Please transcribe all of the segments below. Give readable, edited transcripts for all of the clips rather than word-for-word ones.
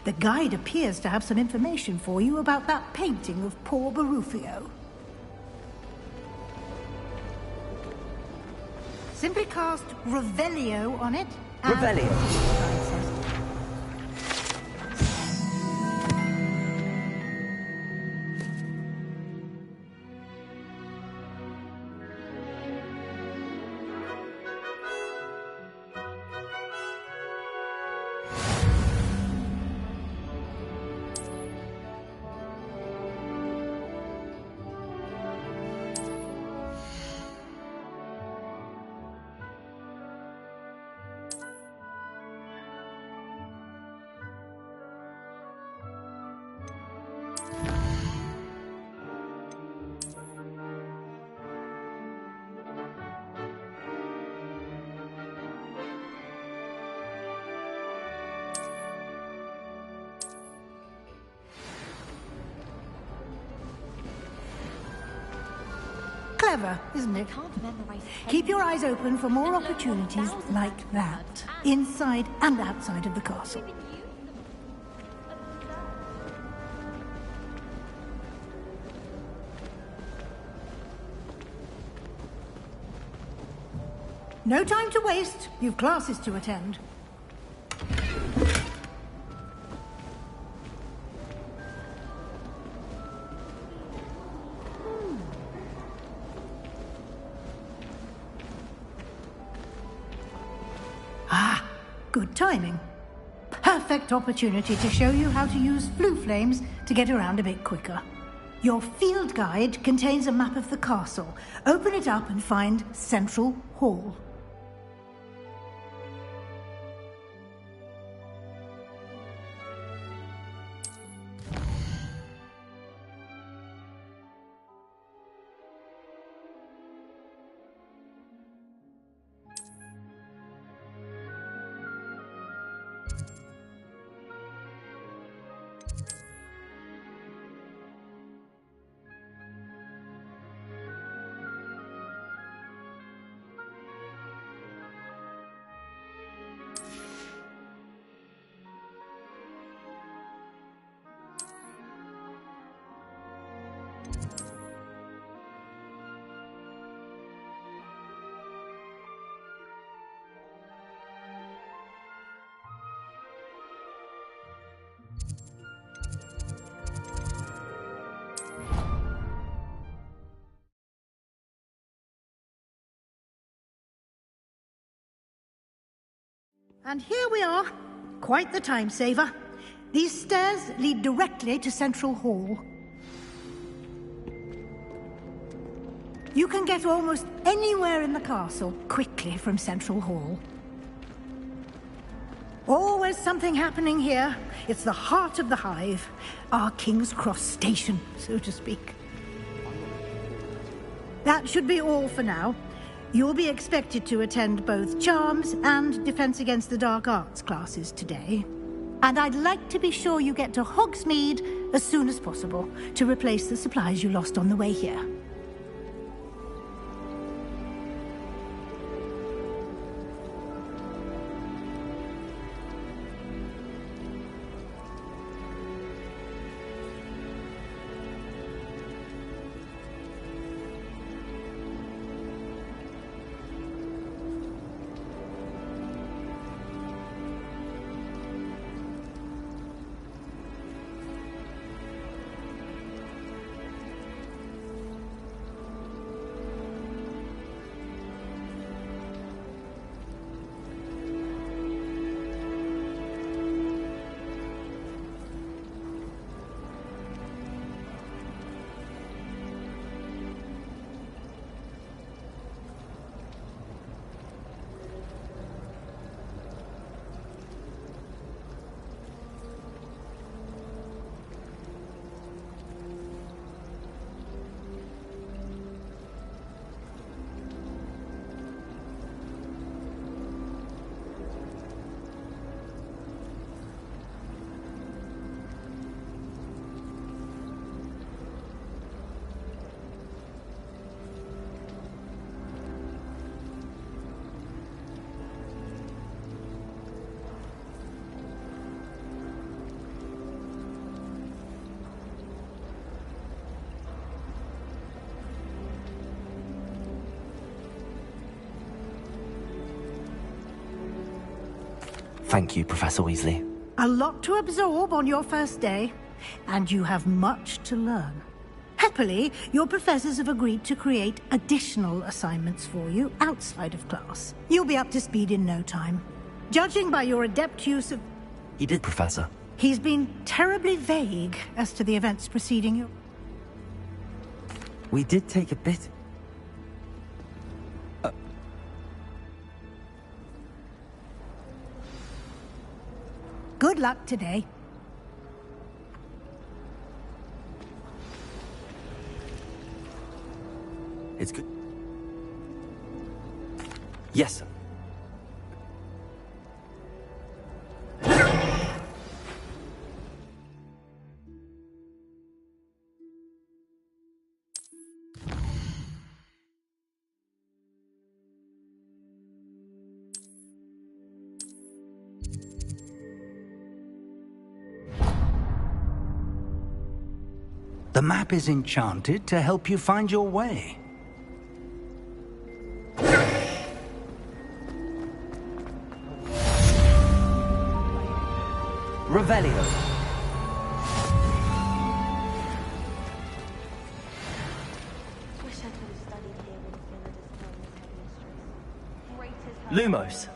The guide appears to have some information for you about that painting of poor Barufio. Simply cast Revelio on it. Revelio. Clever, isn't it? Keep your eyes open for more opportunities like that, inside and outside of the castle. No time to waste. You've classes to attend. Ah, good timing. Perfect opportunity to show you how to use flue flames to get around a bit quicker. Your field guide contains a map of the castle. Open it up and find Central Hall. And here we are. Quite the time saver. These stairs lead directly to Central Hall. You can get almost anywhere in the castle quickly from Central Hall. Always something happening here. It's the heart of the hive. Our King's Cross station, so to speak. That should be all for now. You'll be expected to attend both Charms and Defense Against the Dark Arts classes today. And I'd like to be sure you get to Hogsmeade as soon as possible to replace the supplies you lost on the way here. Thank you, Professor Weasley. A lot to absorb on your first day, and you have much to learn. Happily, your professors have agreed to create additional assignments for you outside of class. You'll be up to speed in no time. Judging by your adept use of... He did, Professor. He's been terribly vague as to the events preceding you. We did take a bit... Good luck today. It's good. Yes, sir. The map is enchanted to help you find your way. Revelio. Lumos.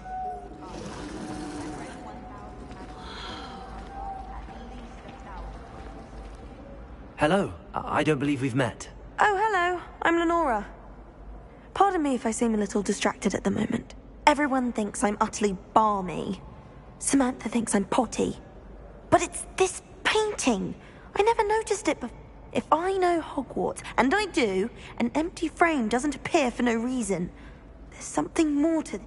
Hello. I don't believe we've met. Oh, hello. I'm Lenora. Pardon me if I seem a little distracted at the moment. Everyone thinks I'm utterly balmy. Samantha thinks I'm potty. But it's this painting. I never noticed it before. If I know Hogwarts, and I do, an empty frame doesn't appear for no reason. There's something more to...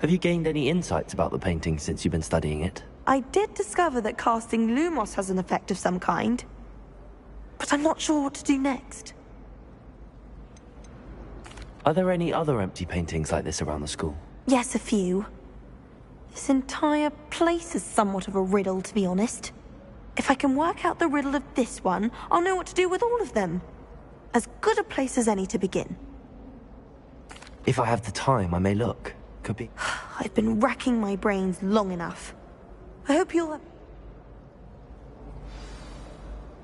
Have you gained any insights about the painting since you've been studying it? I did discover that casting Lumos has an effect of some kind. But I'm not sure what to do next. Are there any other empty paintings like this around the school? Yes, a few. This entire place is somewhat of a riddle, to be honest. If I can work out the riddle of this one, I'll know what to do with all of them. As good a place as any to begin. If I have the time, I may look. Could be. I've been racking my brains long enough. I hope you'll...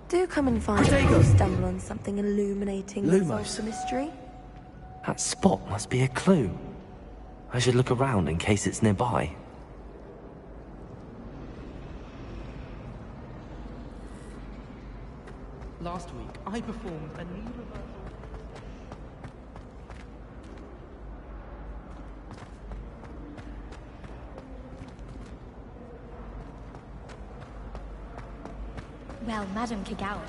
Do come and find me if you stumble on something illuminating that solves the mystery. That spot must be a clue. I should look around in case it's nearby. Last week, I performed a new reversal. Well, Madam Kagawa.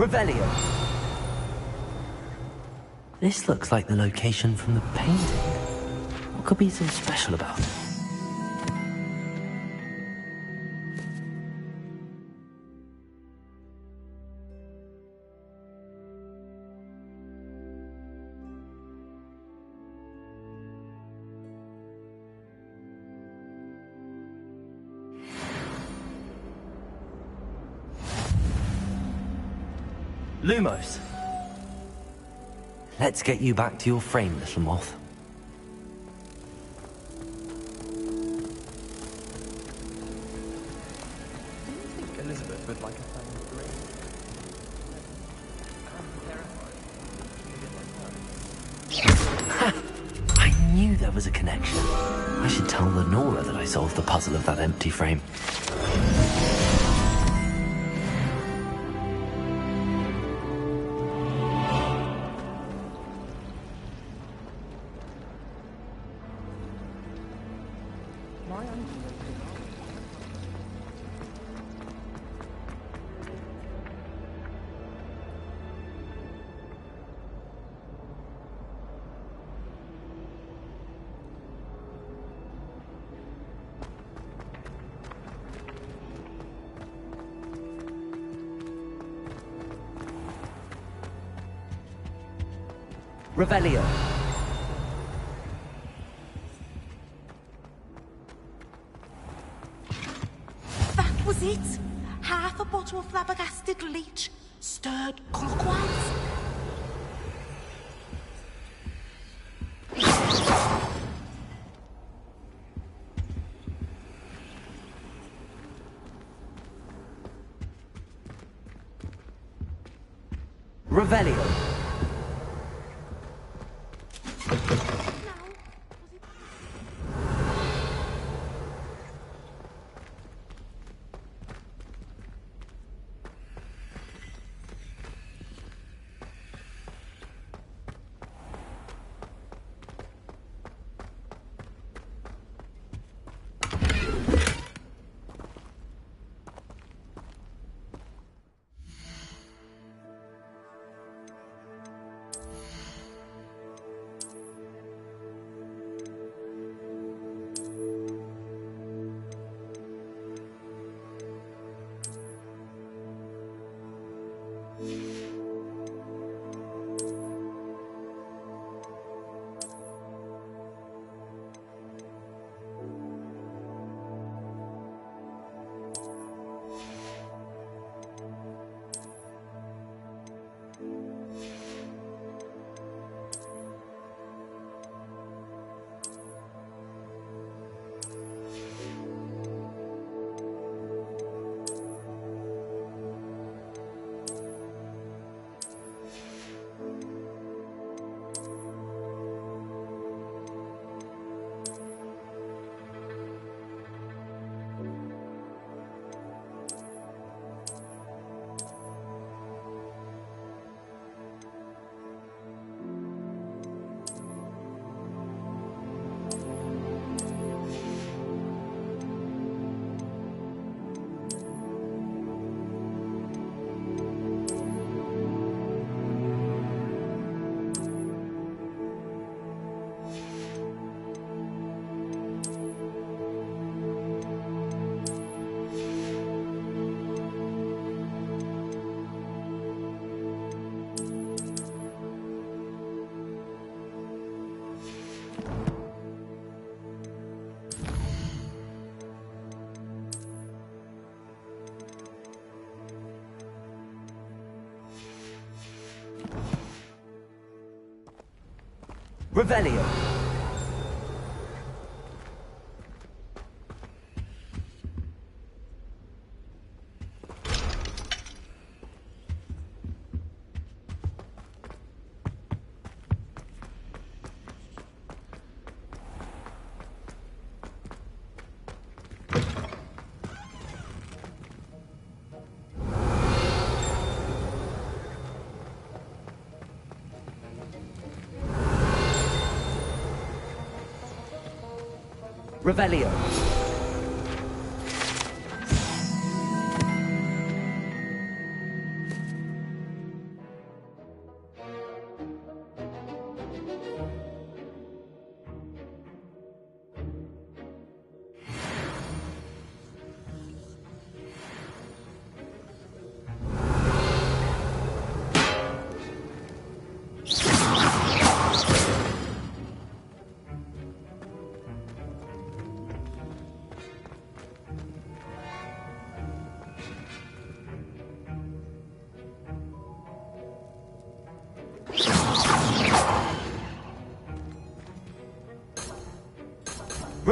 Revelio. This looks like the location from the painting. What could be so special about it? Lumos! Let's get you back to your frame, little moth. Do you think Elizabeth would like a family ring? I'm terrified. I knew there was a connection. I should tell Lenora that I solved the puzzle of that empty frame. Revelio. That was it. Half a bottle of flabbergasted leech, stirred clockwise. Revelio. Revelio. Revelio.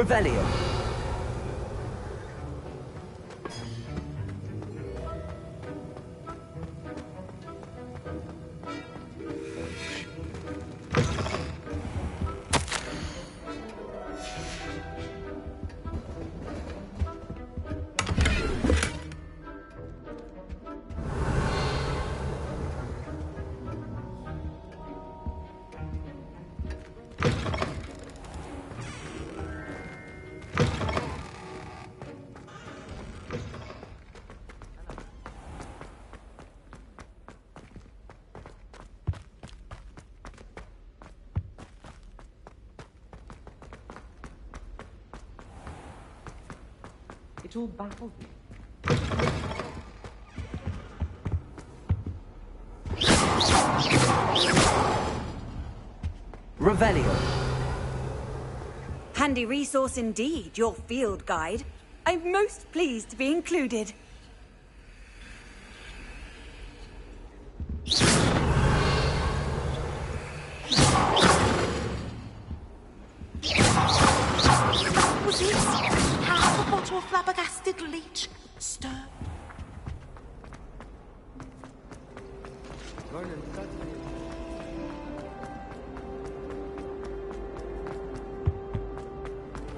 Revelio. It all baffled me. Revelio. Handy resource indeed, your field guide. I'm most pleased to be included. Was it half a bottle of flabbergasted leech? Stirred. Ronan certainly.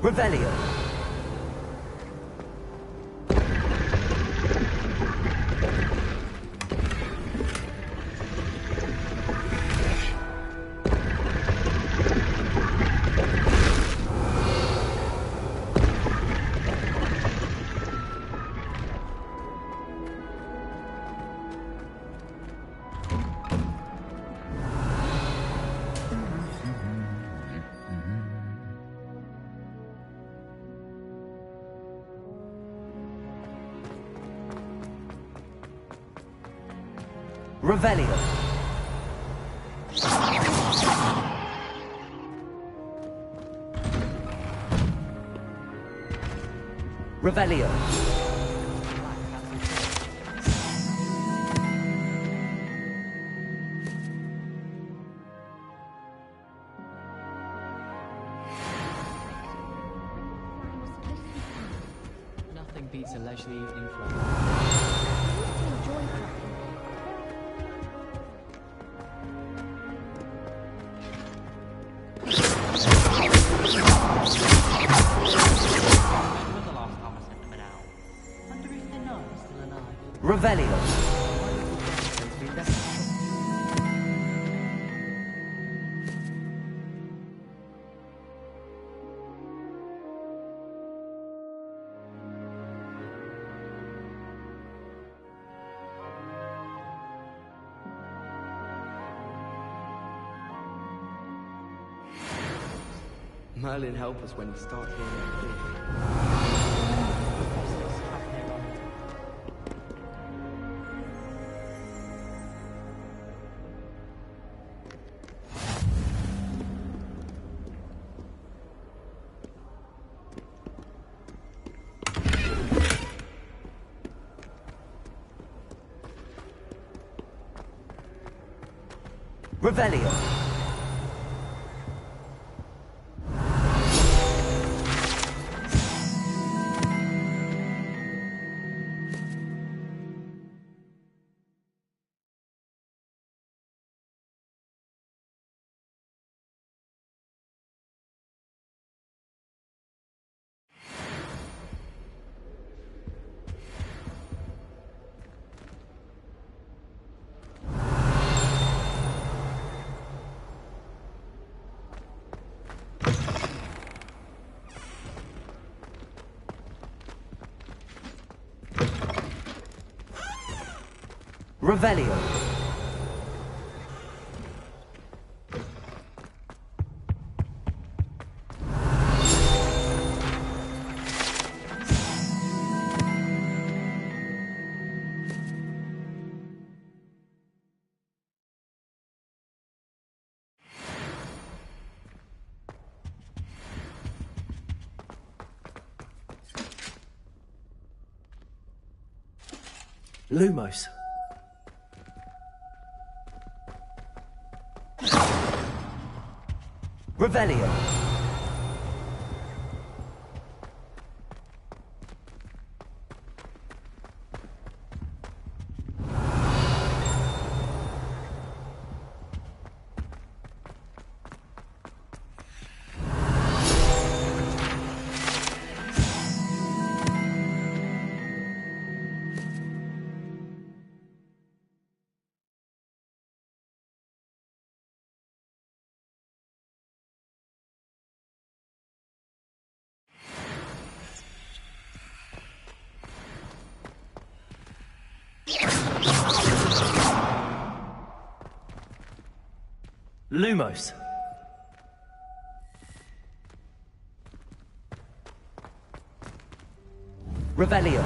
Revelio. Revelio. Revelio. Nothing beats a leisurely evening flow. Revelio. Merlin, help us when you start hearing that. Revelio. Revelio. Lumos. Revelio. Lumos. Revelio.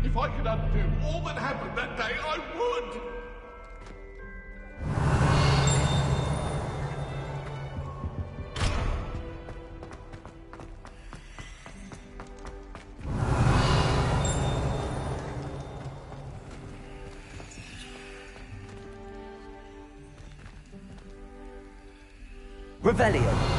If I could undo all that happened that day, I would! Revelio.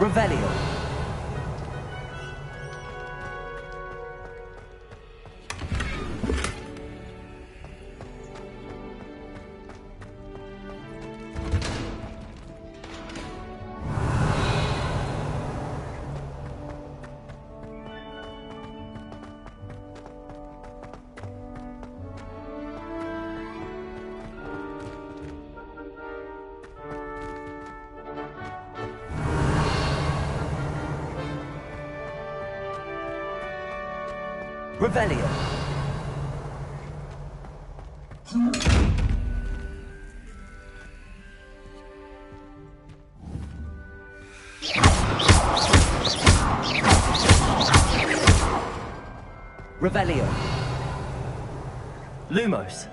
Revelio. Revelio. Revelio. Lumos.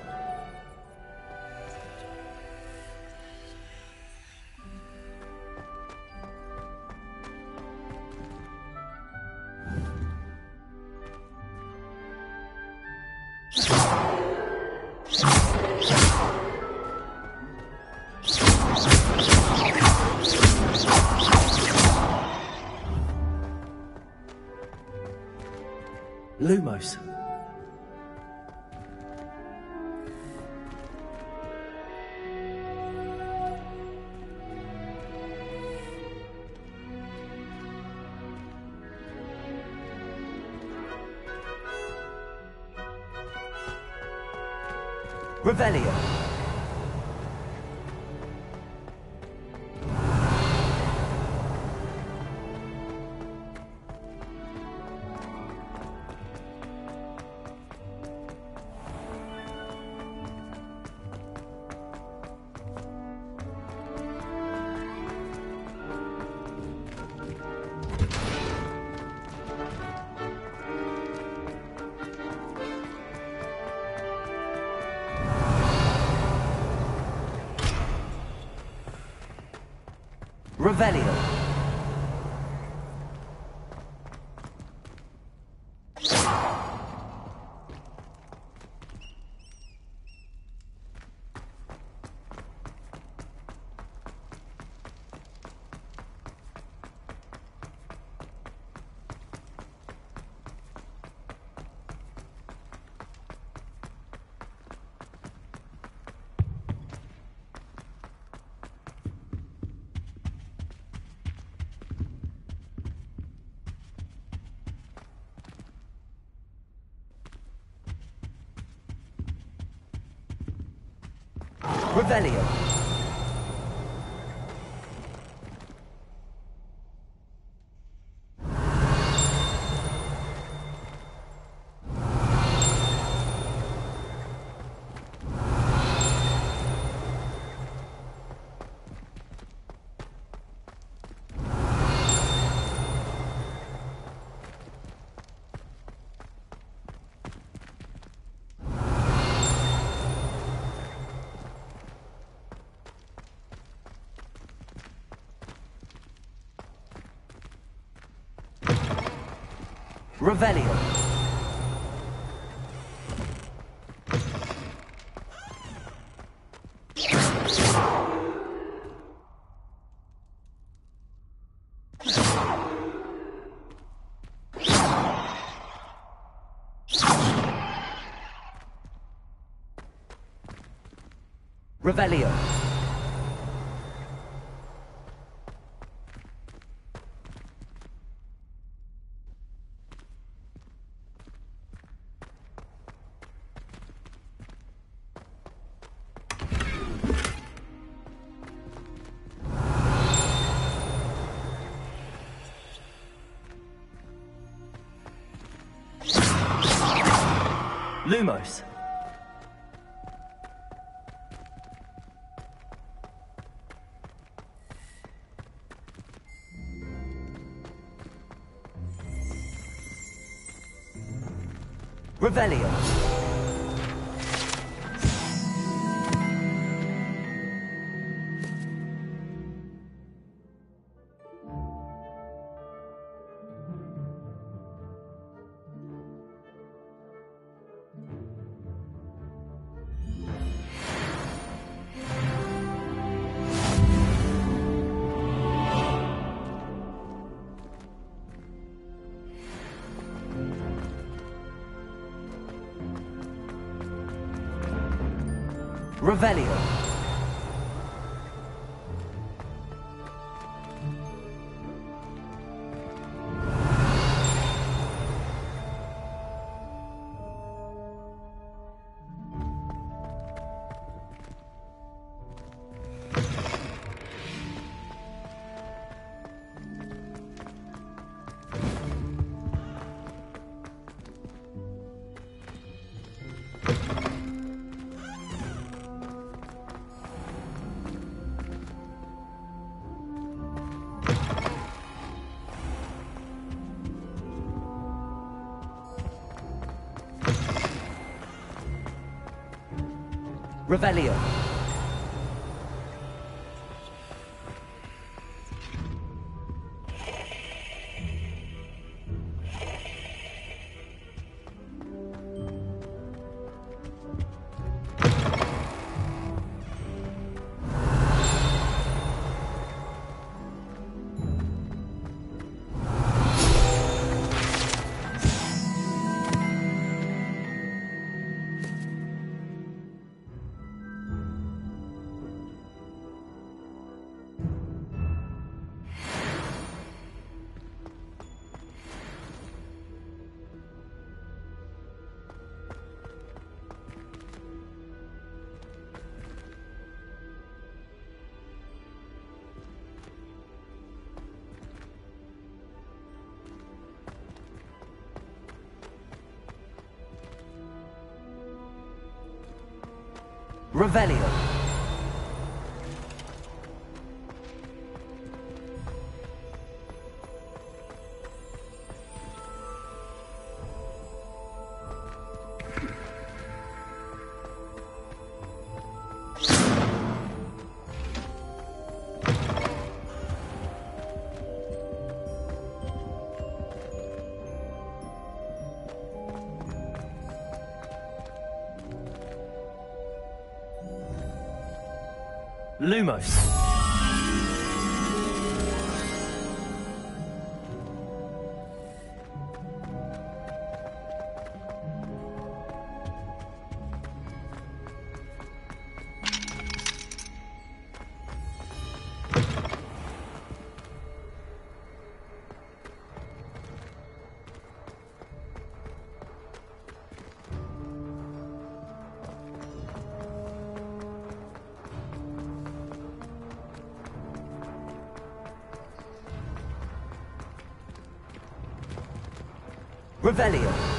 Lumos. Revelio. Revelio. Revelio. Revelio. Revelio. Lumos. Revelio. Revelio. Revelio. Revelio. Lumos. Revelio.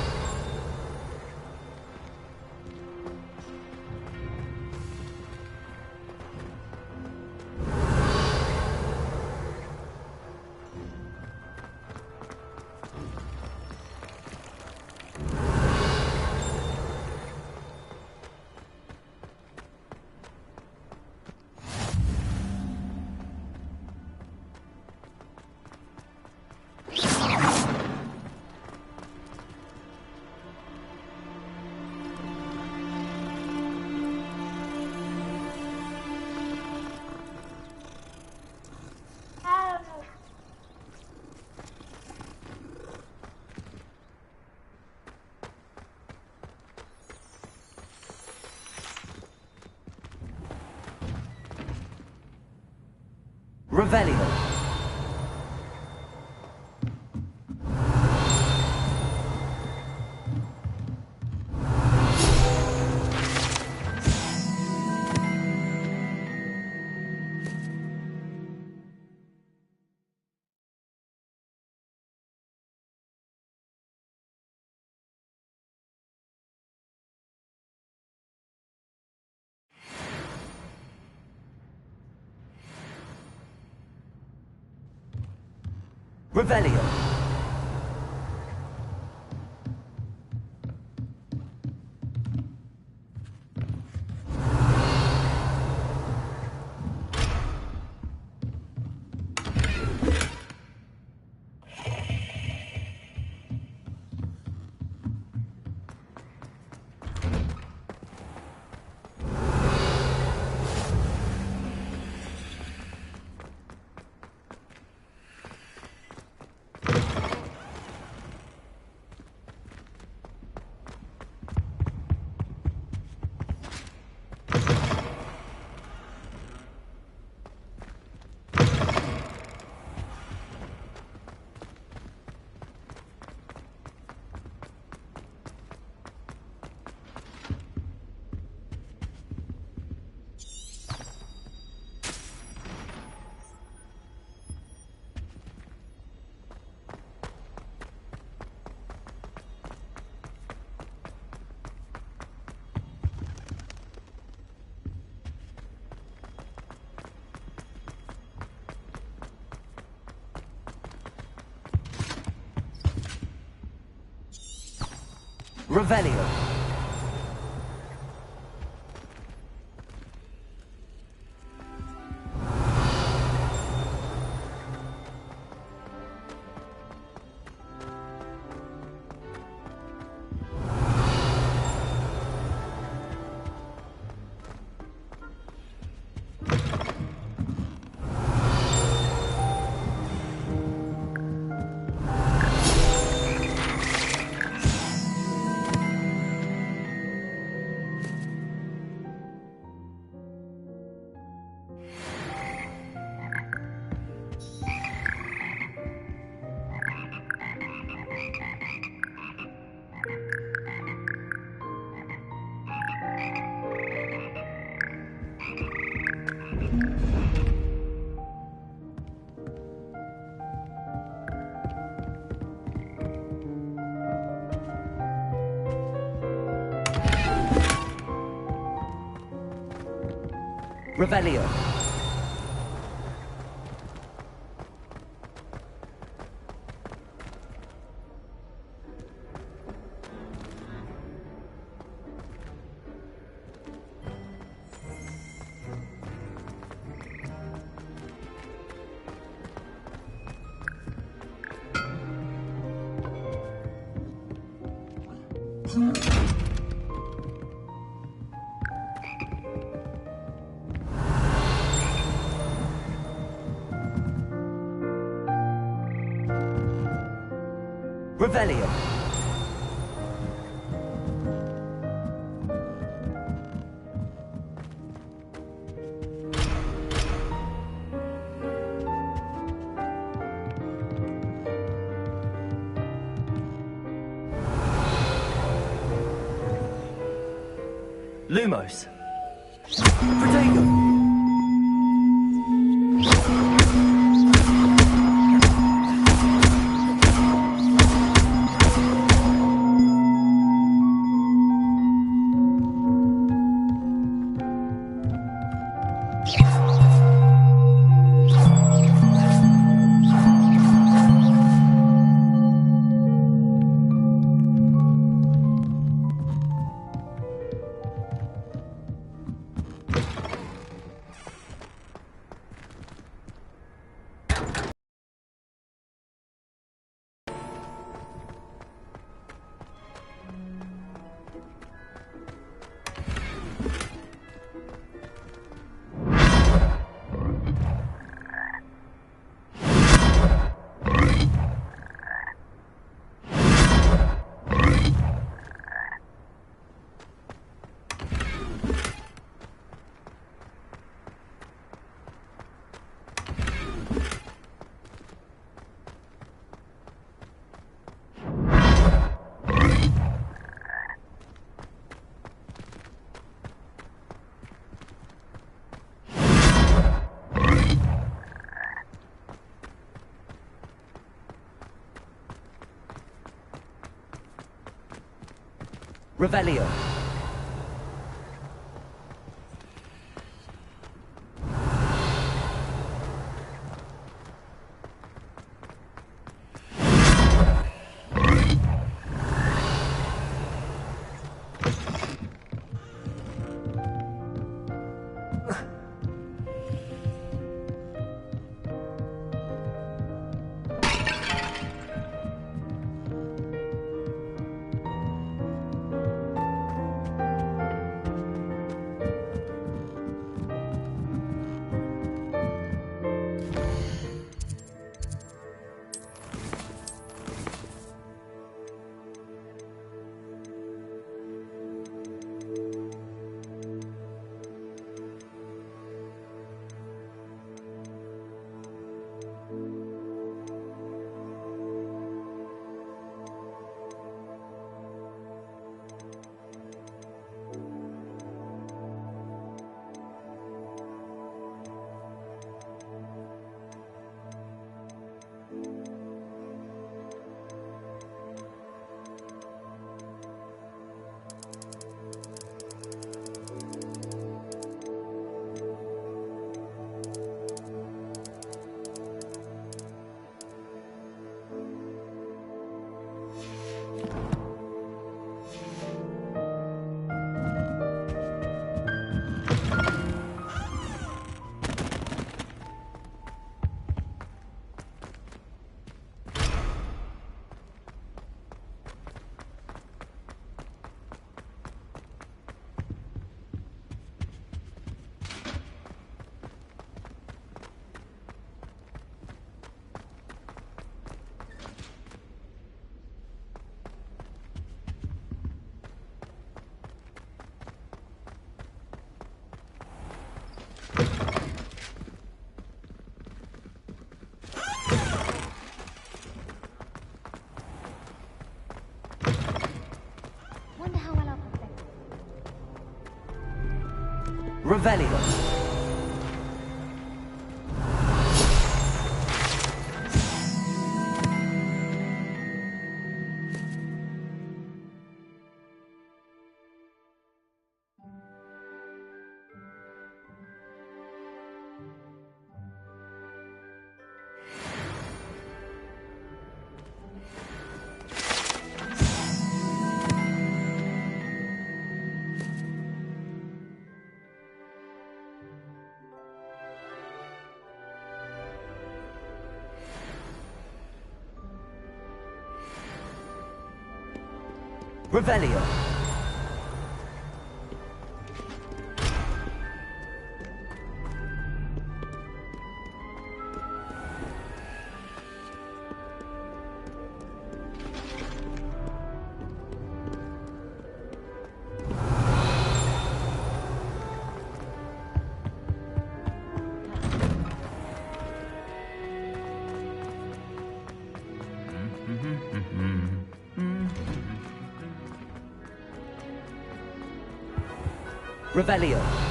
Revelio. Revelio. Revelio. Revelio. Revelio. Lumos. Protego. Revelio. Revelio. Revelio. Revelio.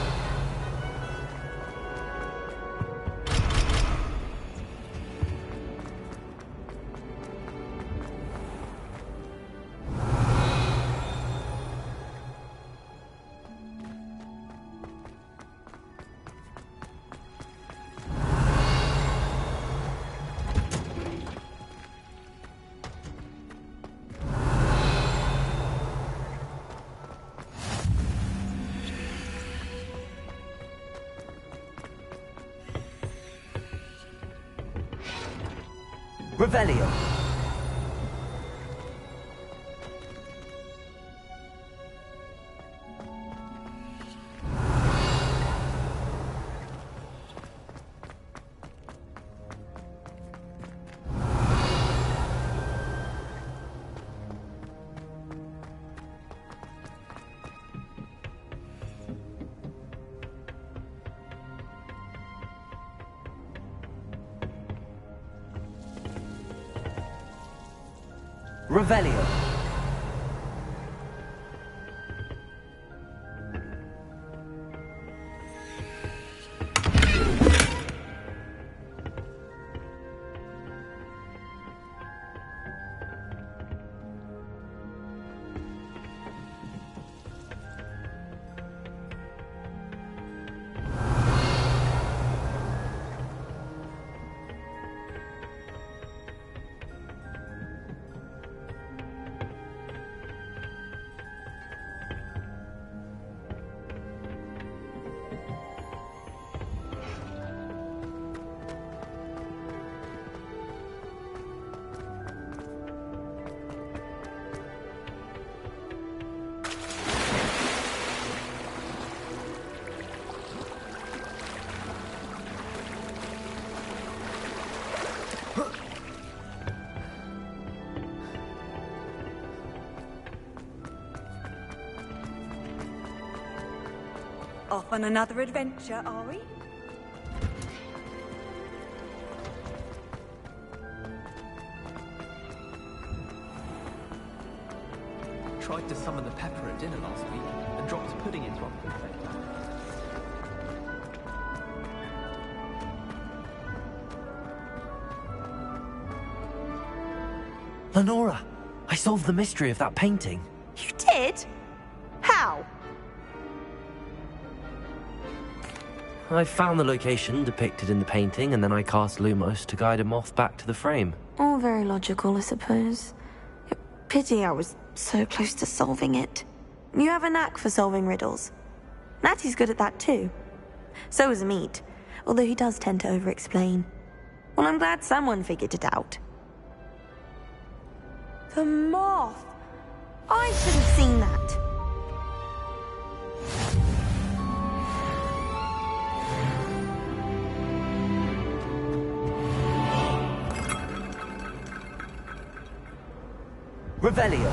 Revelio. Revelio. Off on another adventure, are we? Tried to summon the pepper at dinner last week and dropped pudding into our perfect. Lenora, I solved the mystery of that painting. You did? How? I found the location depicted in the painting, and then I cast Lumos to guide a moth back to the frame. All very logical, I suppose. Pity I was so close to solving it. You have a knack for solving riddles. Natty's good at that too. So is Amit, although he does tend to over-explain. Well, I'm glad someone figured it out. The moth! I should have seen that. Revelio.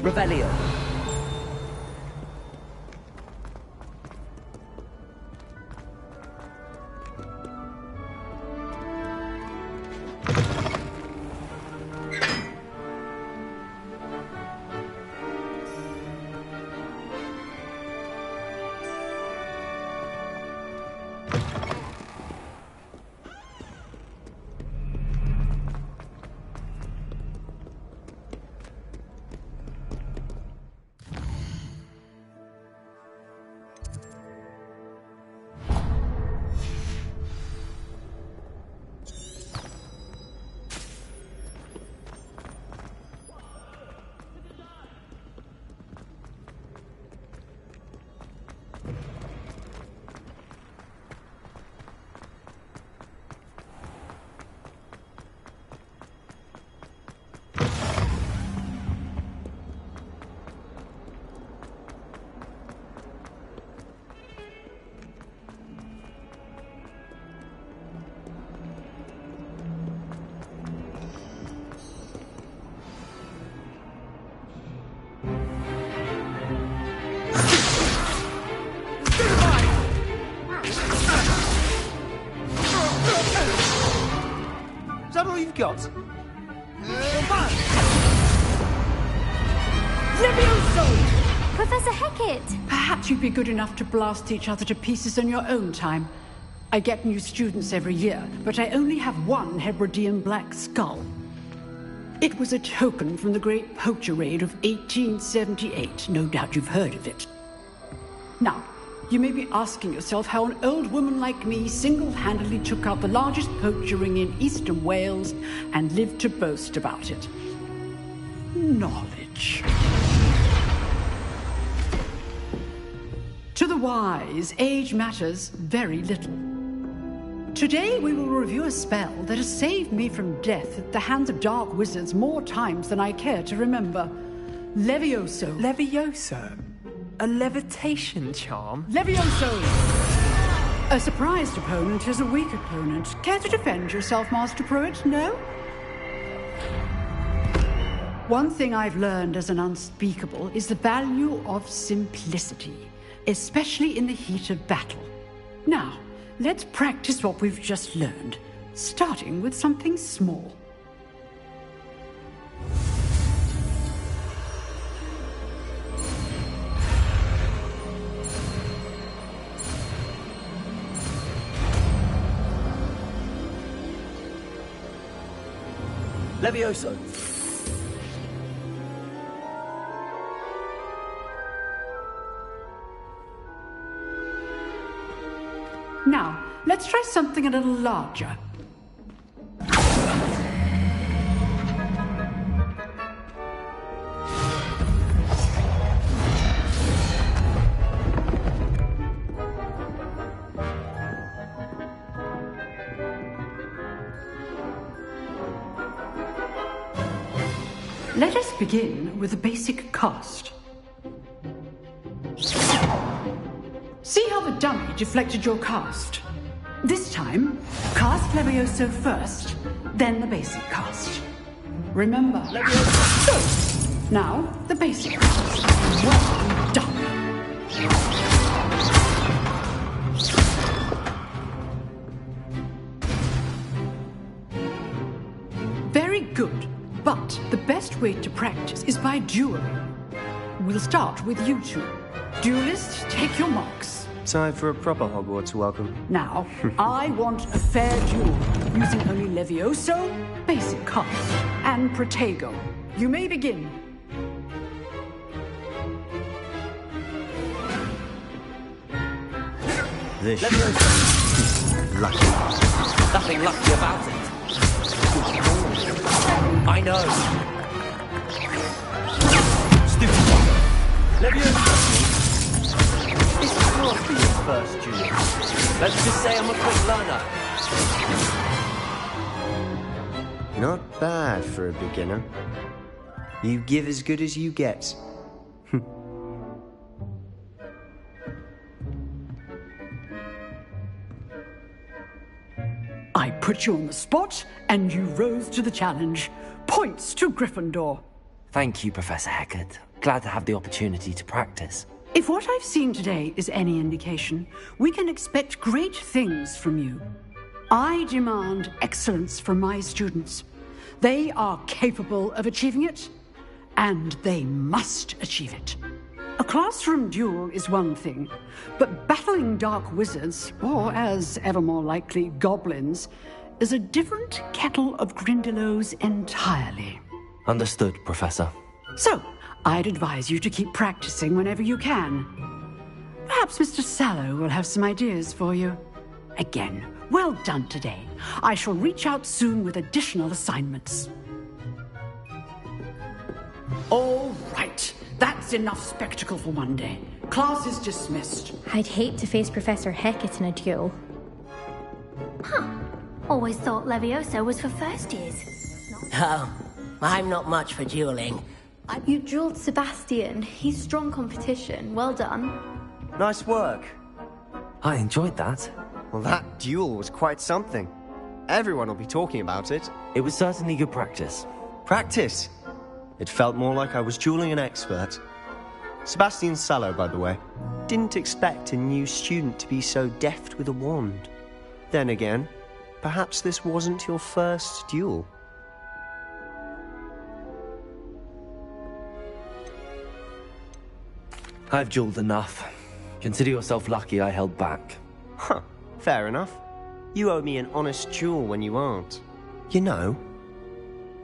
Revelio. Is that all you've got? Levioso! Professor Hecat! Perhaps you'd be good enough to blast each other to pieces in your own time. I get new students every year, but I only have one Hebridean black skull. It was a token from the Great Poacher Raid of 1878. No doubt you've heard of it. Now, you may be asking yourself how an old woman like me single-handedly took out the largest poacher ring in eastern Wales and lived to boast about it. Knowledge. To the wise, age matters very little. Today we will review a spell that has saved me from death at the hands of dark wizards more times than I care to remember. Levioso. Levioso? A levitation charm? Levioso! A surprised opponent is a weak opponent. Care to defend yourself, Master Pruitt? No? One thing I've learned as an unspeakable is the value of simplicity, especially in the heat of battle. Now, let's practice what we've just learned, starting with something small. Levioso. Now, let's try something a little larger. begin with the basic cast. See how the dummy deflected your cast? This time, cast Levioso first, then the basic cast. Remember, Levioso. So, now the basic cast. Well done. Very good, but the best way to practice is by dueling. We'll start with you two. Duelists, take your marks. Time for a proper Hogwarts welcome. Now, I want a fair duel, using only Levioso, basic cast, and Protego. You may begin. This lucky. Nothing lucky about it. I know. Stupid one. Levioso. This can't be your first duel. Let's just say I'm a quick learner. Not bad for a beginner. You give as good as you get. I put you on the spot, and you rose to the challenge. Points to Gryffindor. Thank you, Professor Hecat. Glad to have the opportunity to practice. If what I've seen today is any indication, we can expect great things from you. I demand excellence from my students. They are capable of achieving it, and they must achieve it. A classroom duel is one thing, but battling dark wizards, or as ever more likely, goblins, is a different kettle of Grindylows entirely. Understood, Professor. So, I'd advise you to keep practicing whenever you can. Perhaps Mr. Sallow will have some ideas for you. Again, well done today. I shall reach out soon with additional assignments. All right. That's enough spectacle for one day. Class is dismissed. I'd hate to face Professor Hecat in a duel. Huh. Always thought Levioso was for first years. Oh, I'm not much for dueling. You dueled Sebastian. He's strong competition. Well done. Nice work. I enjoyed that. Well, that duel was quite something. Everyone will be talking about it. It was certainly good practice. Practice? It felt more like I was dueling an expert. Sebastian Sallow, by the way. Didn't expect a new student to be so deft with a wand. Then again, perhaps this wasn't your first duel. I've dueled enough. Consider yourself lucky I held back. Huh, fair enough. You owe me an honest duel when you aren't. You know,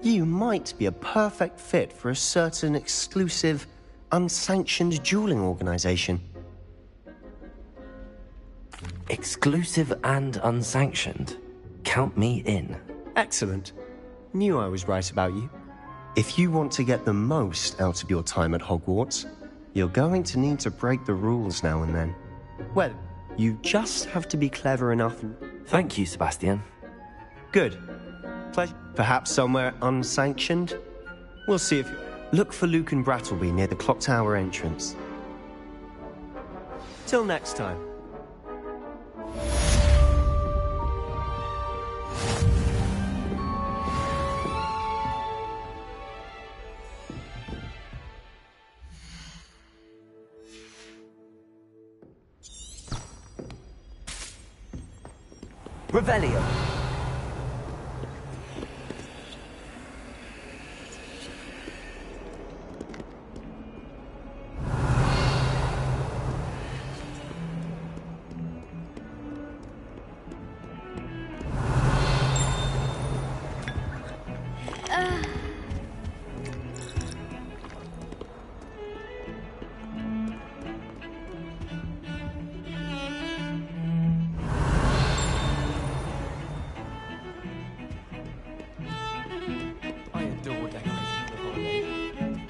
you might be a perfect fit for a certain exclusive, unsanctioned dueling organization. Exclusive and unsanctioned? Count me in. Excellent. Knew I was right about you. If you want to get the most out of your time at Hogwarts, you're going to need to break the rules now and then. Well, you just have to be clever enough and... Thank you, Sebastian. Good. Pleasure. Perhaps somewhere unsanctioned? We'll see if... Look for Luke and Brattleby near the clock tower entrance. Till next time. Revelio.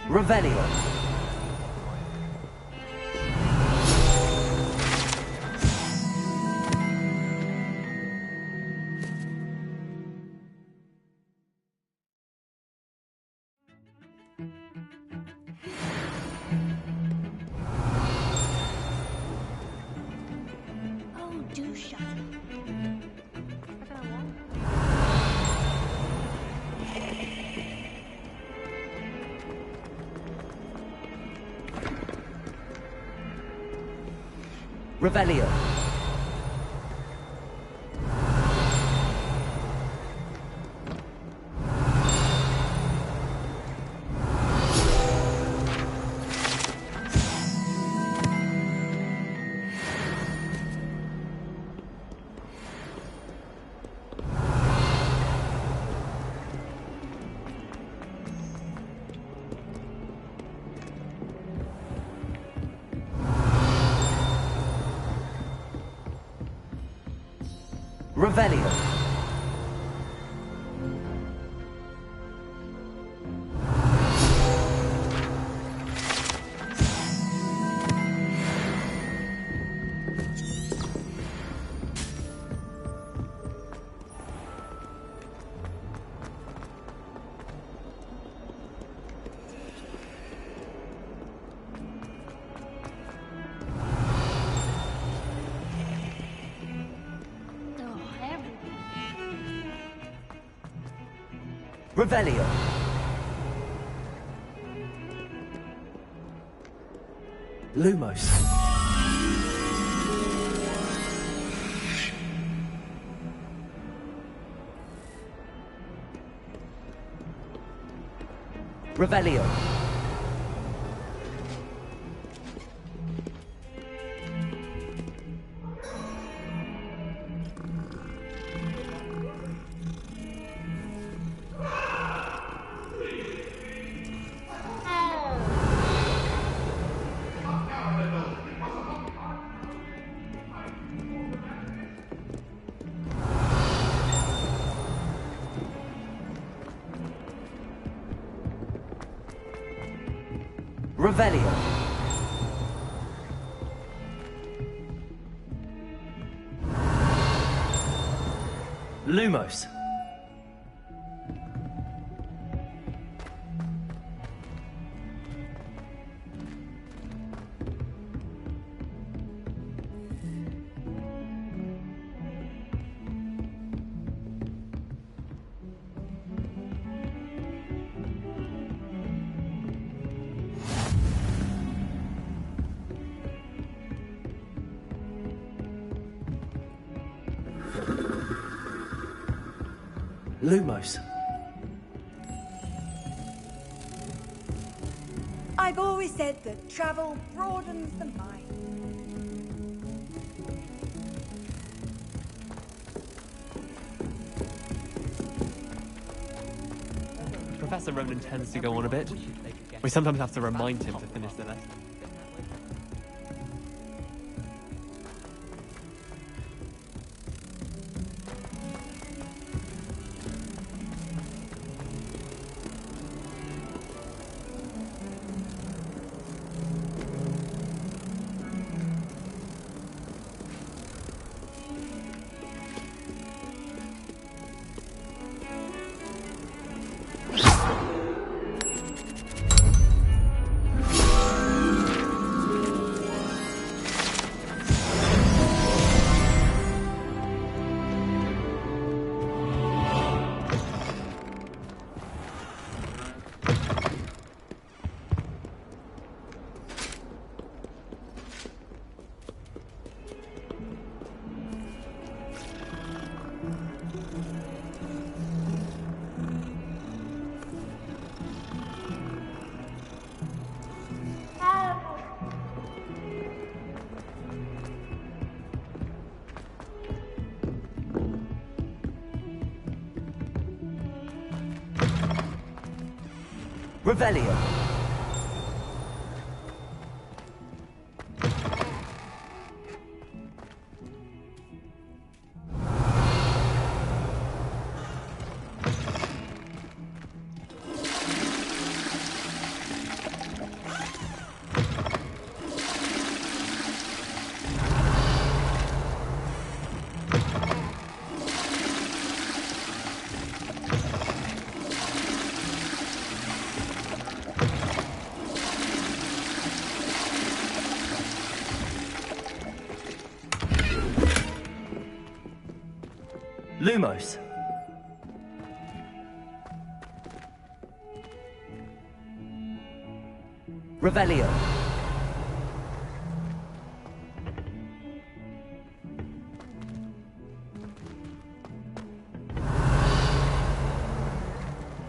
Revelio. Revelio. Revelio. Revelio. Lumos. Revelio. Revelio. Lumos. Lumos. I've always said that travel broadens the mind. Professor Ronan tends to go on a bit. We sometimes have to remind him to finish the lesson. Revelio. Lumos. Revelio.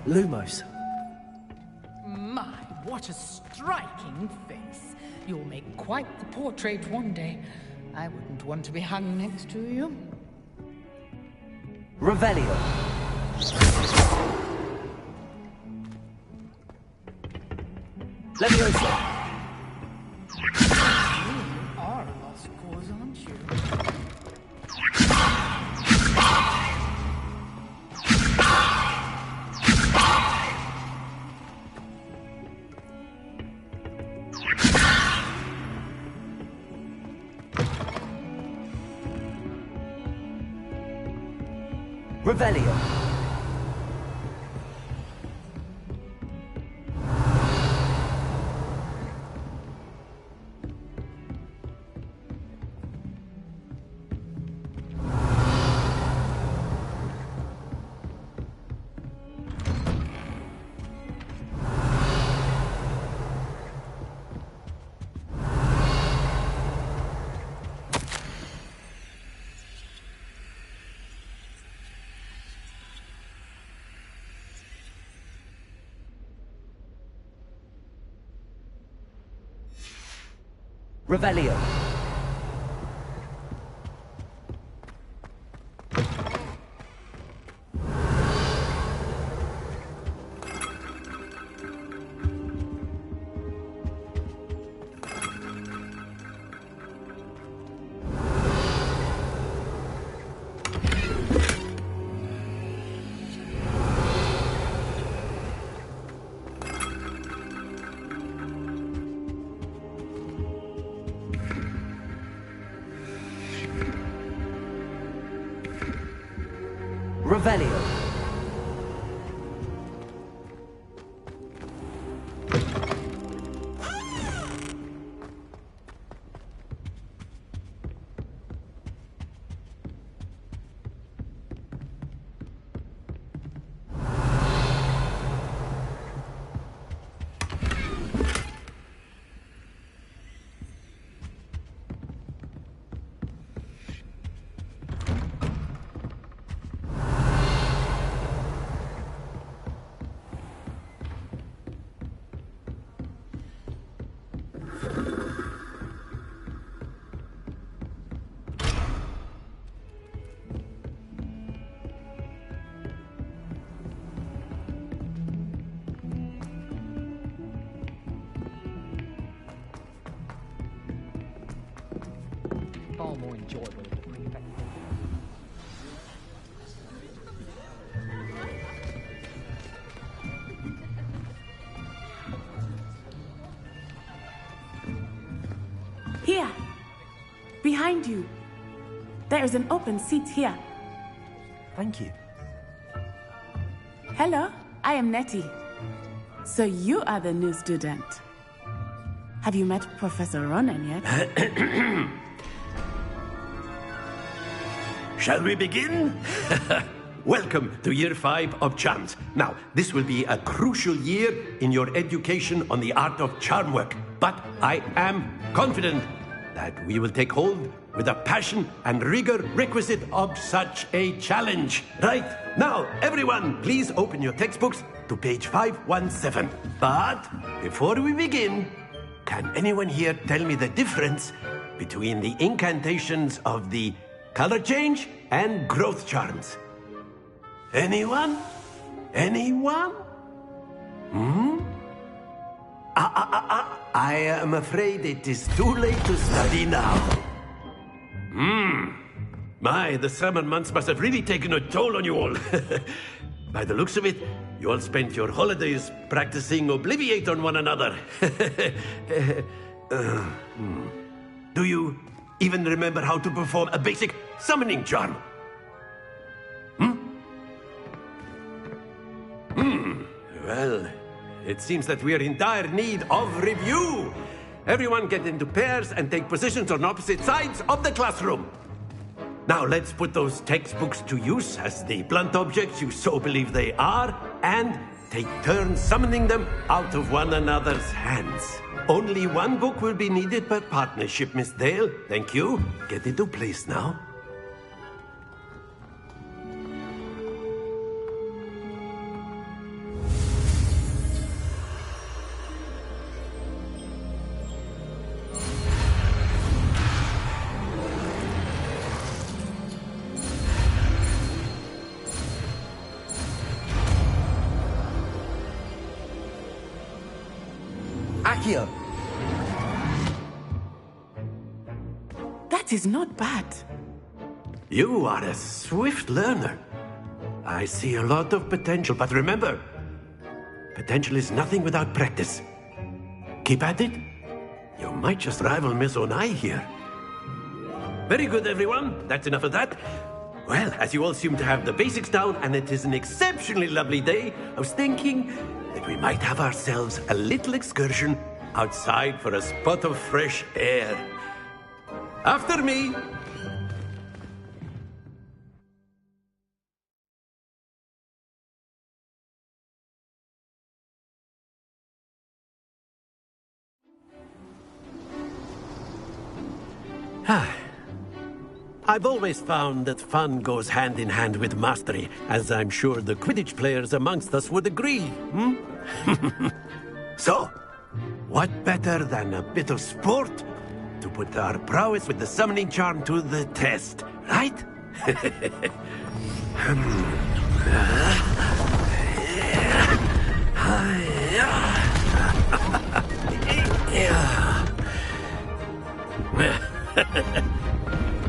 Lumos. My, what a striking face. You'll make quite the portrait one day. I wouldn't want to be hung next to you. Revelio. Leviosa. You are a lost cause, aren't you? Revelio. Revelio. Revelio. Far more enjoyable if the prefect. Here! Behind you! There is an open seat here. Thank you. Hello, I am Nettie. So you are the new student. Have you met Professor Ronan yet? Shall we begin? Welcome to Year 5 of Charms. Now, this will be a crucial year in your education on the art of charm work. But I am confident that we will take hold with the passion and rigor requisite of such a challenge. Right, now, everyone, please open your textbooks to page 517. But before we begin, can anyone here tell me the difference between the incantations of the color change and growth charms? Anyone? Anyone? I am afraid it is too late to study now. My, the summer months must have really taken a toll on you all. By the looks of it, you all spent your holidays practicing Obliviate on one another. Do you even remember how to perform a basic summoning charm? Well, it seems that we are in dire need of review. Everyone get into pairs and take positions on opposite sides of the classroom. Now let's put those textbooks to use as the blunt objects you so believe they are, and take turns summoning them out of one another's hands. Only one book will be needed per partnership, Miss Dale. Thank you. Get into place now. Accio! That is not bad. You are a swift learner. I see a lot of potential, but remember, potential is nothing without practice. Keep at it. You might just rival Miss Onai here. Very good, everyone. That's enough of that. Well, as you all seem to have the basics down, and it is an exceptionally lovely day, I was thinking that we might have ourselves a little excursion outside for a spot of fresh air. After me. I've always found that fun goes hand in hand with mastery, as I'm sure the Quidditch players amongst us would agree, So, what better than a bit of sport to put our prowess with the summoning charm to the test, right?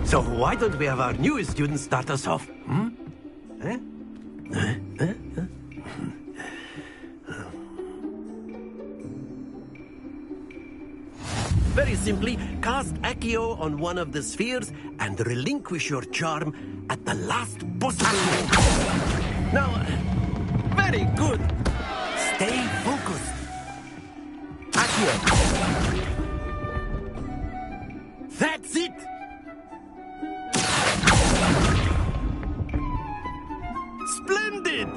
So why don't we have our newest student start us off? Very simply, cast Accio on one of the spheres and relinquish your charm at the last possible. Now, very good. Stay focused. Accio. That's it. Splendid!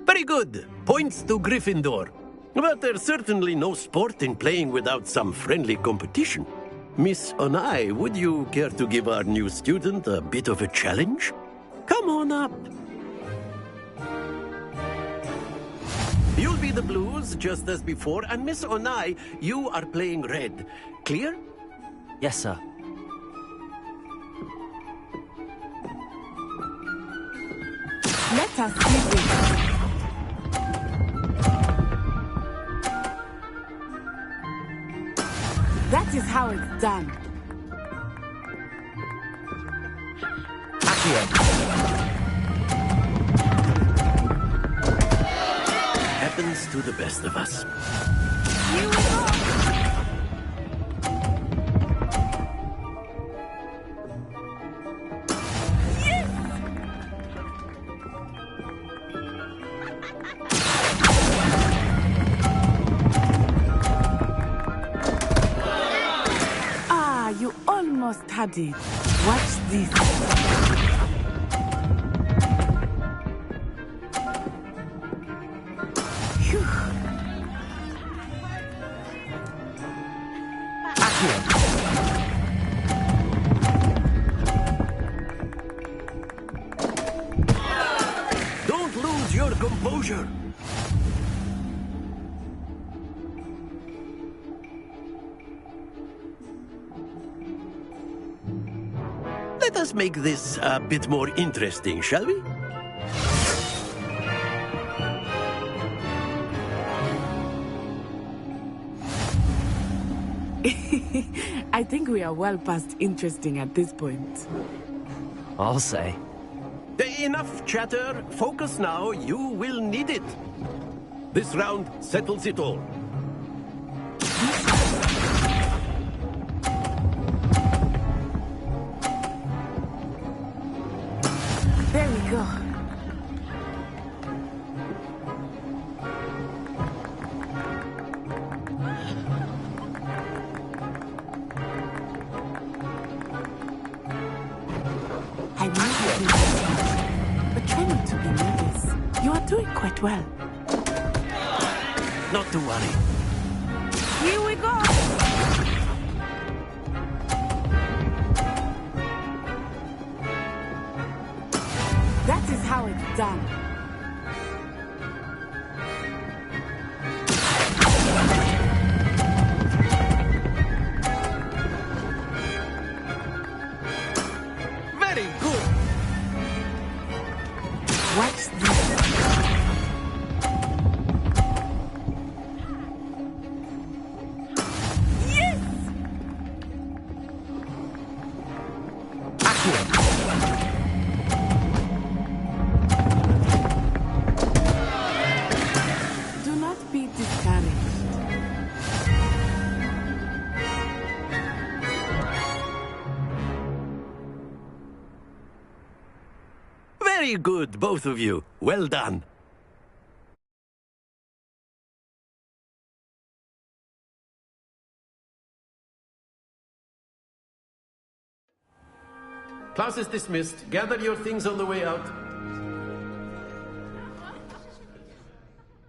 Very good. Points to Gryffindor. But there's certainly no sport in playing without some friendly competition. Miss Onai, would you care to give our new student a bit of a challenge? Come on up. You'll be the blues, just as before, and Miss Onai, you are playing red. Clear? Yes, sir. Let us see this. That is how it's done. Happens to the best of us. Here we go. You almost had it. Watch this. Phew. Don't lose your composure. Let us make this a bit more interesting, shall we? I think we are well past interesting at this point. I'll say. Enough chatter. Focus now. You will need it. This round settles it all. There we go. I know you do this, but try not to be nervous. You are doing quite well. Not to worry. Here we go. That is how it's done. Very good. Watch this. discouraged. Very good, both of you. Well done. Class is dismissed. Gather your things on the way out.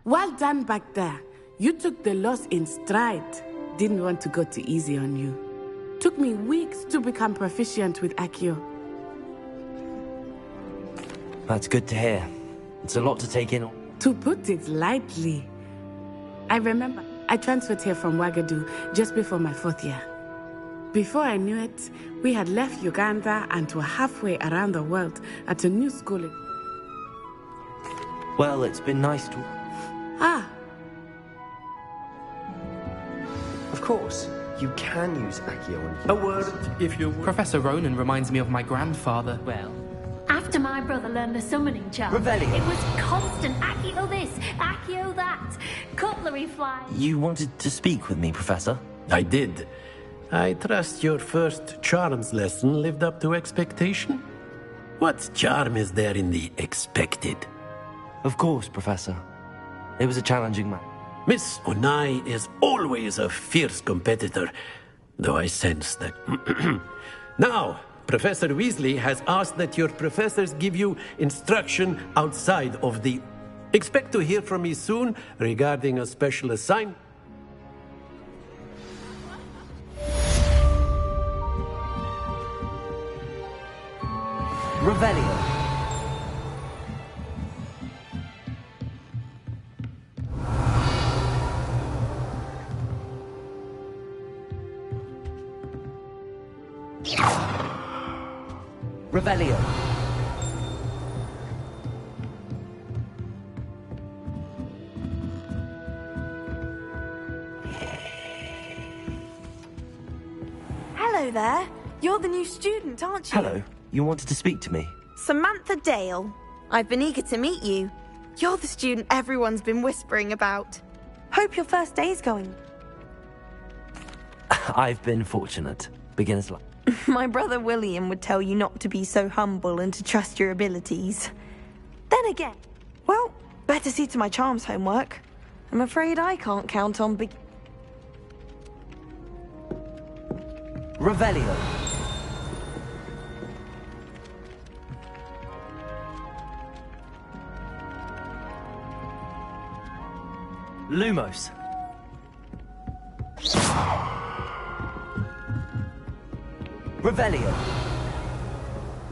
Well done back there. You took the loss in stride. Didn't want to go too easy on you. Took me weeks to become proficient with Accio. That's good to hear. It's a lot to take in. To put it lightly. I remember I transferred here from Ouagadougou just before my 4th year. Before I knew it, we had left Uganda and were halfway around the world at a new school. Well, it's been nice to... Ah. Of course, you can use Accio on A word, if you would. Professor Ronan reminds me of my grandfather. Well, after my brother learned the summoning charm, Revelio. it was constant Accio this, Accio that, cutlery fly. You wanted to speak with me, Professor? I did. I trust your first charms lesson lived up to expectation? What charm is there in the expected? Of course, Professor. It was a challenging match. Miss Onai is always a fierce competitor, though I sense that... Now, Professor Weasley has asked that your professors give you instruction outside of the... Expect to hear from me soon regarding a special assignment. Revelio. Revelio. Hello there. You're the new student, aren't you? Hello. You wanted to speak to me? Samantha Dale. I've been eager to meet you. You're the student everyone's been whispering about. Hope your first day's going. I've been fortunate. Beginner's luck. My brother William would tell you not to be so humble and to trust your abilities. Then again, well, better see to my charms homework. I'm afraid I can't count on big... Revelio. Lumos. Revelio.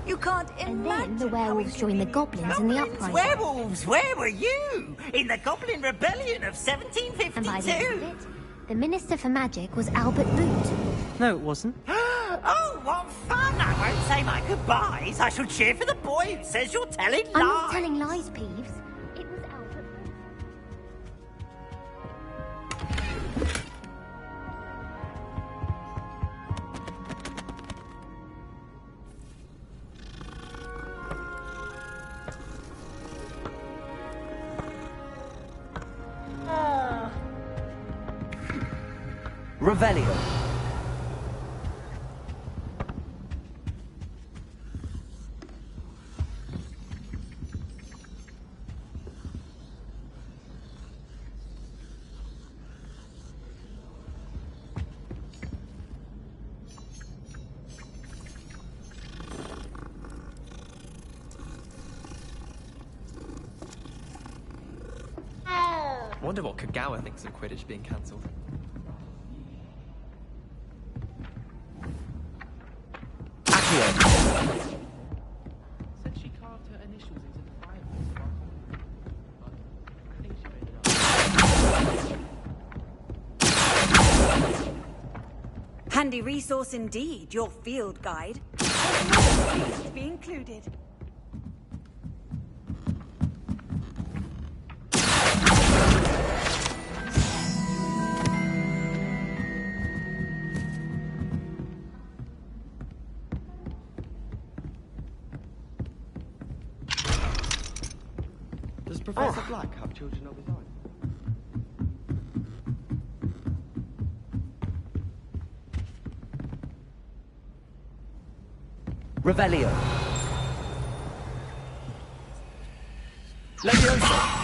You can't And then the werewolves joined the goblins in the uprising. Werewolves, where were you? In the Goblin Rebellion of 1752? And by the end of it, the Minister for Magic was Albert Boot. No, it wasn't. Oh, what fun! I won't say my goodbyes. I shall cheer for the boy who says you're telling lies. I'm not telling lies, Peeves. It was Albert Boot. Revelio. I wonder what Kagawa thinks of Quidditch being cancelled. Said she carved her initials into the fireplace. I think she made it up. Handy resource indeed, your field guide. Pleased to be included. Does Professor Black have children of his own? Revelio. Leviosa.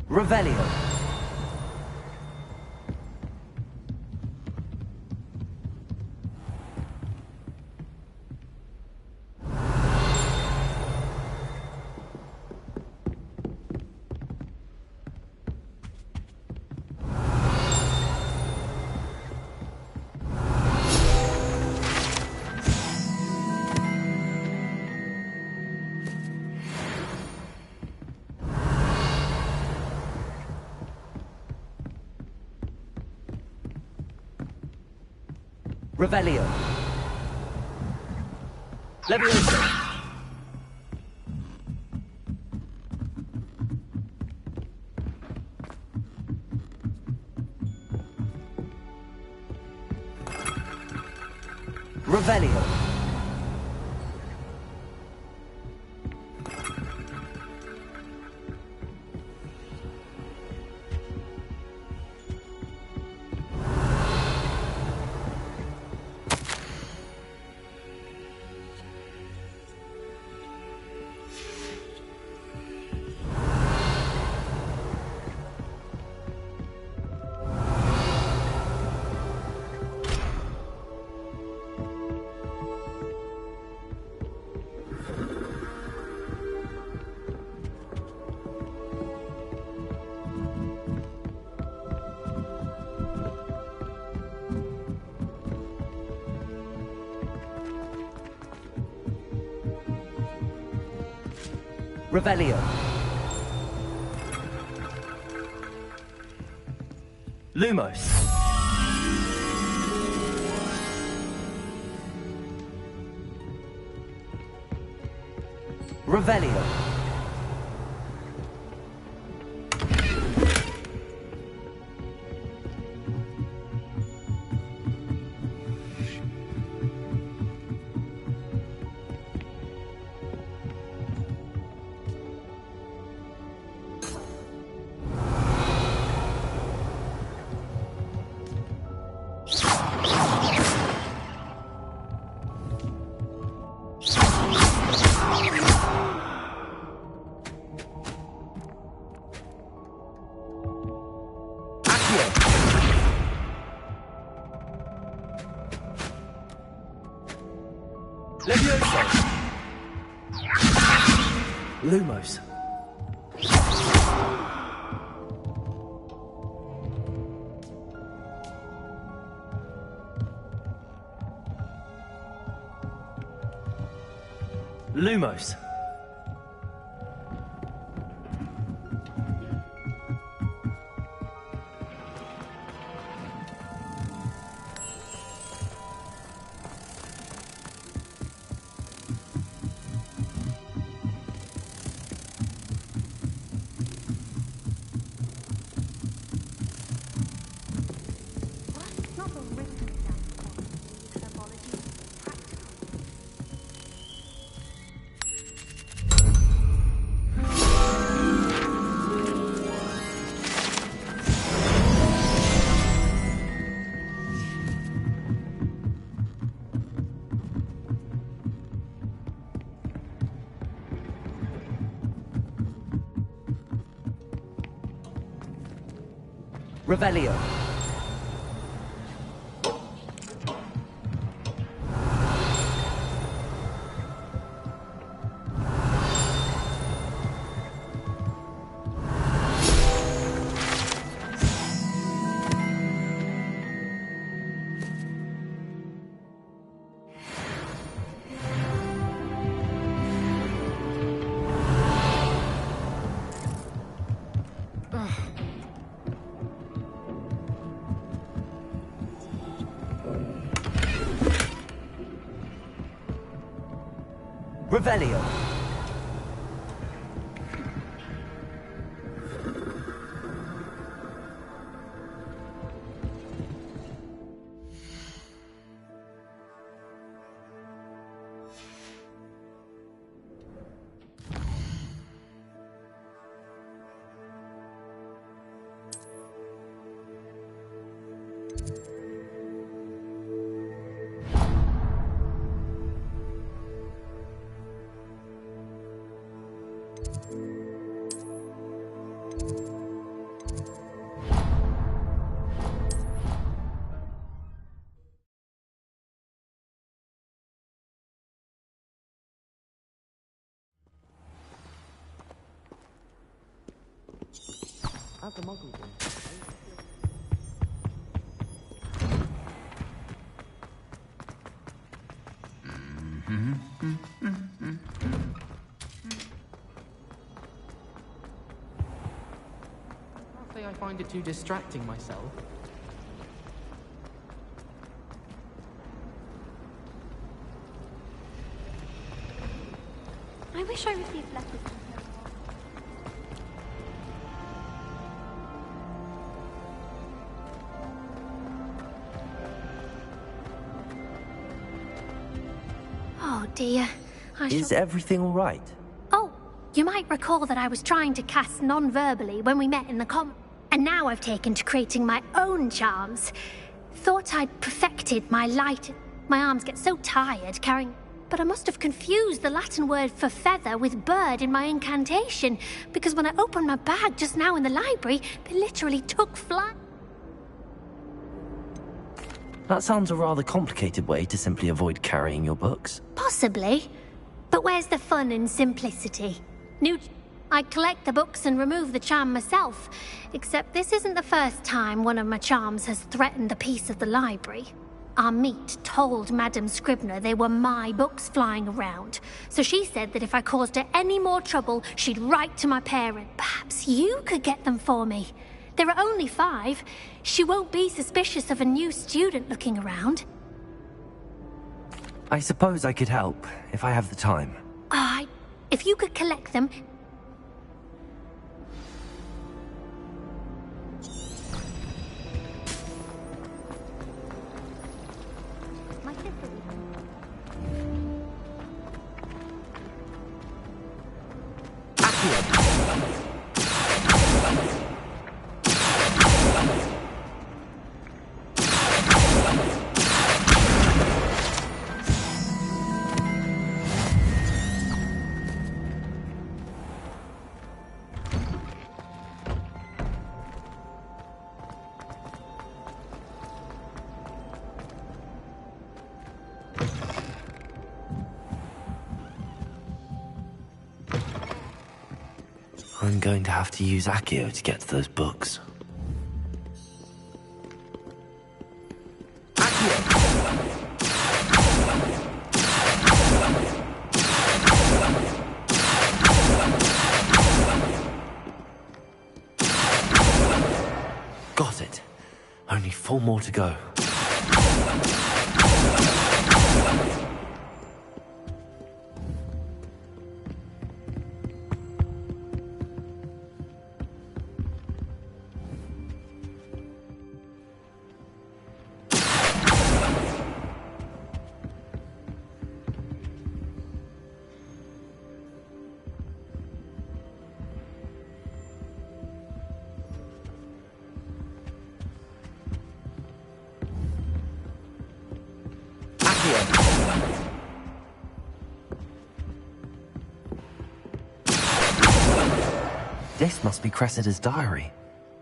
Revelio. Revelio. Leviosa. Revelio. Revelio. Lumos. Revelio. Leviosa. Lumos. Lumos. Revelio. Revelio. How's the muggle doing? I can't say I find it too distracting myself. I wish I received letters. Oh dear. Is everything all right? Oh, you might recall that I was trying to cast non-verbally when we met in the and now I've taken to creating my own charms. Thought I'd perfected my light. My arms get so tired carrying... But I must have confused the Latin word for feather with bird in my incantation, because when I opened my bag just now in the library, they literally took flight. That sounds a rather complicated way to simply avoid carrying your books. Possibly. But where's the fun in simplicity? I collect the books and remove the charm myself, except this isn't the first time one of my charms has threatened the peace of the library. Our meet told Madame Scribner they were my books flying around, so she said that if I caused her any more trouble, she'd write to my parent. Perhaps you could get them for me. There are only 5. She won't be suspicious of a new student looking around. I suppose I could help, if I have the time. If you could collect them... I'm going to have to use Accio to get to those books. Got it. Only 4 more to go. This must be Cressida's diary.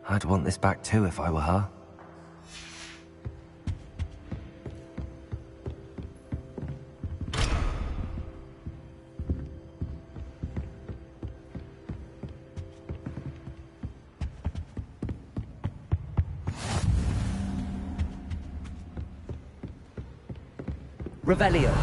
I'd want this back too if I were her. Revelio.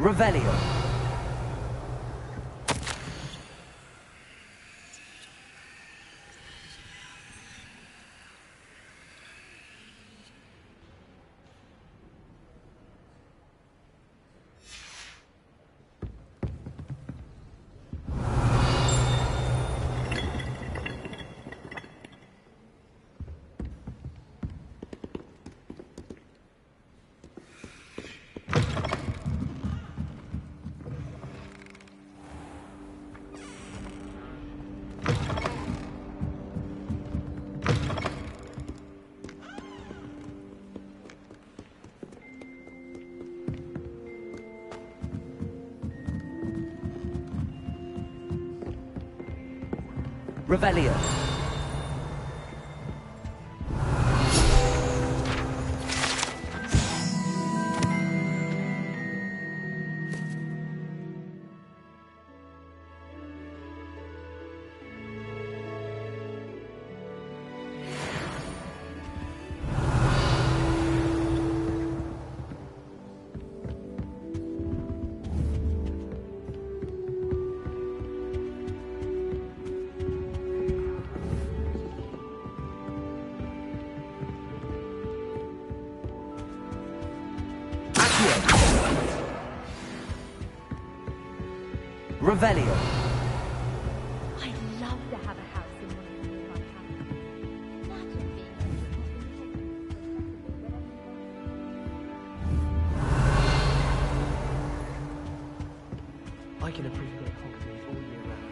Revelio. Revelio. Revelio. I'd love to have a house in one of the nearby cabins. Imagine being I can appreciate Hogwarts all year round.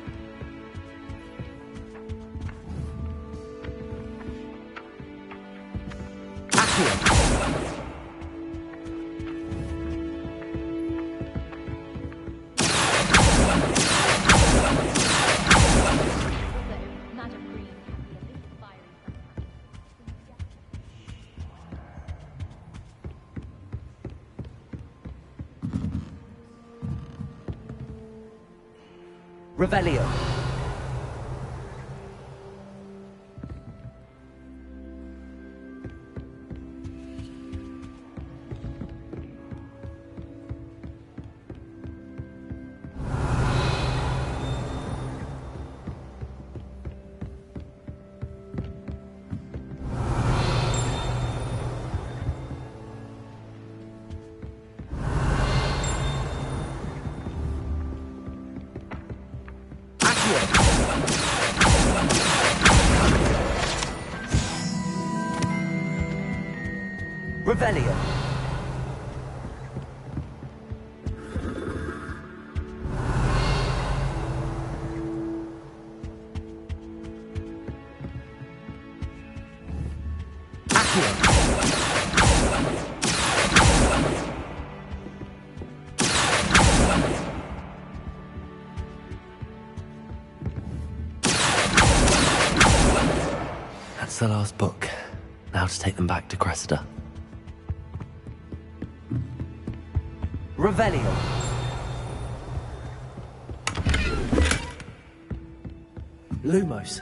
Revelio. Revelio. That's the last book. Now to take them back to Cressida. Revelio. Lumos.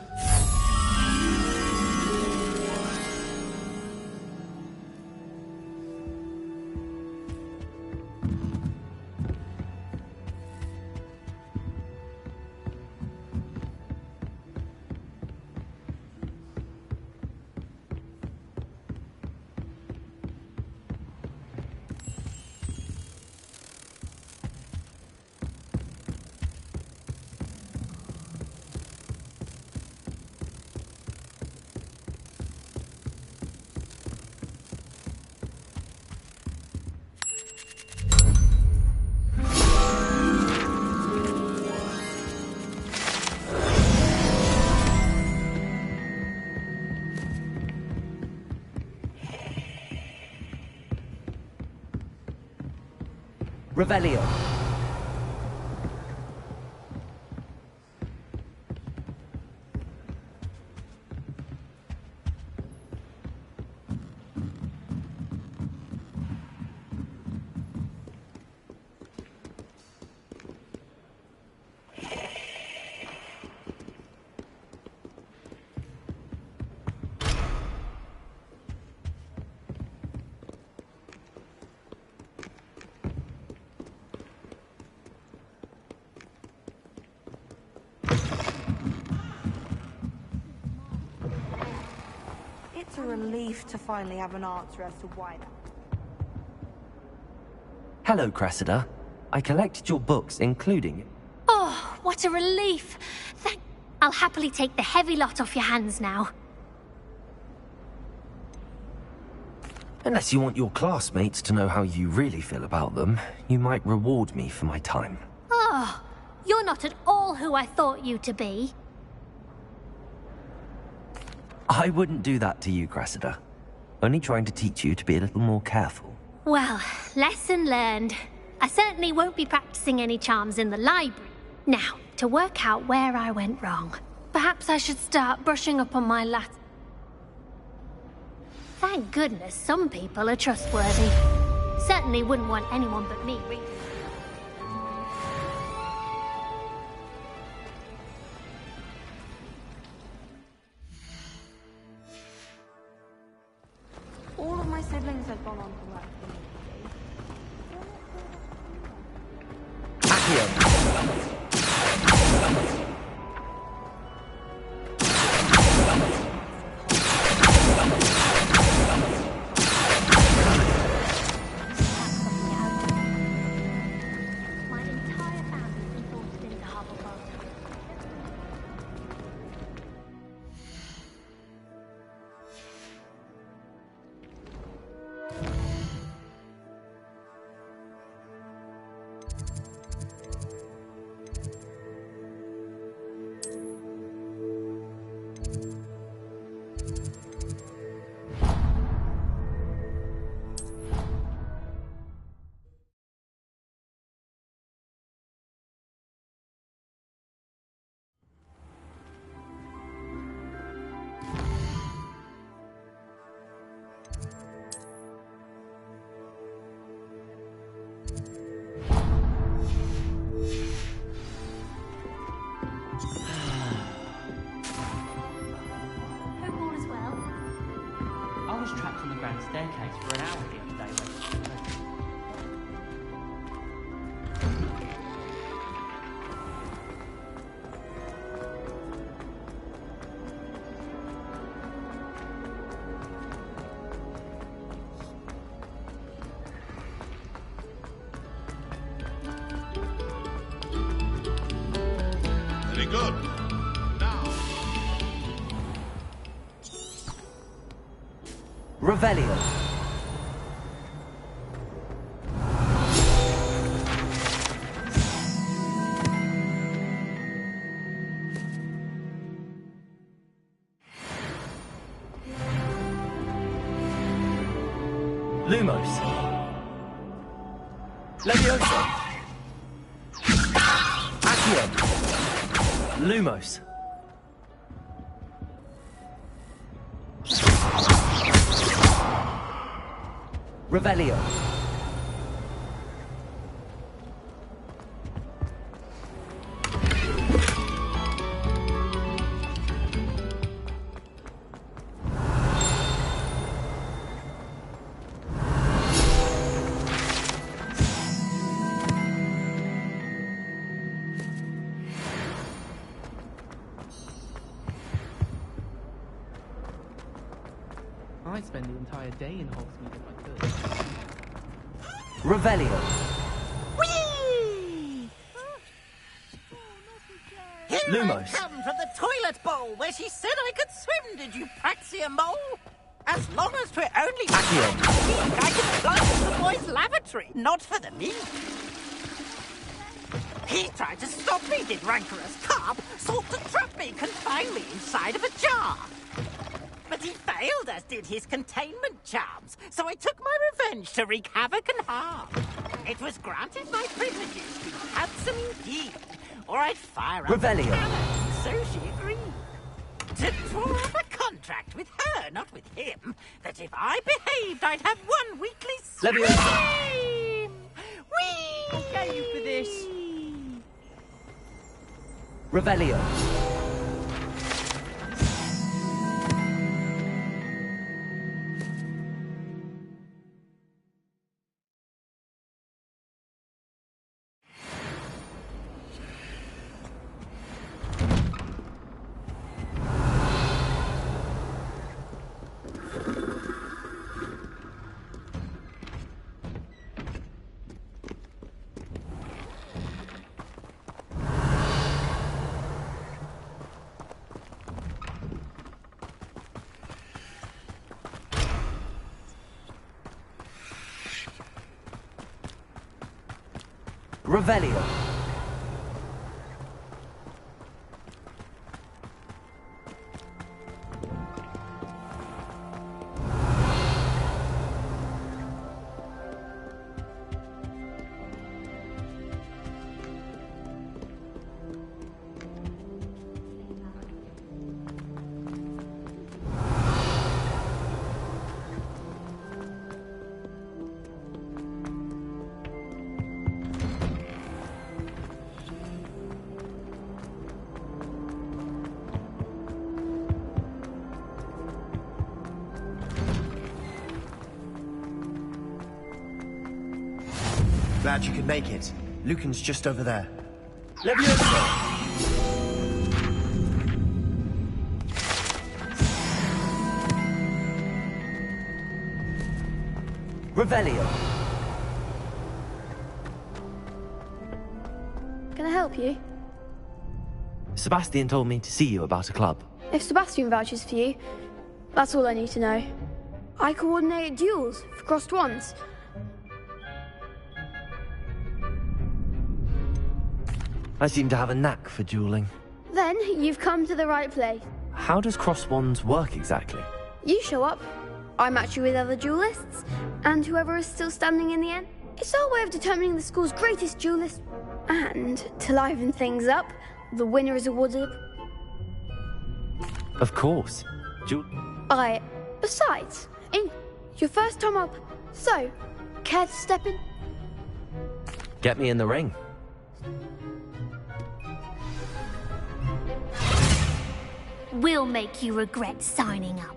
Revelio. What a relief to finally have an answer as to why that... Hello, Cressida. I collected your books, including... Oh, what a relief. I'll happily take the heavy lot off your hands now. Unless you want your classmates to know how you really feel about them, you might reward me for my time. Oh, you're not at all who I thought you to be. I wouldn't do that to you, Cressida. Only trying to teach you to be a little more careful. Well, lesson learned. I certainly won't be practicing any charms in the library. Now, to work out where I went wrong. Perhaps I should start brushing up on my Latin. Thank goodness some people are trustworthy. Certainly wouldn't want anyone but me reading. All of my siblings have gone on to work for me. My entire family's been forced into Hogwarts. Hope all is well. I was trapped on the grand staircase for an hour the other day. Very good. Now, Revelio. Lumos. Levioso. Accio. Lumos. Revelio. I'd spend the entire day in Hogsmeade if I could. Revelio. Whee! Here Lumos. I come from the toilet bowl where she said I could swim, did you praxia mole? As long as we're only Accio. I can fly to the boys' lavatory, not for the me. He tried to stop me, did rancorous carp, sought to trap me, confine me inside of a jar. But he failed, as did his containment charms, so I took my revenge to wreak havoc and harm. It was granted my privileges to be handsome indeed, or I'd fire up Revelio. a cannon, so she agreed. To draw up a contract with her, not with him, that if I behaved, I'd have one weekly scream. Whee! I'll get you for this. Revelio. Revelio. Glad you could make it. Lucan's just over there. Revelio. Can I help you? Sebastian told me to see you about a club. If Sebastian vouches for you, that's all I need to know. I coordinate duels for crossed wands. I seem to have a knack for dueling. Then you've come to the right place. How does cross wands work exactly? You show up, I match you with other duelists, and whoever is still standing in the end. It's our way of determining the school's greatest duelist. And to liven things up, the winner is awarded Of course. Besides, your first time up, so, care to step in? Get me in the ring. We'll make you regret signing up.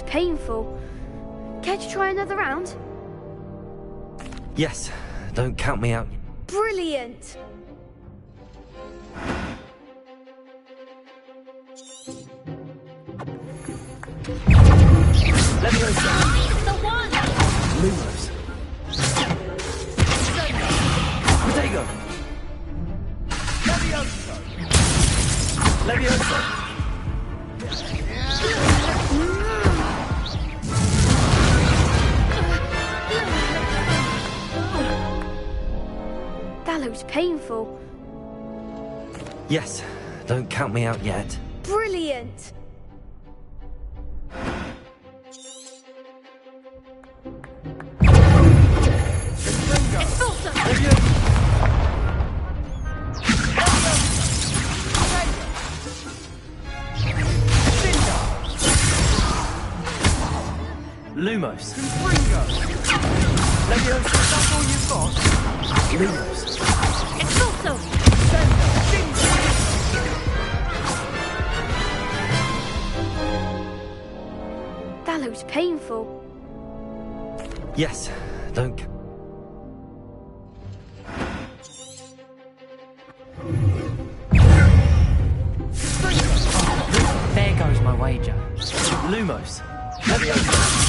Painful. Care to try another round? Yes, don't count me out. Brilliant! Leviosa! The one! Lumos! Protego! Leviosa! Leviosa! That looks painful. Yes, don't count me out yet. Brilliant! Lumos. Leviosa, that's all you've got? Lumos. Expulso! That looks painful. Yes, don't. There goes my wager. Lumos. Leviosa.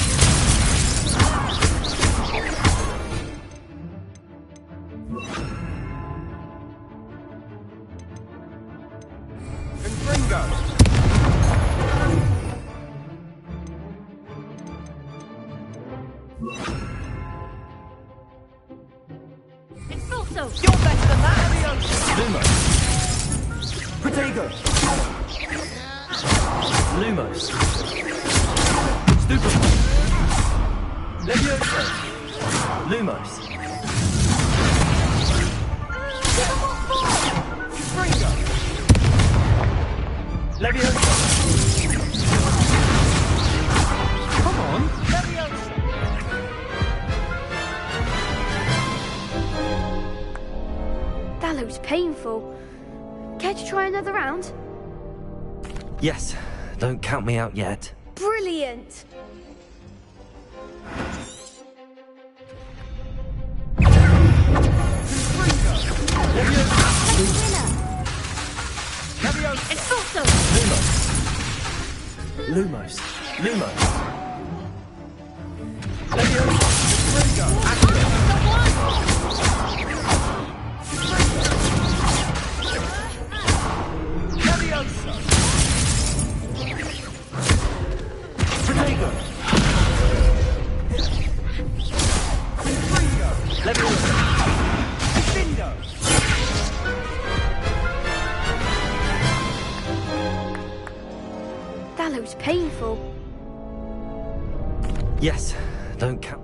Expulso! You're better than that! Lumos. Protego. Lumos. Stupefy. Leviosa. Lumos. Leviosa. painful. Care to try another round? Yes, don't count me out yet. Brilliant! Lumos. That looks painful. Yes, don't count.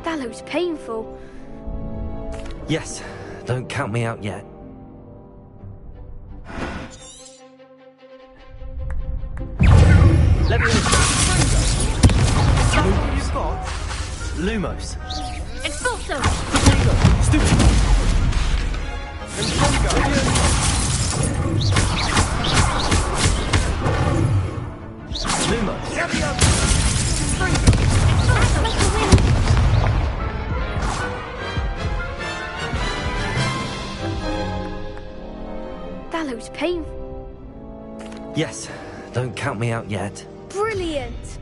That looks painful. Yes, don't count me out yet. Lumos. Expulso! That looks painful. Yes, don't count me out yet. Brilliant!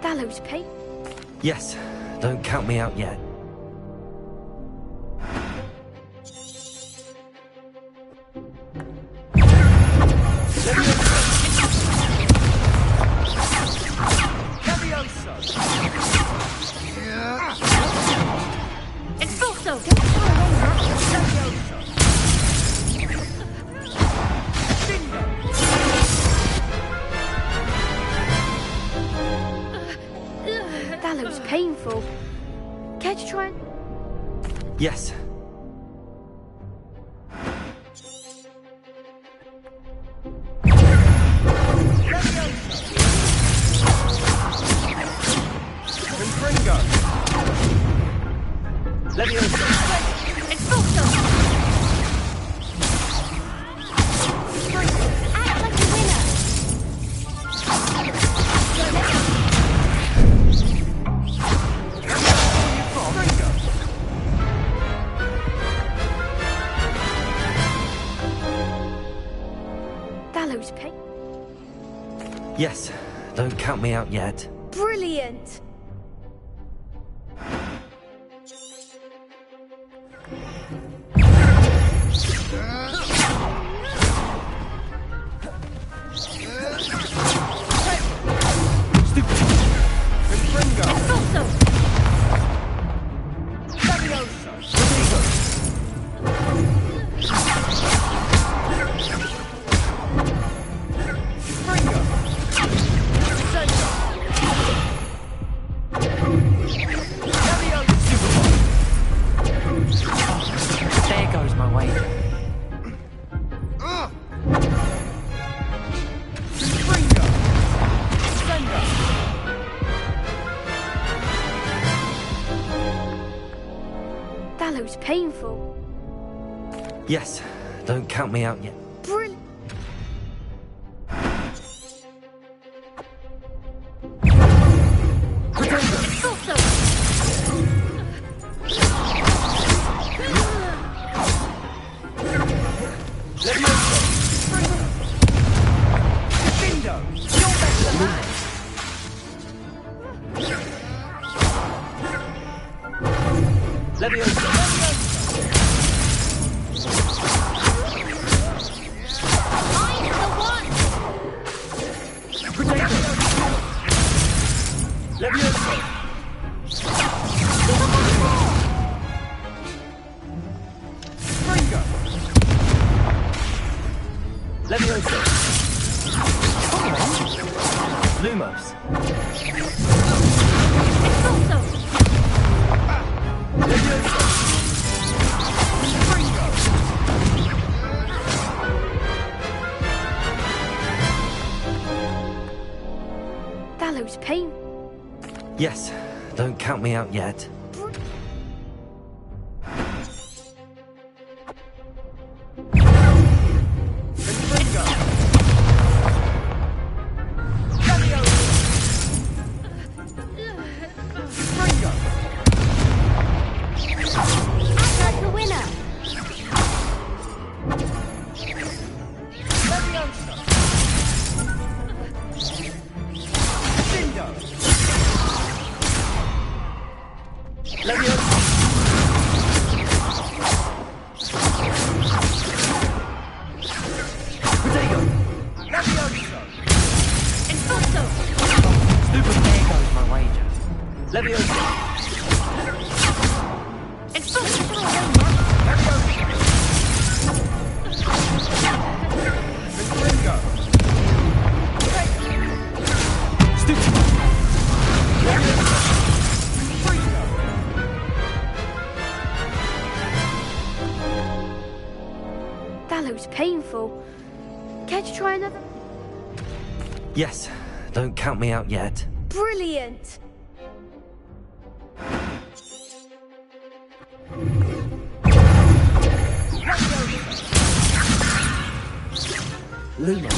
That looks painful. Yes, don't count me out yet. That looks painful. Care to try? Yes. That looks painful. Yes, don't count me out yet. Brilliant! Expulso! looks painful. Yes, don't count me out yet. Brilliant. That looks pain. Yes, don't count me out yet. That looks painful. Care to try another? Yes, don't count me out yet. Brilliant! Luna.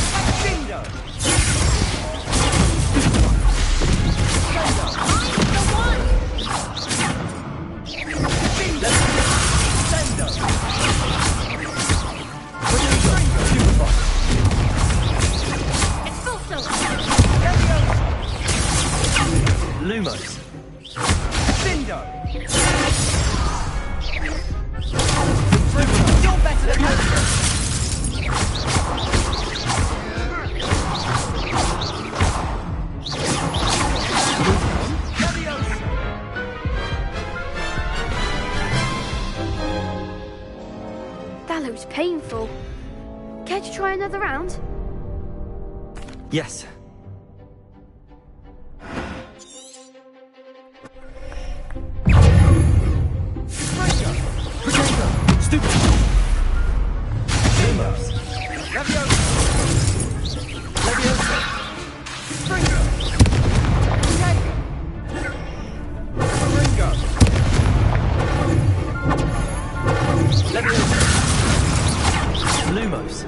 Lumos. Cinder! You're better than that! That looks painful. Care to try another round? Yes. Lumos.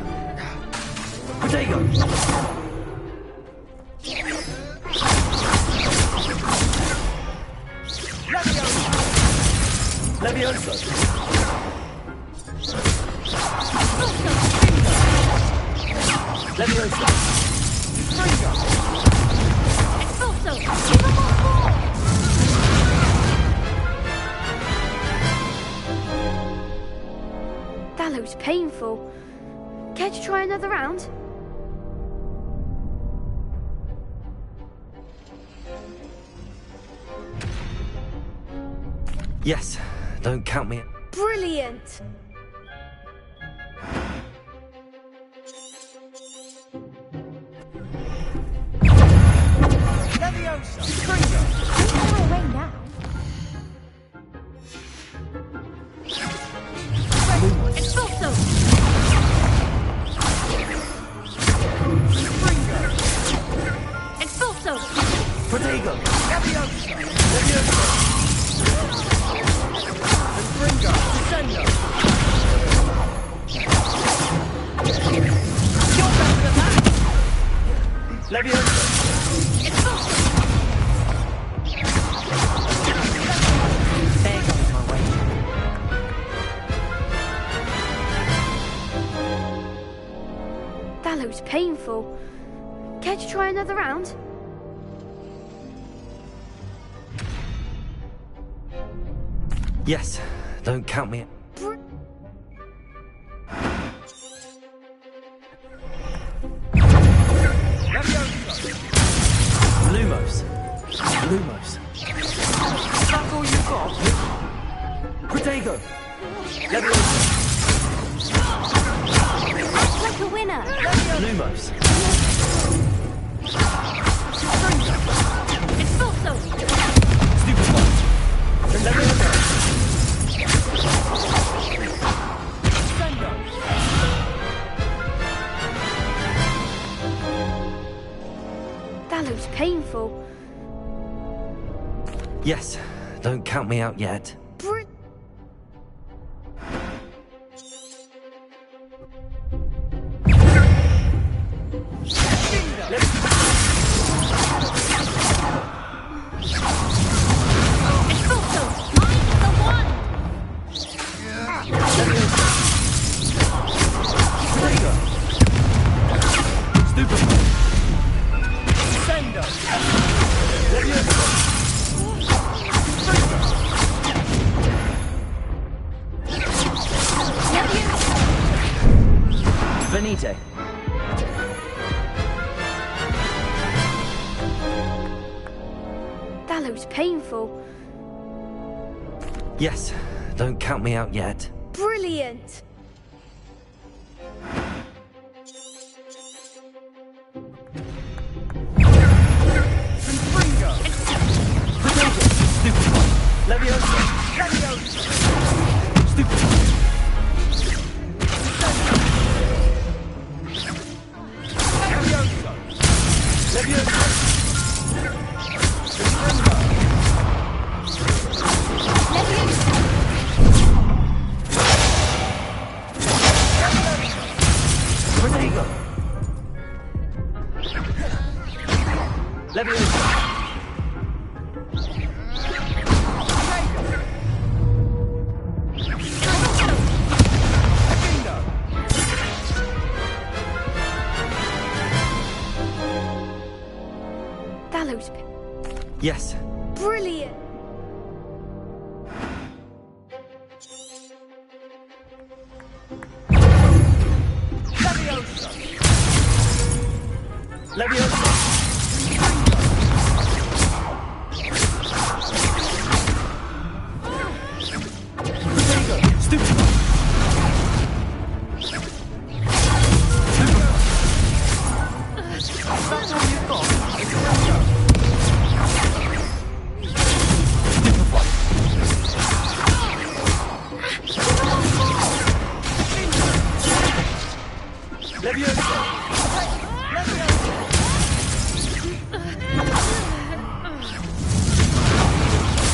Protego. Levioso. Levioso. Expulso! Give him more! That looks painful. Care to try another round? Yes, don't count me. Brilliant! Leviosa! Far away now. Expulso! Expulso! Protego. Leviosa! Leviosa! And Bringo! looks painful. Care to try another round? Yes, don't count me. Lumos. Lumos. That's all you've got? Protego. Act like a winner. Lumos. Expulso. That looks painful. Yes, don't count me out yet. Venite. That looks painful. Yes, don't count me out yet. Brilliant! That looks Yes. brilliant!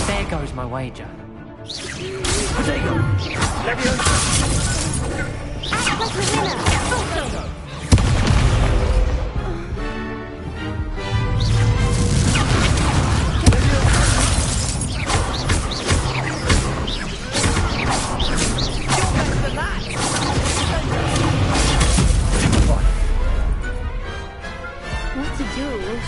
There goes my wager. What to do?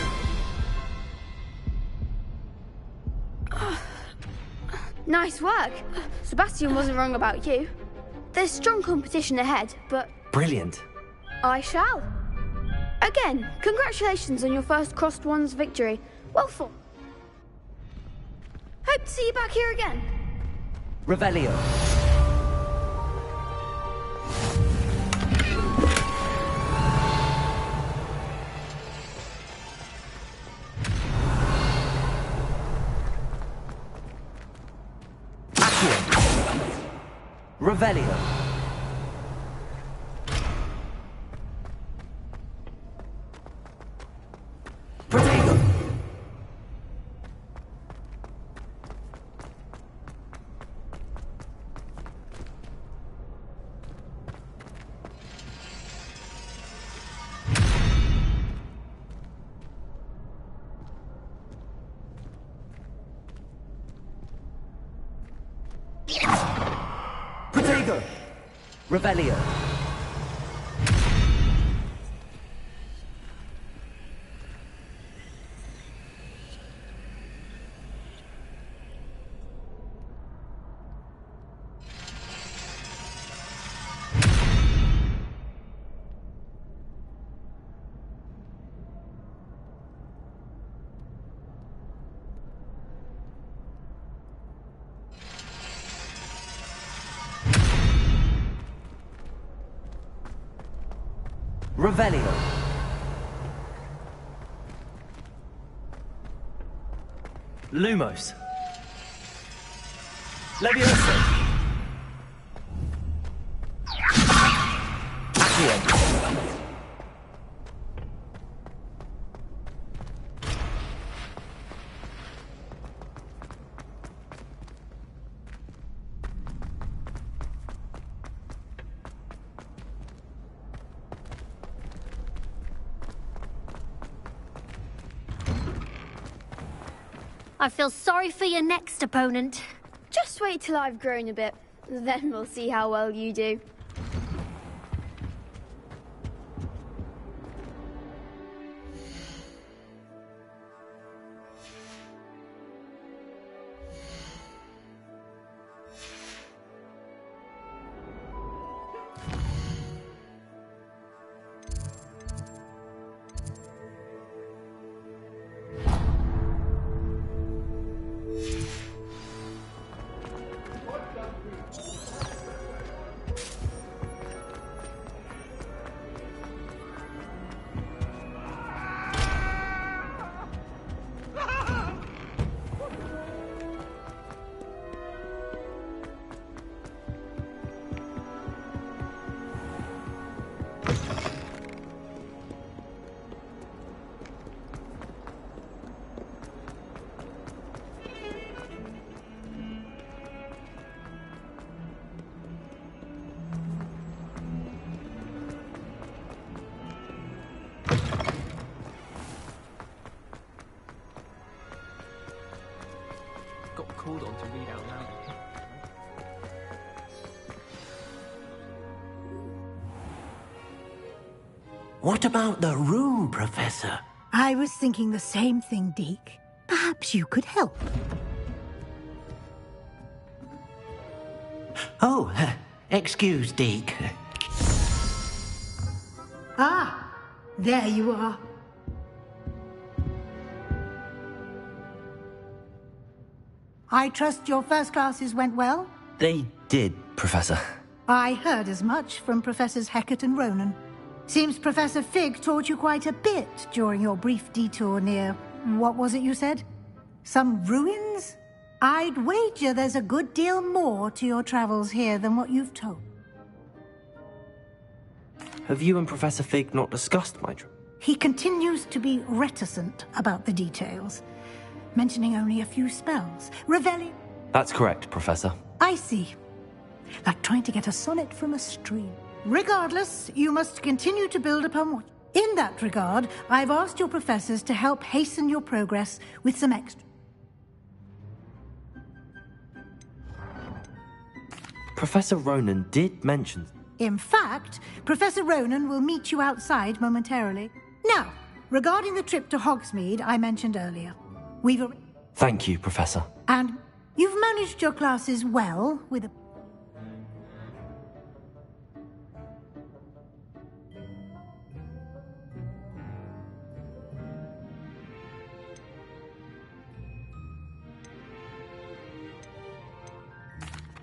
Nice work. Sebastian wasn't wrong about you. There's strong competition ahead, but Brilliant. I shall. Again, congratulations on your first Crossed Ones victory. Well fought. Hope to see you back here again. Revelio. Revelio. Protego. Protego. Revelio. Revelio. Lumos. Levioso. Accio. I feel sorry for your next opponent. Just wait till I've grown a bit. Then we'll see how well you do. Got called on to read out loud. What about the room, Professor? I was thinking the same thing, Deke. Perhaps you could help. Oh, excuse, Deke. Ah, there you are. I trust your first classes went well? They did, Professor. I heard as much from Professors Hecat and Ronan. Seems Professor Fig taught you quite a bit during your brief detour near... what was it you said? Some ruins? I'd wager there's a good deal more to your travels here than what you've told. Have you and Professor Fig not discussed my trip? He continues to be reticent about the details, mentioning only a few spells. Revelli... That's correct, Professor. I see. Like trying to get a sonnet from a stream. Regardless, you must continue to build upon what... In that regard, I've asked your professors to help hasten your progress with some extra... Professor Ronan did mention... In fact, Professor Ronan will meet you outside momentarily. Now, regarding the trip to Hogsmeade I mentioned earlier, we've... Thank you, Professor. And you've managed your classes well with a...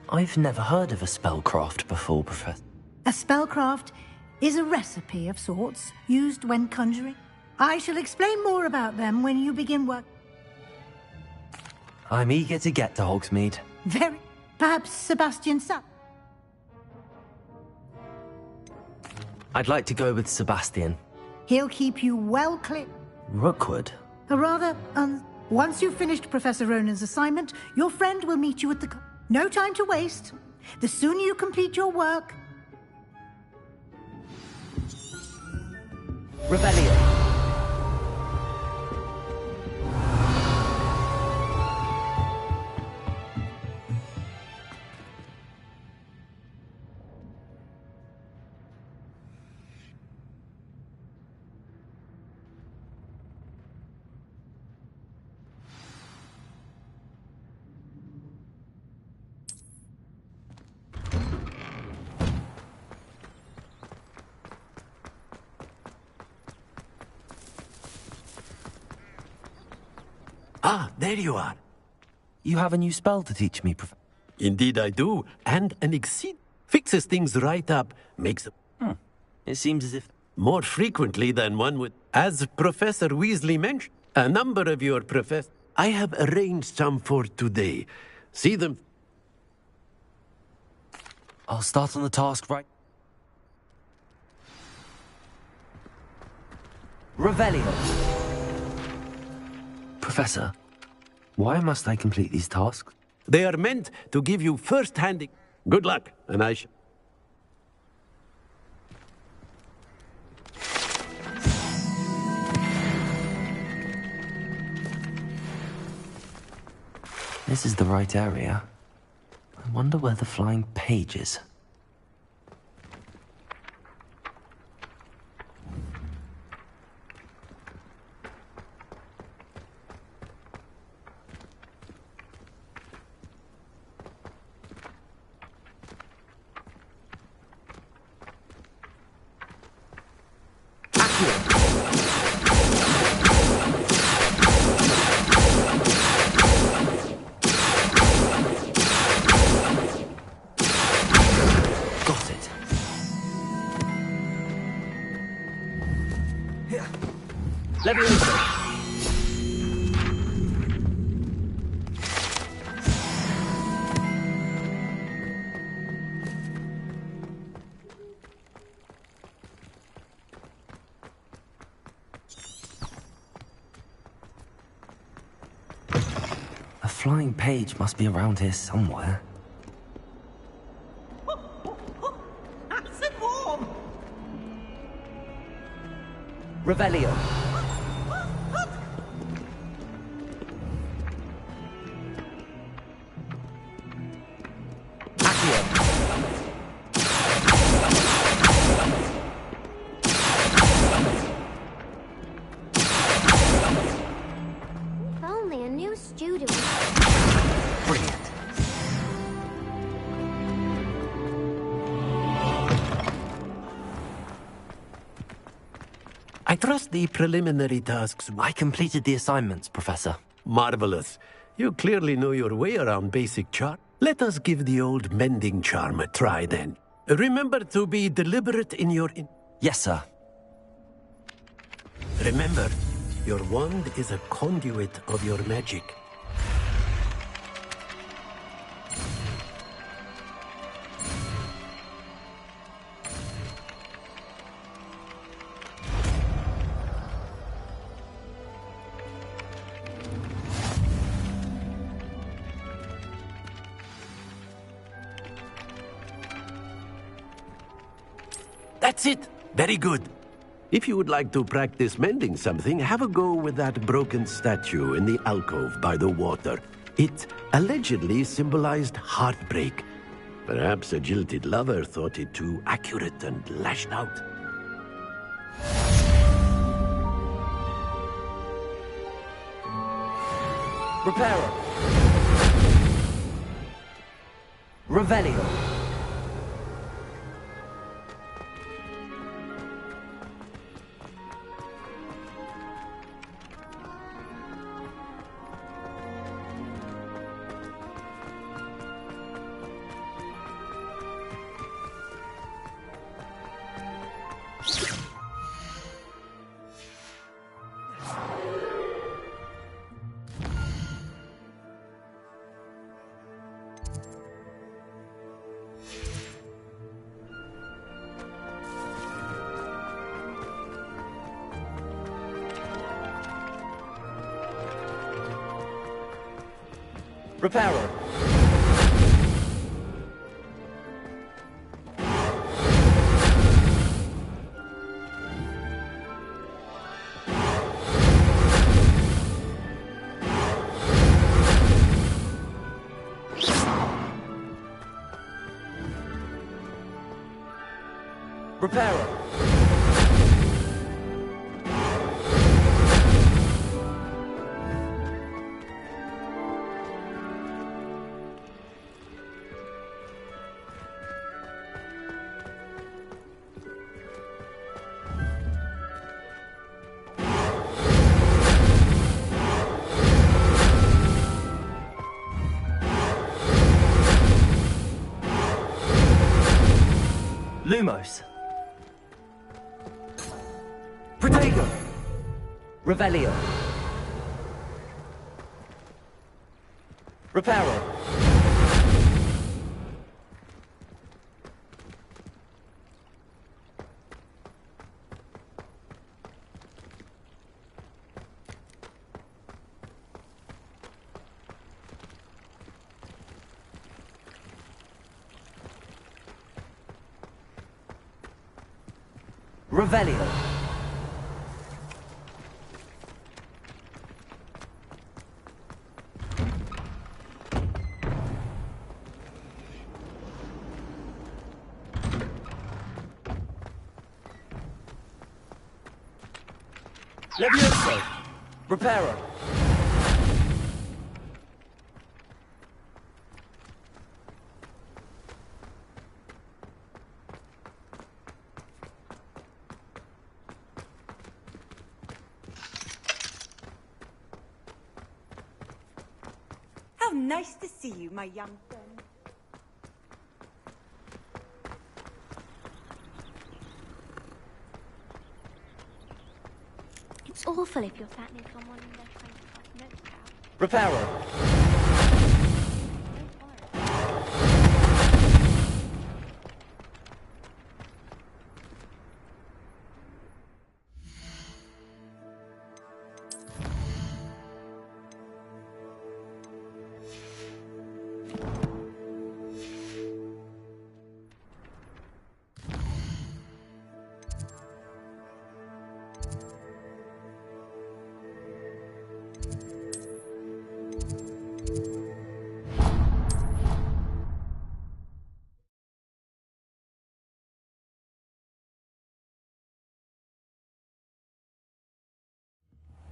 I've never heard of a spellcraft before, Professor. A spellcraft is a recipe of sorts used when conjuring. I shall explain more about them when you begin work. I'm eager to get to Hogsmeade. Very. Perhaps Sebastian Sa... I'd like to go with Sebastian. He'll keep you well clear. Rookwood? Once you've finished Professor Ronan's assignment, your friend will meet you at the... No time to waste. The sooner you complete your work... Revelio. Ah, there you are. You have a new spell to teach me, Professor? Indeed I do, and an exceed fixes things right up, makes them... It seems as if... more frequently than one would. As Professor Weasley mentioned, a number of your professors... I have arranged some for today. See them... I'll start on the task right... Revelio. Professor, why must I complete these tasks? They are meant to give you first-hand... Good luck, and I shall... This is the right area. I wonder where the flying page is. A flying page must be around here somewhere. Nice and warm. Revelio. If only a new student. Brilliant. I trust the preliminary tasks... I completed the assignments, Professor. Marvelous. You clearly know your way around basic charm. Let us give the old mending charm a try, then. Remember to be deliberate in your... Yes, sir. Remember, your wand is a conduit of your magic. That's it! Very good. If you would like to practice mending something, have a go with that broken statue in the alcove by the water. It allegedly symbolized heartbreak. Perhaps a jilted lover thought it too accurate and lashed out. Reparo. Revelio. Reparo. Reparo. Lumos. Protego! Revelio! Reparo! Revelio! Levioso! Reparo! How nice to see you, my young friend. It's awful if you're fattening someone and they're trying to pass notes out. Reparo!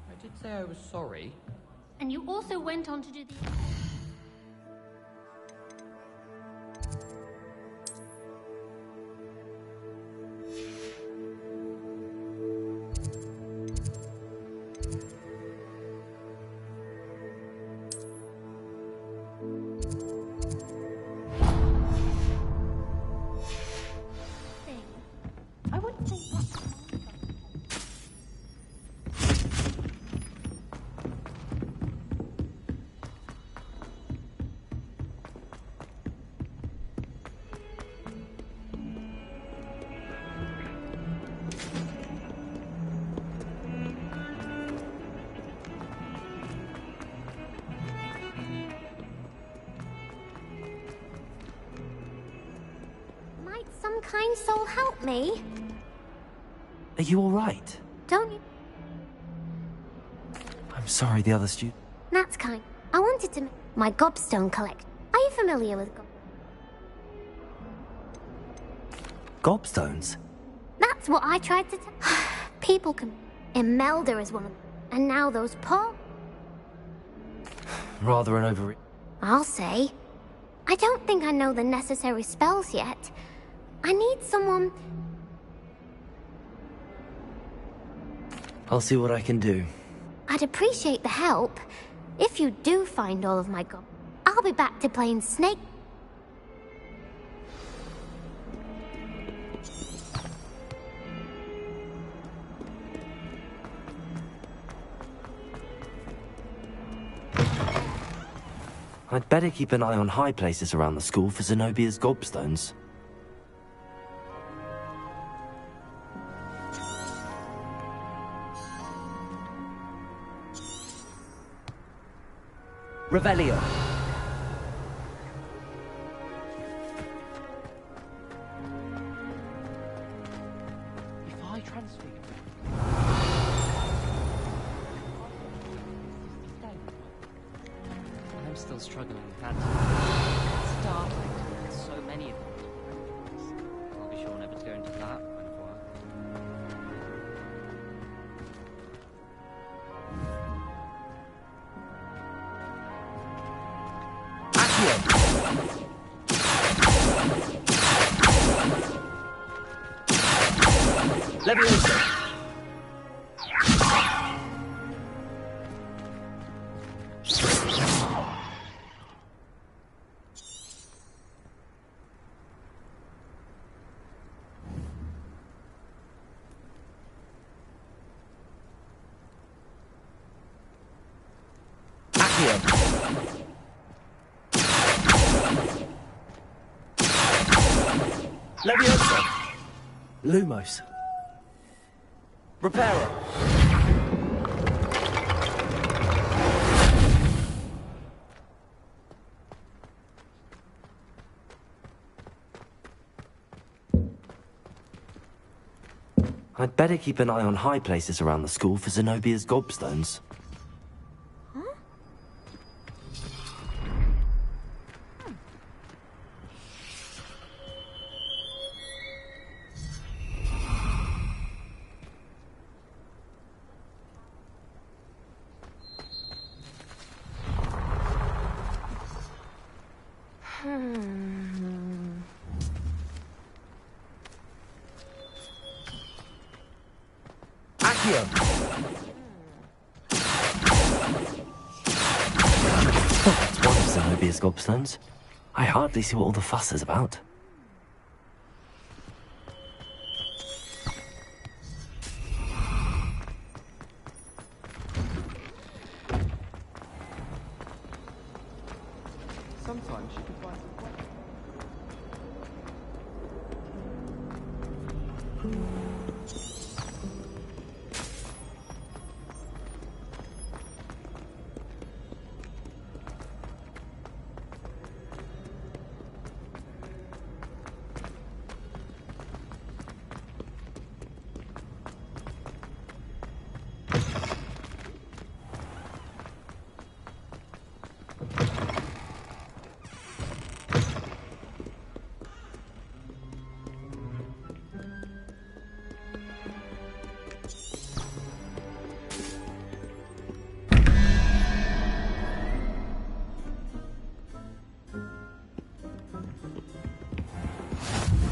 I did say I was sorry. And you also went on to do the... I wouldn't say what. Might some kind soul help me? Are you alright? Don't you? I'm sorry the other student... That's kind. I wanted to... My gobstone collection. Are you familiar with Gobstones? That's what I tried to tell... People can... Imelda is one of them. And now those poor... Rather an over... I'll say. I don't think I know the necessary spells yet. I need someone... I'll see what I can do. I'd appreciate the help. If you do find all of my gob... I'll be back to playing Snake... I'd better keep an eye on high places around the school for Zenobia's gobstones. Revelio. If I transfigure... I'm still struggling with that. Startling. There's so many of them. I'll be sure never to go into that kind of work. Levioso. Accio. Leviosa. Lumos. Reparo. I'd better keep an eye on high places around the school for Zenobia's gobstones. Accio. Oh, that's one of Zenobia's gobstones. I hardly see what all the fuss is about. Sometimes she can find some quite...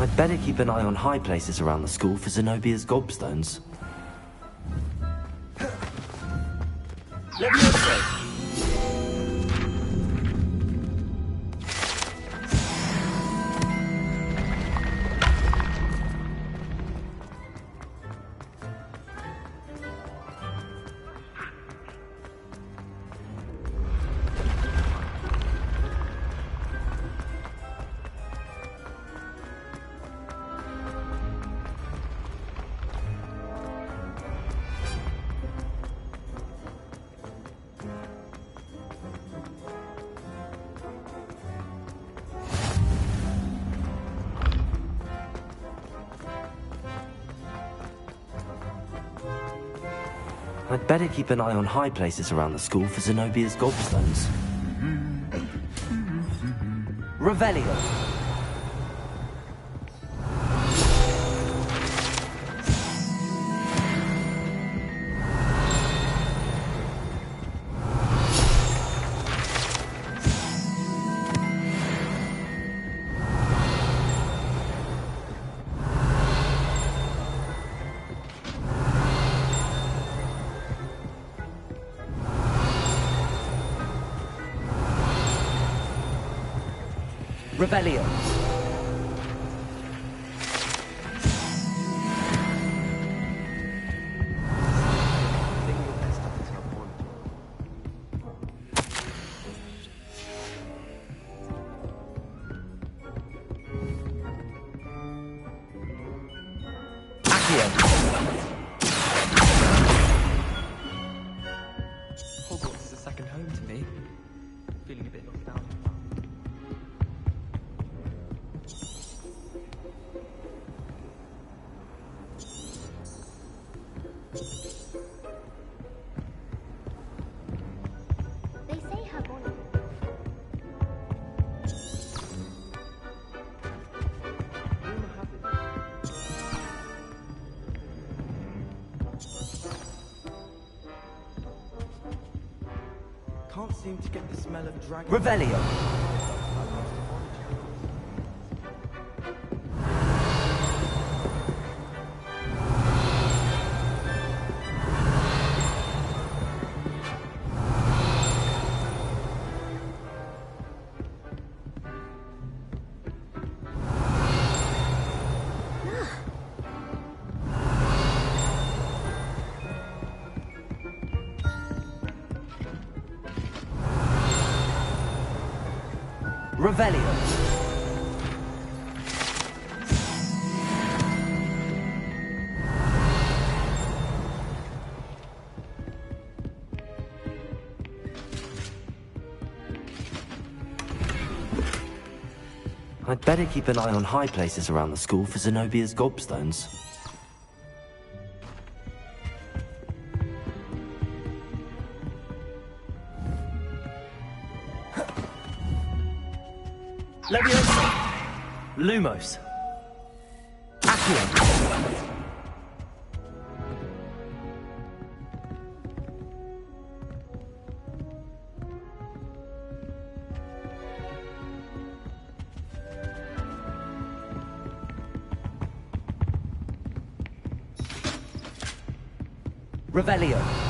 I'd better keep an eye on high places around the school for Zenobia's gobstones. Leviosa. I'd better keep an eye on high places around the school for Zenobia's gobstones. Revelio. Revelio. Hogwarts is a second home to me. Feeling a bit knocked down. They say her bonnet. Can't seem to get the smell of dragon. Revelio. Revelio. I'd better keep an eye on high places around the school for Zenobia's gobstones. Leviosa! Lumos! Accio! Revelio.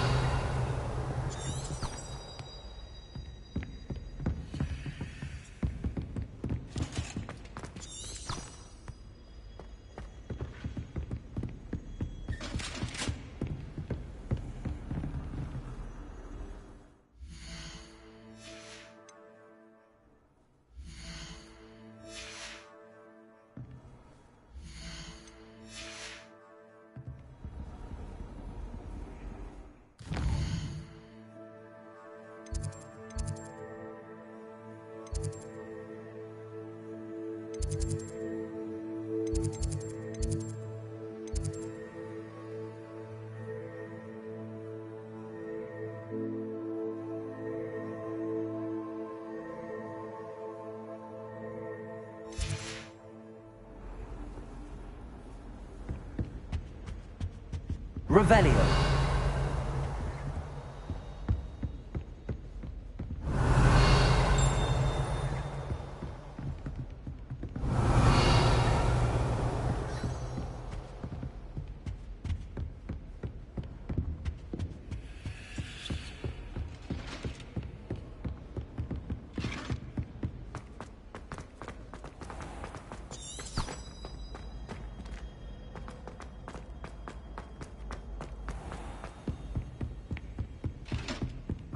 Revelio.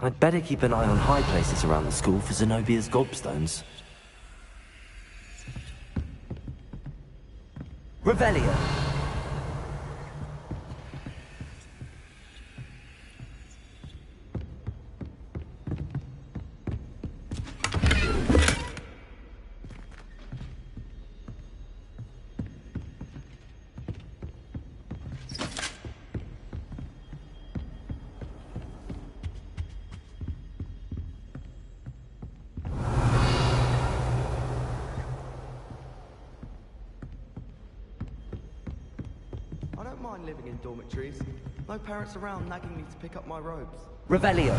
I'd better keep an eye on high places around the school for Zenobia's gobstones. Revelio. I don't mind living in dormitories. No parents around nagging me to pick up my robes. Revelio.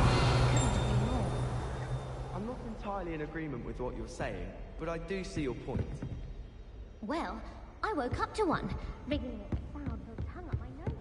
I'm not entirely in agreement with what you're saying, but I do see your point. Well, I woke up to one, ringing it sound so tongue up my nose.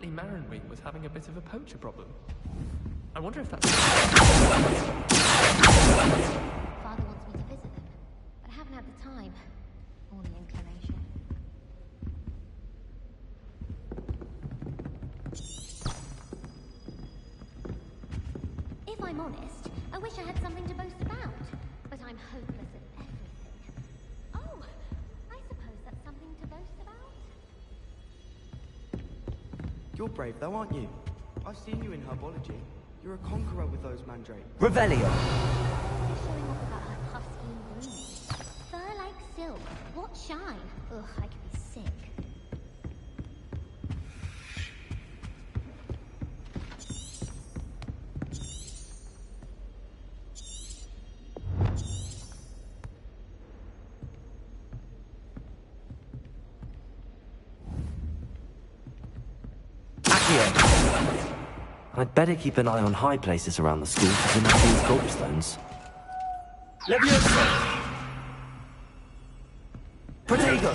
Apparently Marinwing was having a bit of a poacher problem. I wonder if that's... Father wants me to visit them, but I haven't had the time. Or the inclination. If I'm honest, I wish I had something to boast about. But I'm hopeless at everything. Oh, I suppose that's something to boast about? You're brave though, aren't you? I've seen you in herbology. You're a conqueror with those mandrakes. Revelio. She's showing off about her husky and grooming. Fur like silk. What shine? Ugh, I could be sick. I'd better keep an eye on high places around the school for the these gobstones. Leviosa! Protego!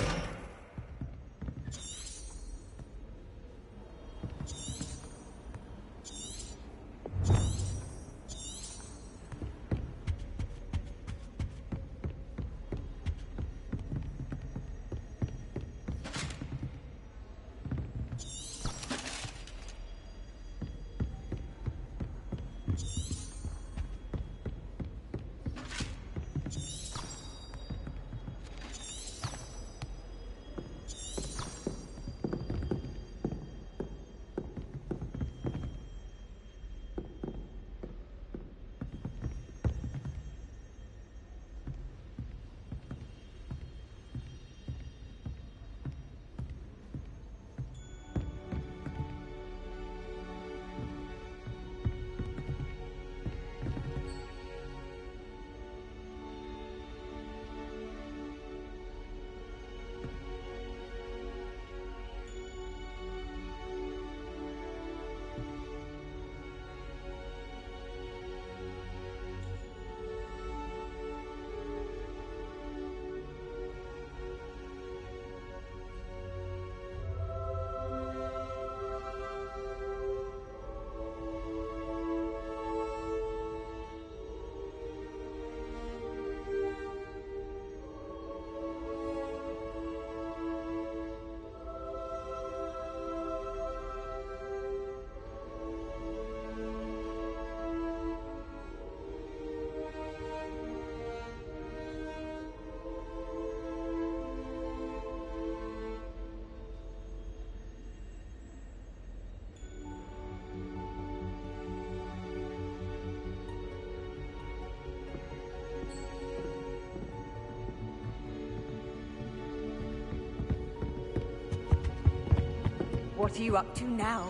What are you up to now?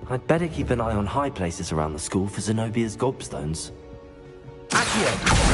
I'd better keep an eye on high places around the school for Zenobia's gobstones. Accio!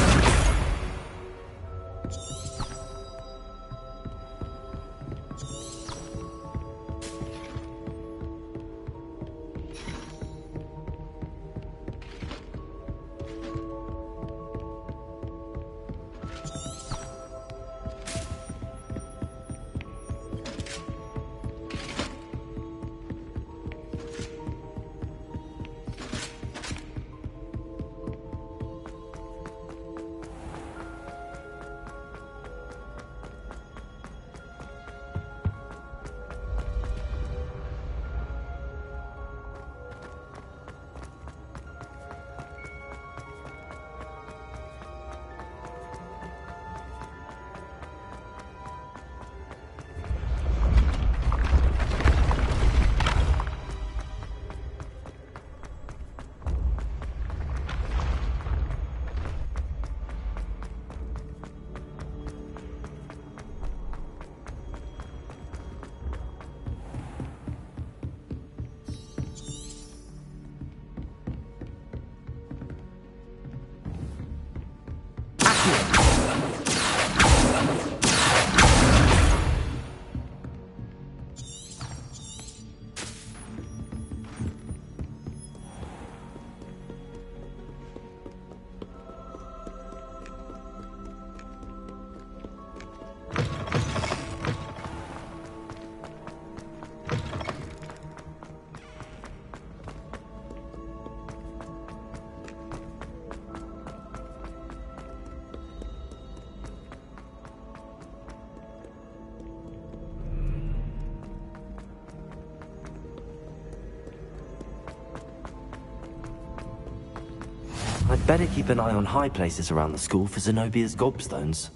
I'd better keep an eye on high places around the school for Zenobia's gobstones.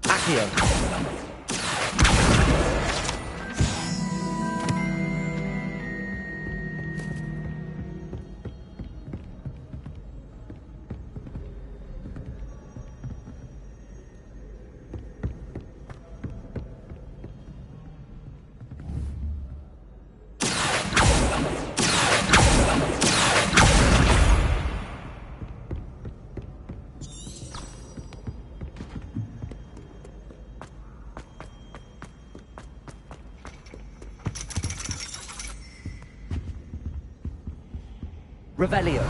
Accio! Revelio.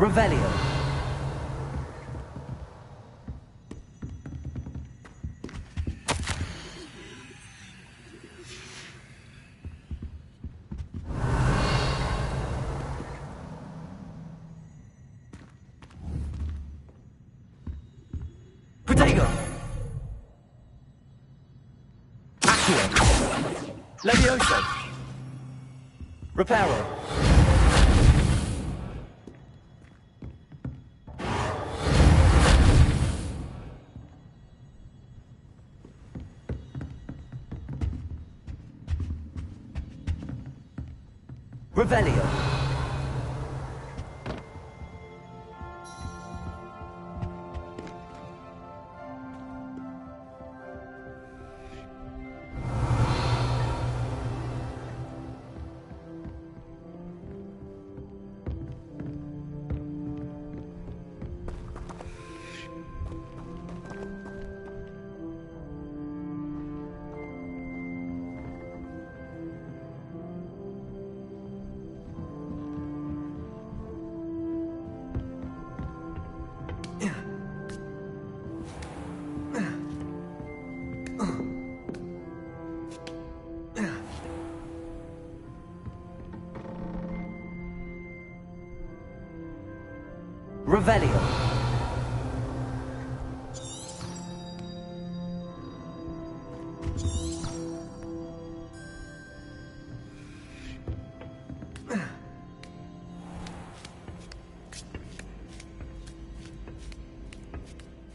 Revelio. Protego. Accio. Levioso. Reparo. Revelio. Revelio.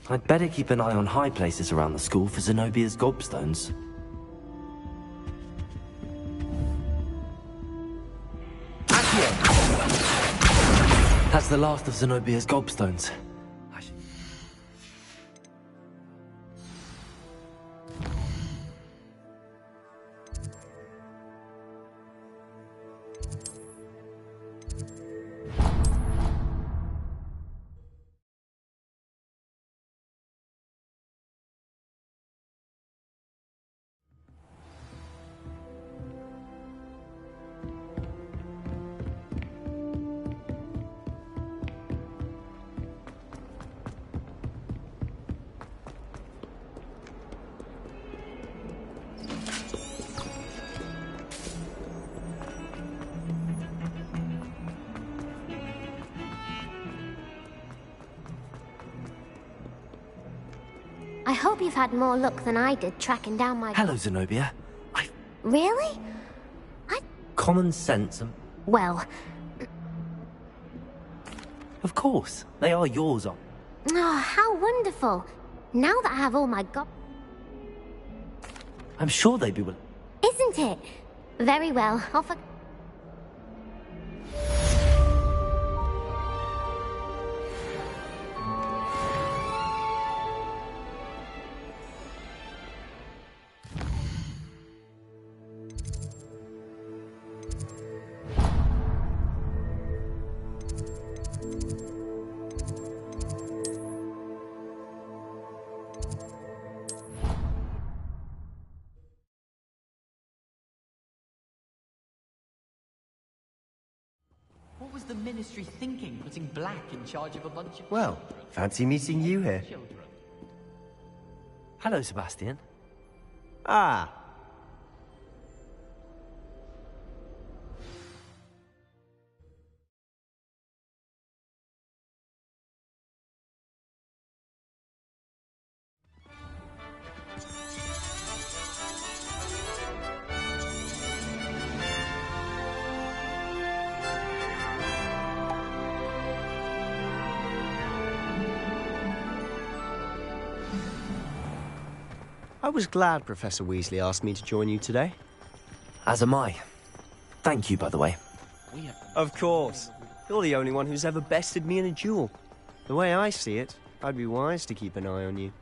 I'd better keep an eye on high places around the school for Zenobia's gobstones. That's the last of Zenobia's gobstones. I hope you've had more luck than I did tracking down my... Hello, Zenobia. Really? Common sense and... Well... Of course. They are yours. Oh, how wonderful. Now that I have all my I'm sure they'd be willing. Isn't it? Very well. Off I... the Ministry thinking, putting Black in charge of a bunch of Well, fancy meeting you here. Hello, Sebastian. Ah. I was glad Professor Weasley asked me to join you today. As am I. Thank you, by the way. Of course. You're the only one who's ever bested me in a duel. The way I see it, I'd be wise to keep an eye on you.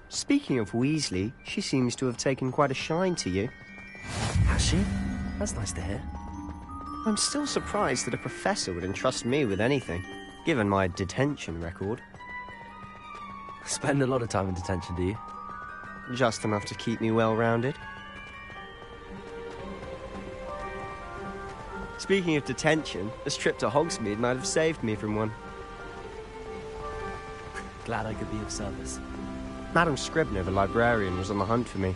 Speaking of Weasley, she seems to have taken quite a shine to you. Has she? That's nice to hear. I'm still surprised that a professor would entrust me with anything, given my detention record. Spend a lot of time in detention, do you? Just enough to keep me well-rounded. Speaking of detention, this trip to Hogsmeade might have saved me from one. Glad I could be of service. Madam Scribner, the librarian, was on the hunt for me,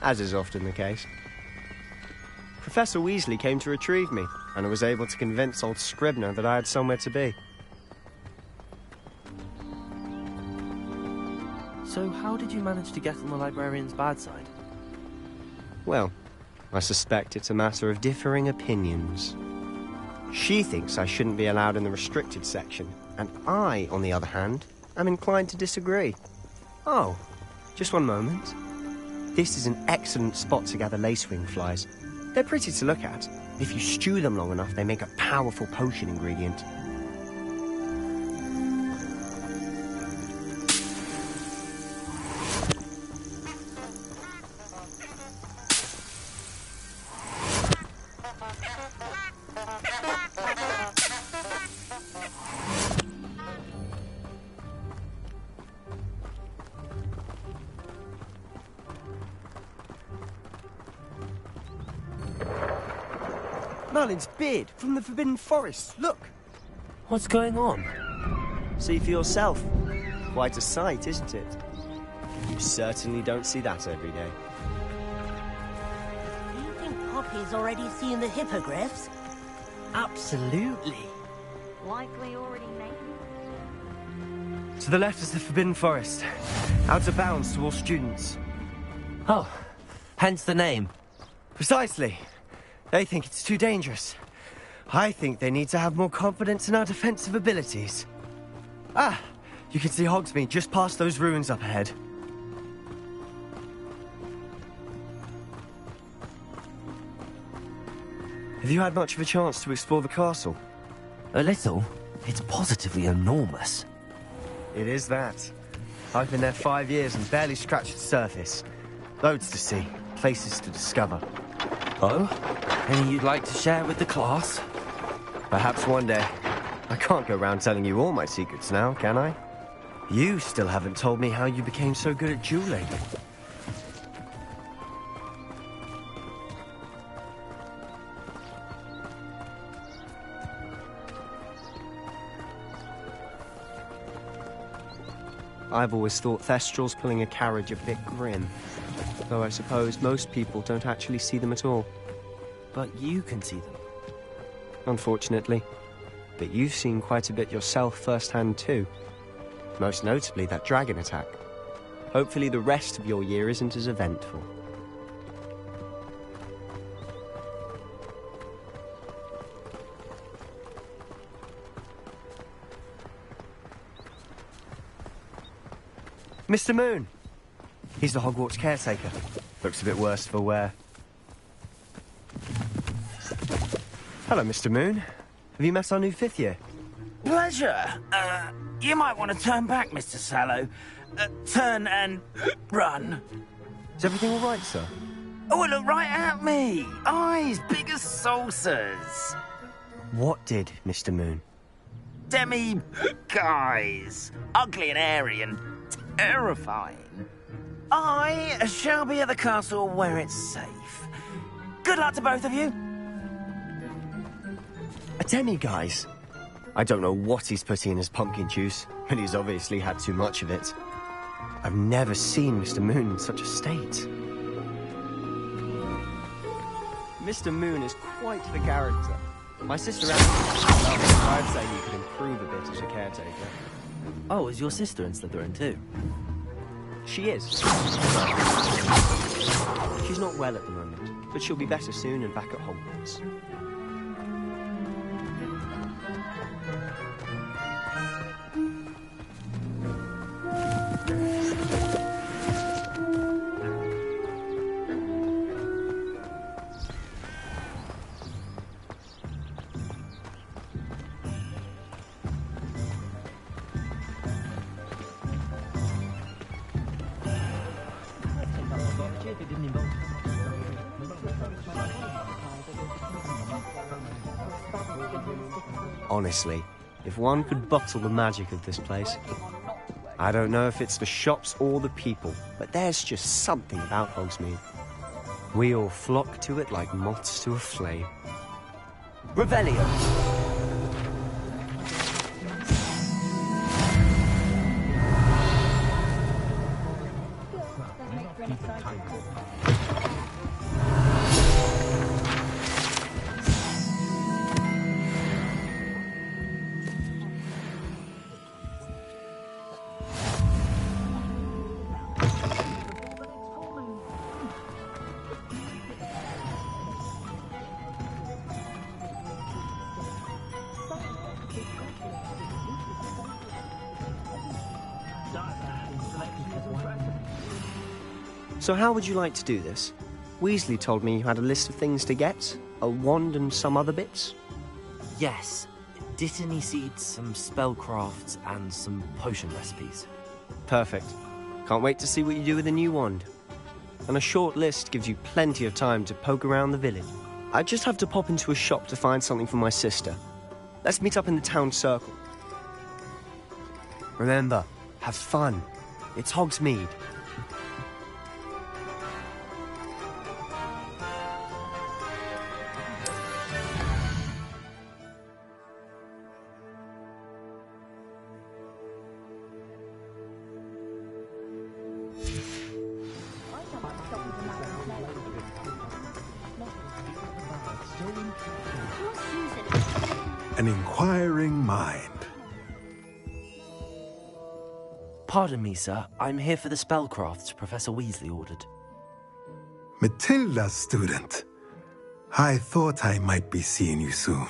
as is often the case. Professor Weasley came to retrieve me, and I was able to convince old Scribner that I had somewhere to be. So how did you manage to get on the librarian's bad side? Well, I suspect it's a matter of differing opinions. She thinks I shouldn't be allowed in the restricted section, and I, on the other hand, am inclined to disagree. Oh, just one moment. This is an excellent spot to gather lacewing flies. They're pretty to look at. If you stew them long enough, they make a powerful potion ingredient. Merlin's beard from the Forbidden Forest. Look! What's going on? See for yourself. Quite a sight, isn't it? You certainly don't see that every day. Do you think Poppy's already seen the hippogriffs? Absolutely. Likely already made. To the left is the Forbidden Forest. Out of bounds to all students. Oh, hence the name. Precisely. They think it's too dangerous. I think they need to have more confidence in our defensive abilities. Ah, you can see Hogsmeade just past those ruins up ahead. Have you had much of a chance to explore the castle? A little. It's positively enormous. It is that. I've been there 5 years and barely scratched the surface. Loads to see, places to discover. Oh? Any you'd like to share with the class? Perhaps one day. I can't go around telling you all my secrets now, can I? You still haven't told me how you became so good at dueling. I've always thought Thestrals pulling a carriage a bit grim. Though I suppose most people don't actually see them at all. But you can see them. Unfortunately. But you've seen quite a bit yourself firsthand too. Most notably that dragon attack. Hopefully the rest of your year isn't as eventful. Mr. Moon! He's the Hogwarts caretaker. Looks a bit worse for wear. Hello, Mr. Moon. Have you met our new 5th year? Pleasure. You might want to turn back, Mr. Sallow. Turn and run. Is everything all right, sir? Oh, look right at me. Eyes big as saucers. What did, Mr. Moon? Guys. Ugly and airy and terrifying. I shall be at the castle where it's safe. Good luck to both of you. A demiguise? I don't know what he's putting in his pumpkin juice, but he's obviously had too much of it. I've never seen Mr. Moon in such a state. Mr. Moon is quite the character. My sister I'd say he could improve a bit as a caretaker. Oh, is your sister in Slytherin too? She is. She's not well at the moment, but she'll be better soon and back at Hogwarts. Honestly, if one could bottle the magic of this place. I don't know if it's the shops or the people, but there's just something about Hogsmeade. We all flock to it like moths to a flame. Revelio! So how would you like to do this? Weasley told me you had a list of things to get, a wand and some other bits. Yes. Dittany seeds, some spellcrafts, and some potion recipes. Perfect. Can't wait to see what you do with the new wand. And a short list gives you plenty of time to poke around the village. I just have to pop into a shop to find something for my sister. Let's meet up in the town circle. Remember, have fun. It's Hogsmeade. An inquiring mind. Pardon me, sir. I'm here for the spellcrafts Professor Weasley ordered. Matilda, student. I thought I might be seeing you soon.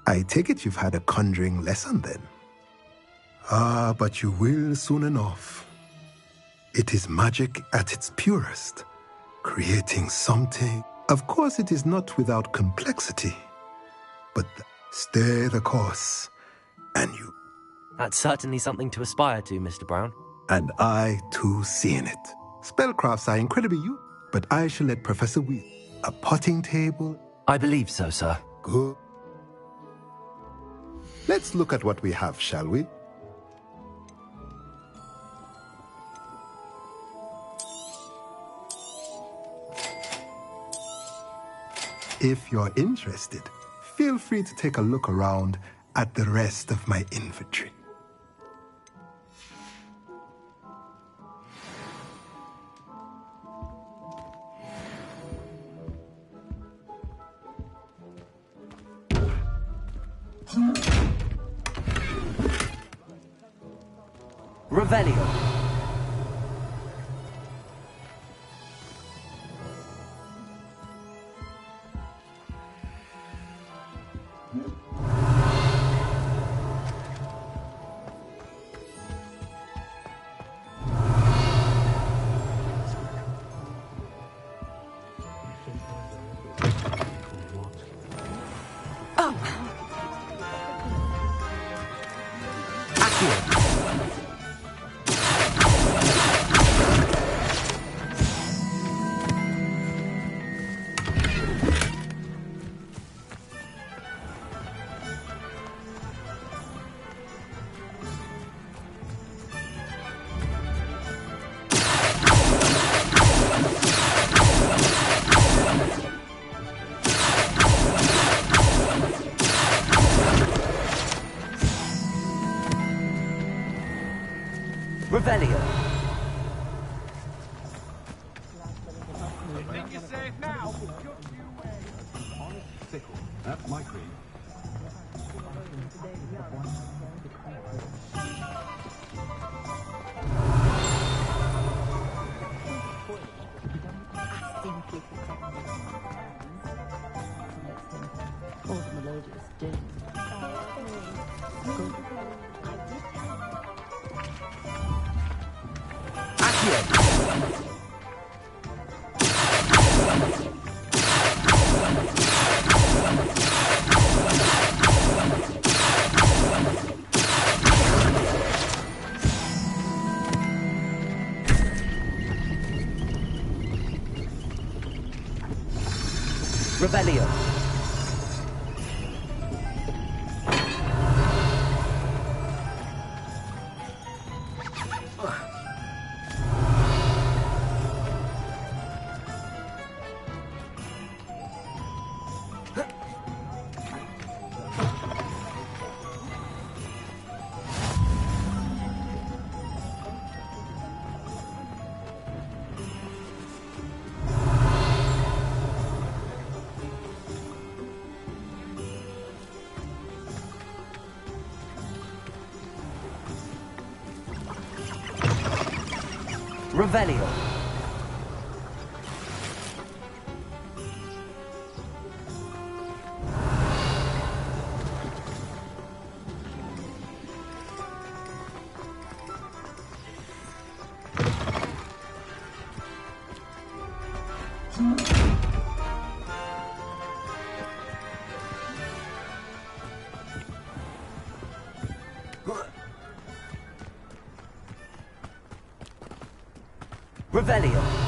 I take it you've had a conjuring lesson then? Ah, but you will soon enough. It is magic at its purest, creating something. Of course, it is not without complexity, but stay the course, and you... That's certainly something to aspire to, Mr. Brown. And I, too, see in it. Spellcrafts are incredibly useful, but I shall let Professor Weasley. A potting table? I believe so, sir. Good. Let's look at what we have, shall we? If you're interested, feel free to take a look around at the rest of my inventory. Revelio. Revelio. Think you're safe now? That's my creed. Revelio. Revelio. Revelio.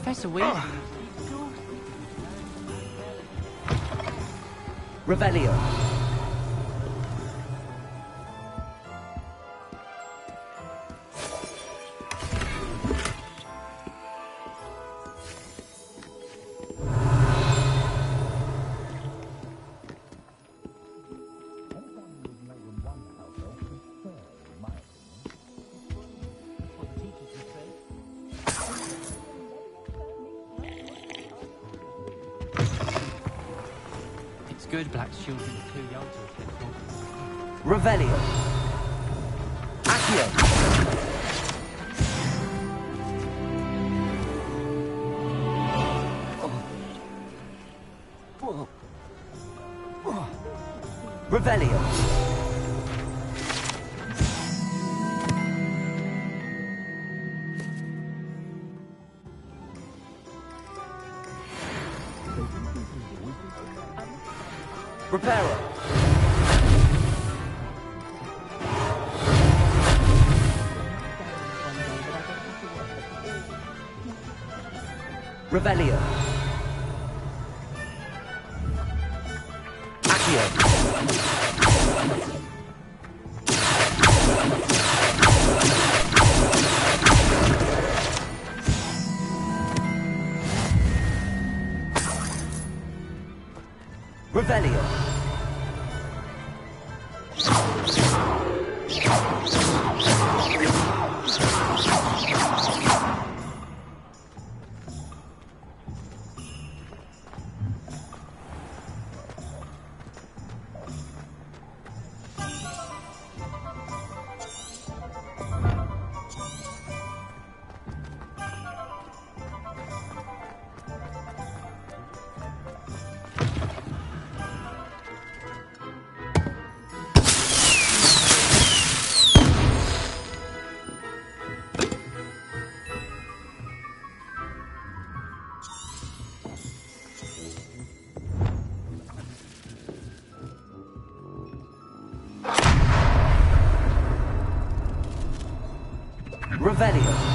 Professor Weasley. Revelio. It's good black children are too young to attend Hogwarts. Revelio. Accio. Revelio. Reparo. Revelio. Accio. Revelio. Revelio.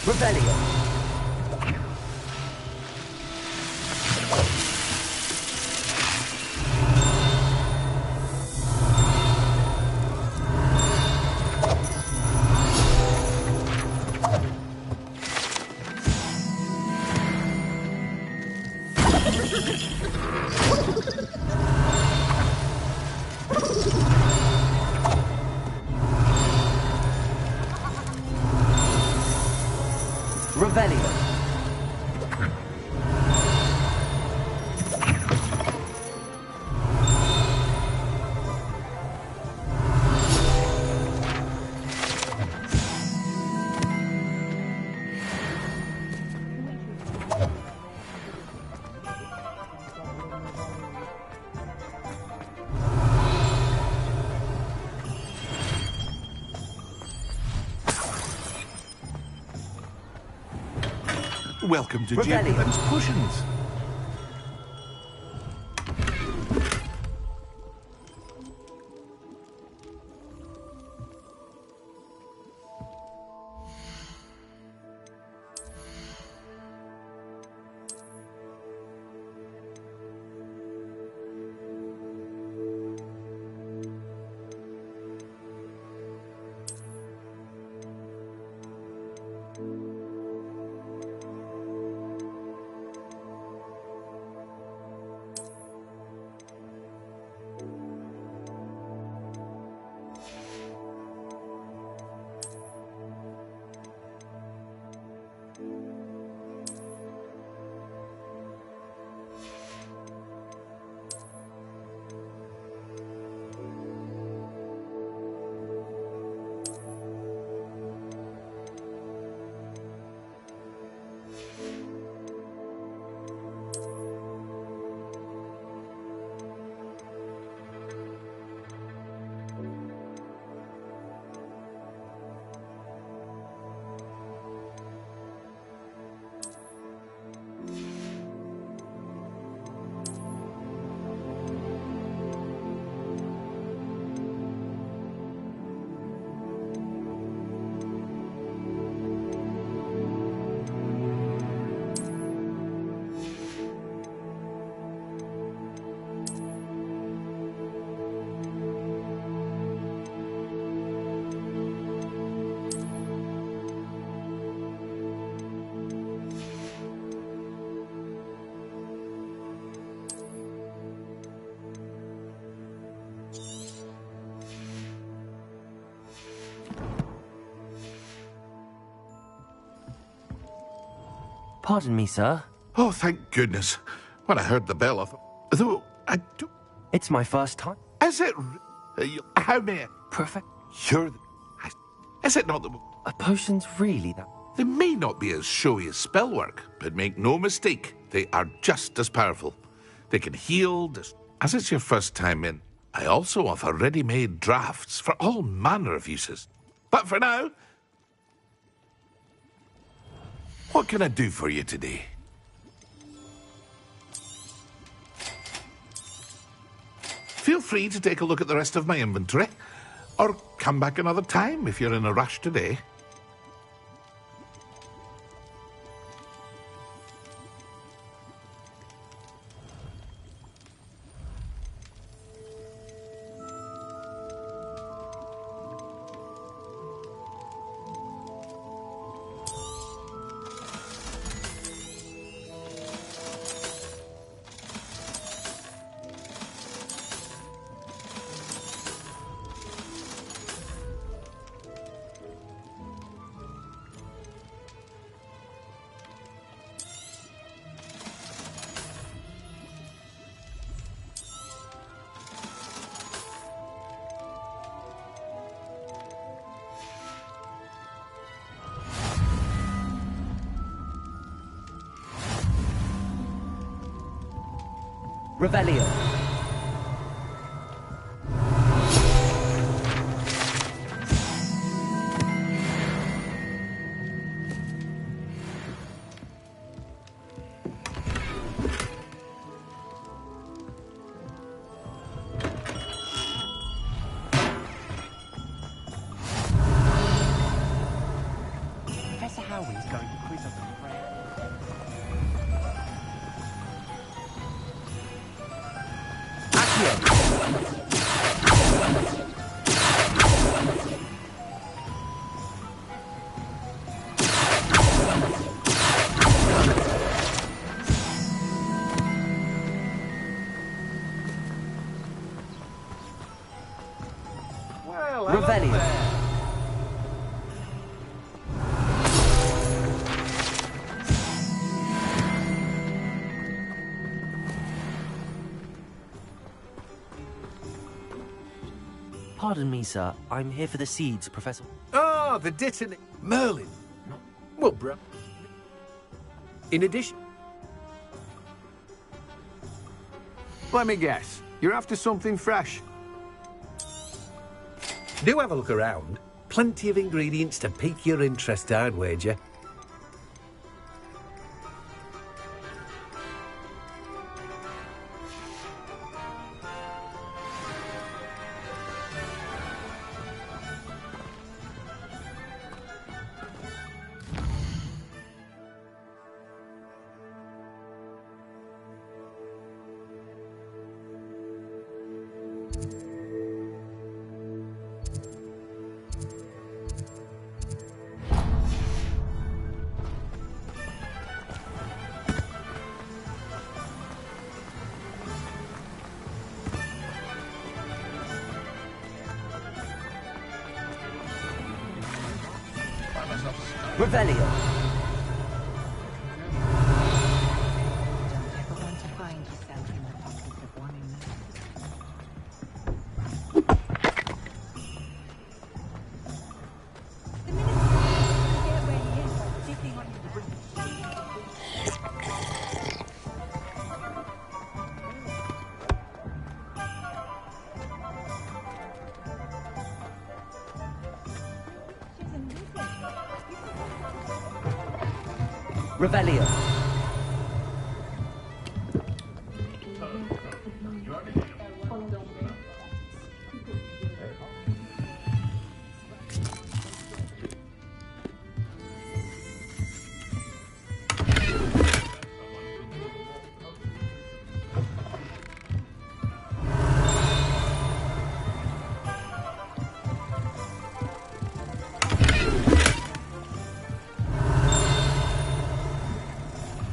Revelio. Revelio. Welcome to Revelio. Gentlemen's Potions. Pardon me, sir. Oh, thank goodness. When I heard the bell, I thought... Though, I do... It's my first time. Is it... how may I... Perfect. You're... Is it not the... A potion's really that... They may not be as showy as spellwork, but make no mistake, they are just as powerful. They can heal... As it's your first time in, I also offer ready-made drafts for all manner of uses. But for now... What can I do for you today? Feel free to take a look at the rest of my inventory, or come back another time if you're in a rush today. Revelio. Professor Howie's going to quiz us on prayer. Well, Revelio. Pardon me, sir. I'm here for the seeds, Professor. Ah, the detonate... Merlin. Well, bro. In addition... Let me guess. You're after something fresh. Do have a look around. Plenty of ingredients to pique your interest, I'd wager. Revelio. Revelio.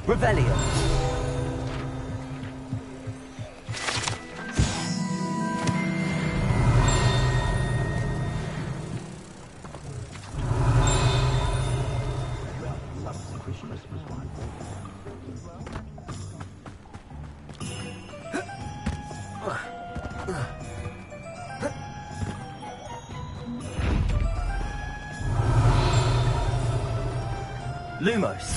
Revelio. Lumos.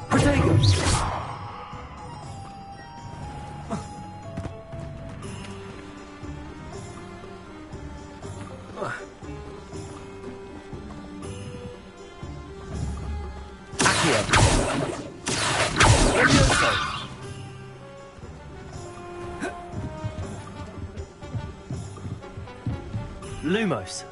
Protego. Accio. Levioso. Lumos.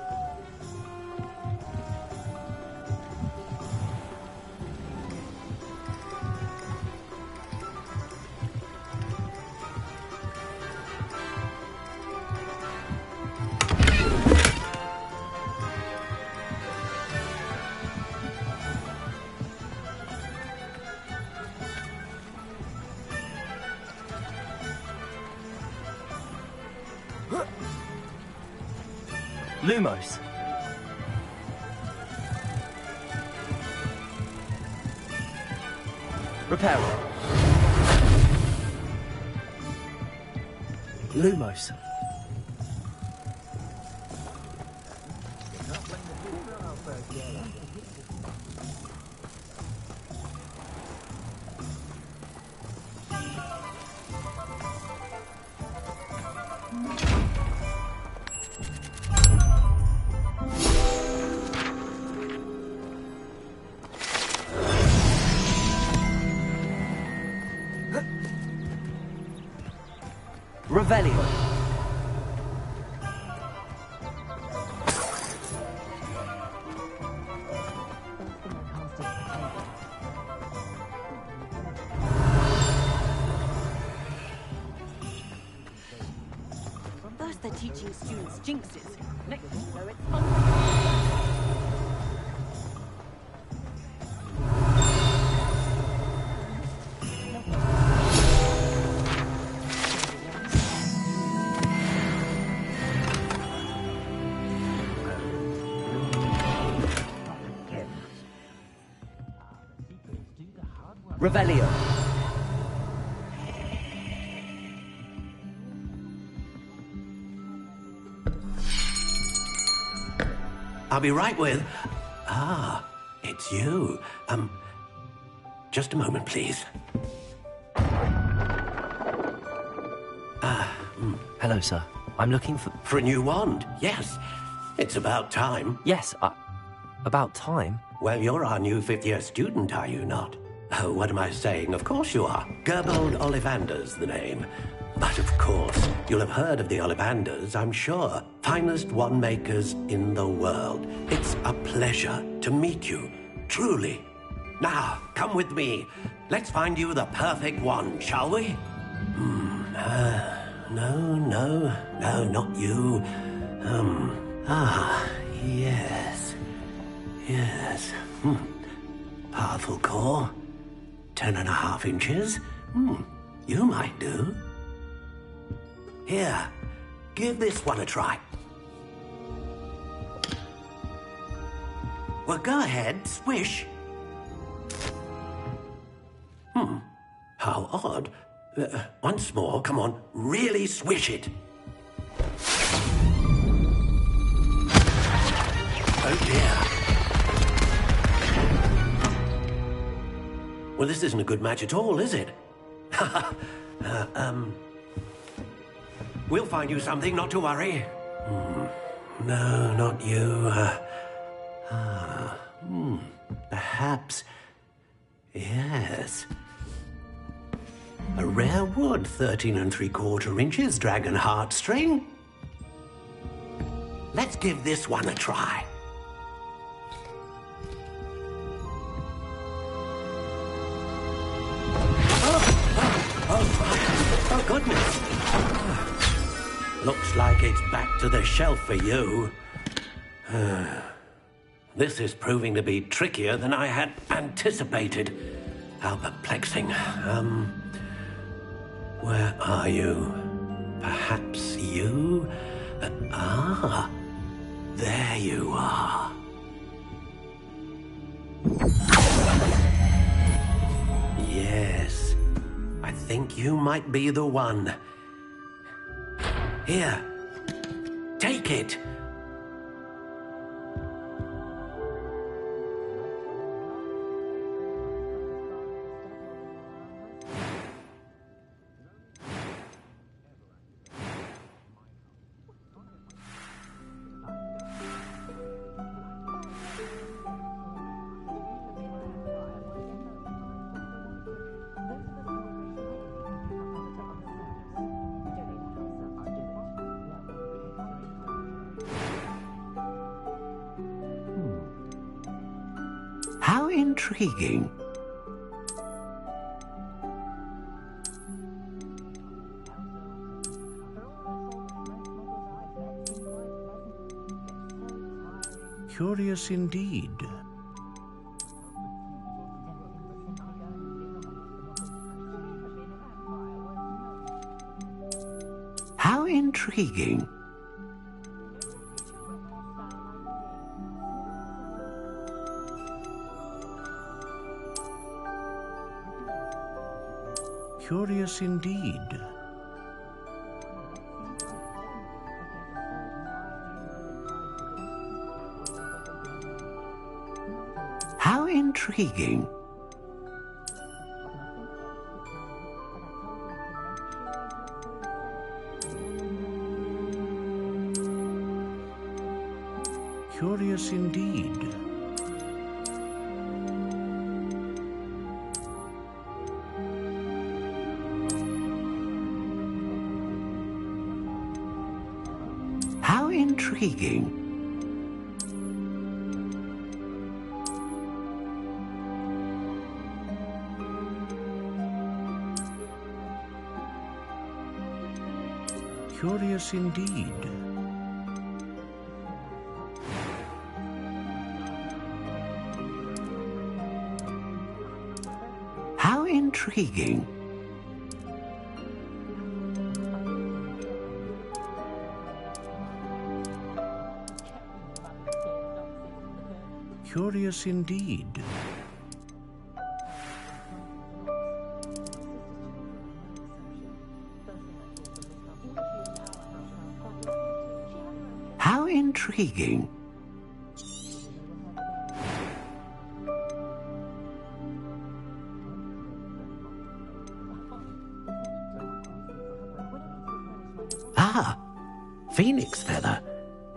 Lumos. Reparo. Lumos. Revelio. First they're teaching students jinxes. Next thing you know, it's Revelio. I'll be right with... Ah, it's you. Just a moment, please. Hello, sir. I'm looking for... For a new wand, yes. It's about time. Yes, about time? Well, you're our new fifth-year student, are you not? Oh, what am I saying? Of course you are. Gerbold Ollivander's the name. But of course, you'll have heard of the Ollivanders, I'm sure. Finest wand makers in the world. It's a pleasure to meet you, truly. Now, come with me. Let's find you the perfect wand, shall we? No, not you. Yes. Powerful core. 10.5 inches. You might do. Here, give this one a try. Well, go ahead, swish. How odd. Once more, come on, really swish it. Oh dear. Well, this isn't a good match at all, is it? We'll find you something, not to worry. No, not you. Perhaps... Yes. A rare wood, 13 3/4 inches, dragon heartstring. Let's give this one a try. Oh, goodness. Looks like it's back to the shelf for you. This is proving to be trickier than I had anticipated. How perplexing. Where are you? Perhaps you? There you are. Yes, I think you might be the one. Here, Take it. How intriguing. Curious indeed. How intriguing. Curious indeed. How intriguing. Curious indeed. How intriguing. Curious indeed. How intriguing. Curious indeed. How intriguing. Ah, phoenix feather.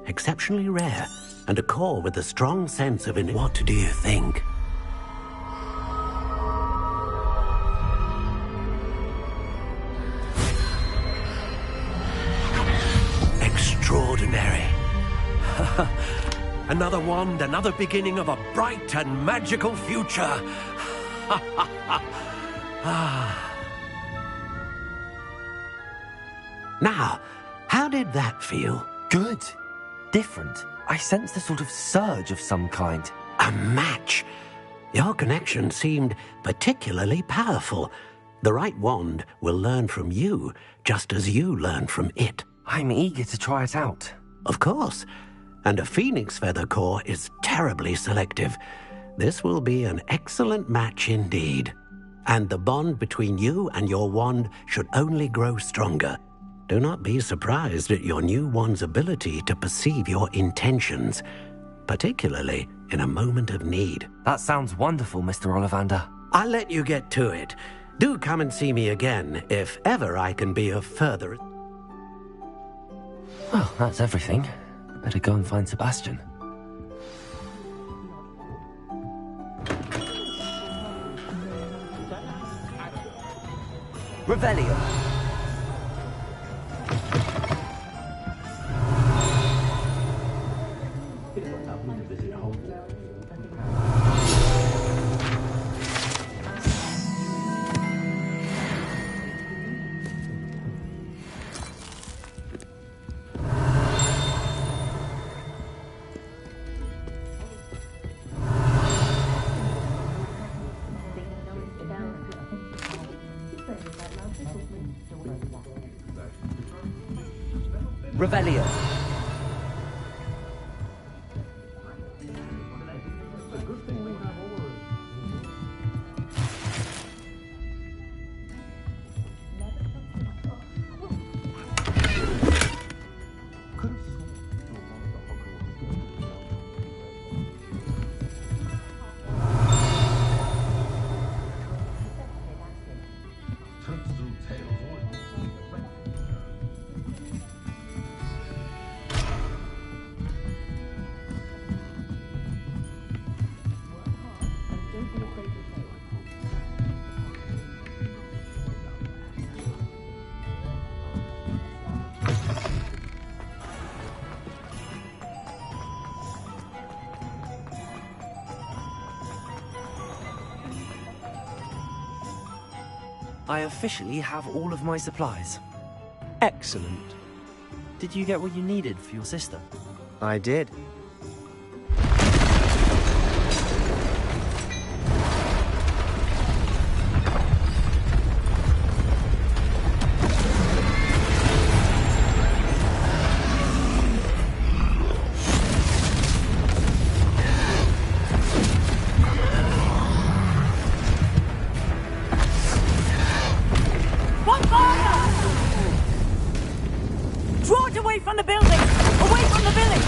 Exceptionally rare, and a core with a strong sense of What do you think? Extraordinary. Another wand, another beginning of a bright and magical future. Now, how did that feel? Good. Different. I sensed a sort of surge of some kind. A match. Your connection seemed particularly powerful. The right wand will learn from you, just as you learn from it. I'm eager to try it out. Of course. And a phoenix feather core is terribly selective. This will be an excellent match indeed. And the bond between you and your wand should only grow stronger. Do not be surprised at your new wand's ability to perceive your intentions, particularly in a moment of need. That sounds wonderful, Mr. Ollivander. I'll let you get to it. Do come and see me again, if ever I can be of further... Well, that's everything. Better go and find Sebastian. Revelio. Revelio. I officially have all of my supplies. Excellent. Did you get what you needed for your sister? I did. Draw it away from the building! Away from the village!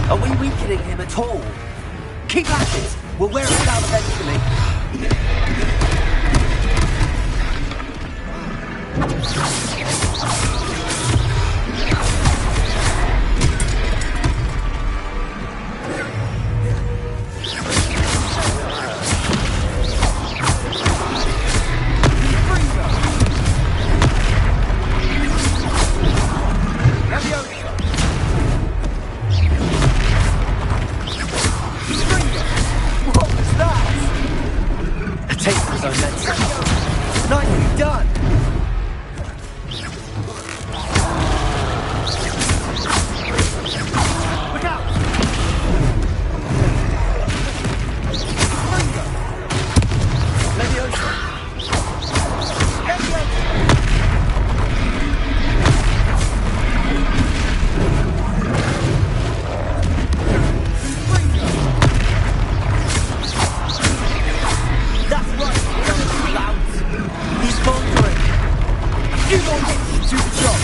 Are we weakening him at all? Keep at it! We'll wear it down eventually. What was that? A taste of his own medicine. Nicely done! Look out! Leviosa! That's right, young louts. He's conquering. You don't get to do the job.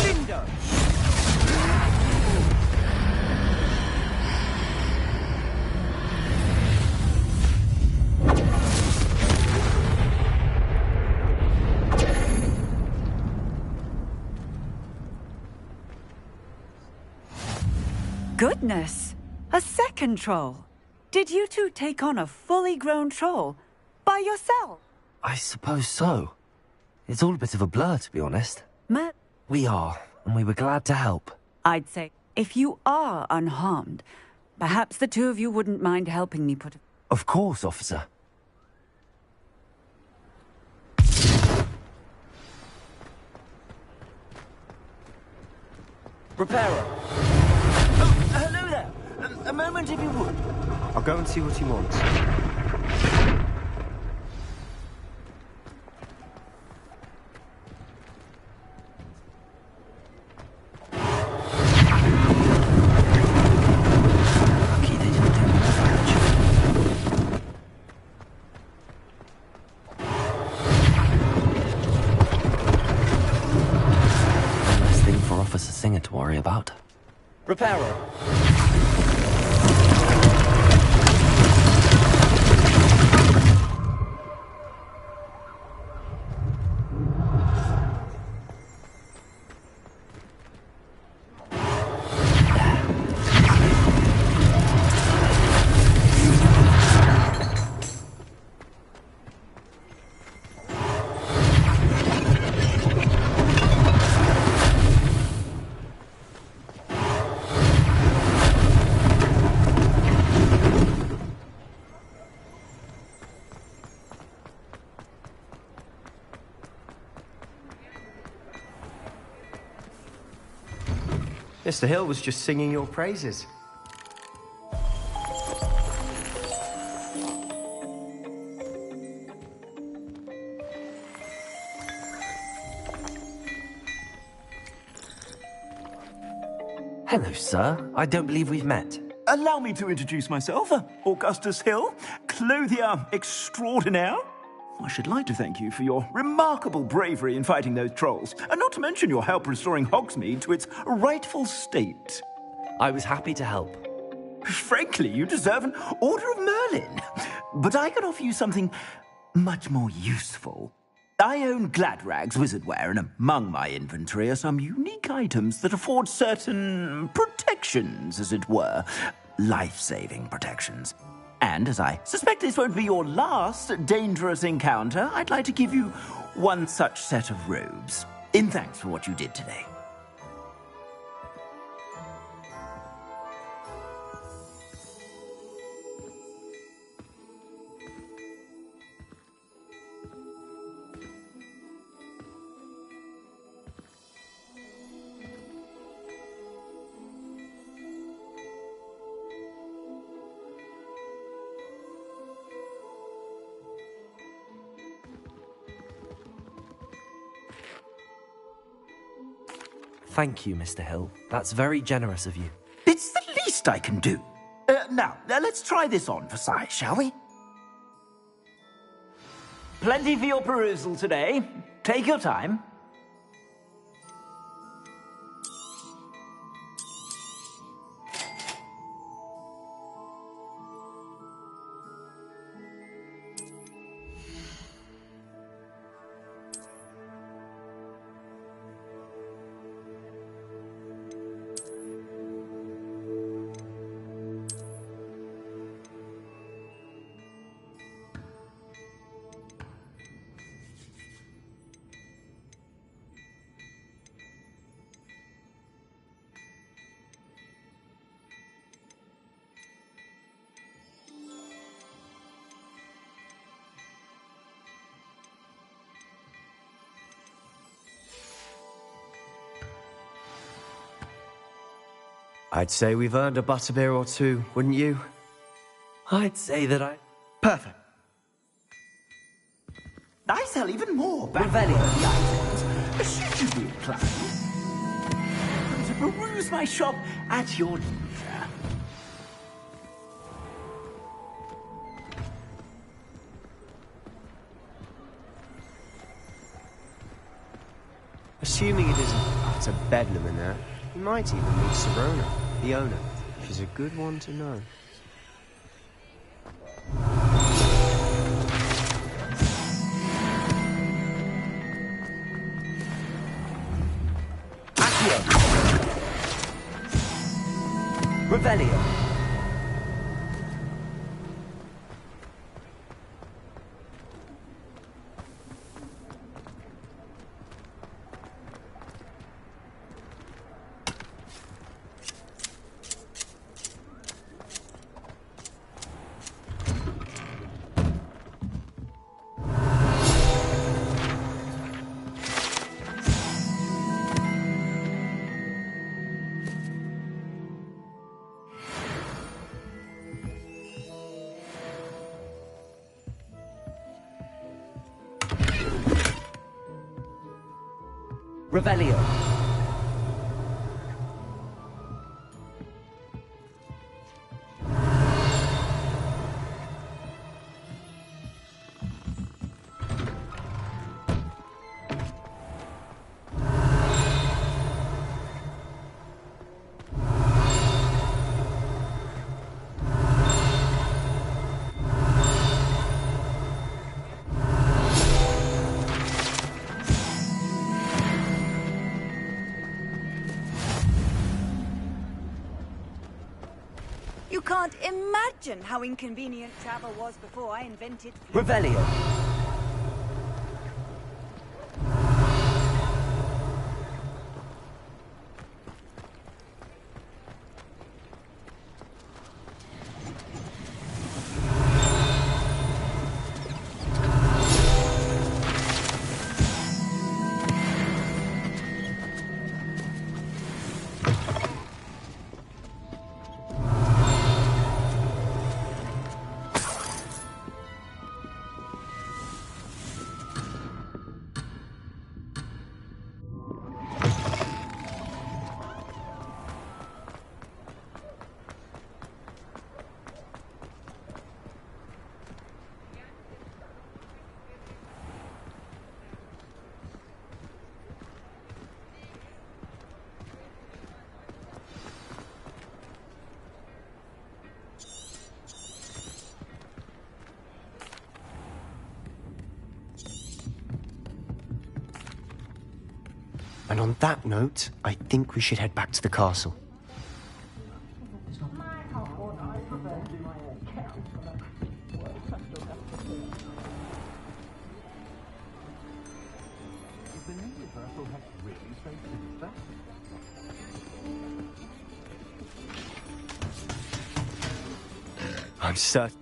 Linda. Goodness! A second troll! Did you two take on a fully grown troll? By yourself? I suppose so. It's all a bit of a blur, to be honest. Matt? We are, and we were glad to help. I'd say, if you are unharmed, perhaps the two of you wouldn't mind helping me put... Of course, officer. Repairer. Hello there. A moment if you would. I'll go and see what he wants. One less thing for Officer Singer to worry about. Repairer. Mr. Hill was just singing your praises. Hello, sir. I don't believe we've met. Allow me to introduce myself, Augustus Hill, clothier extraordinaire. I should like to thank you for your remarkable bravery in fighting those trolls, and not to mention your help restoring Hogsmeade to its rightful state. I was happy to help. Frankly, you deserve an Order of Merlin. But I can offer you something much more useful. I own Gladrag's wizardware, and among my inventory are some unique items that afford certain protections, as it were. Life-saving protections. And as I suspect this won't be your last dangerous encounter, I'd like to give you one such set of robes, in thanks for what you did today. Thank you, Mr. Hill. That's very generous of you. It's the least I can do. Now, let's try this on for size, shall we? Plenty for your perusal today. Take your time. I'd say we've earned a butterbeer or two, wouldn't you? I'd say that I... Perfect. I sell even more Revelio items. Should you be inclined to peruse my shop at your leisure. Assuming it isn't utter bedlam in there, you might even meet Serona, the owner. She's a good one to know. Revelio. Revelio. You can't imagine how inconvenient travel was before I invented... Revelio. And on that note, I think we should head back to the castle. I'm certain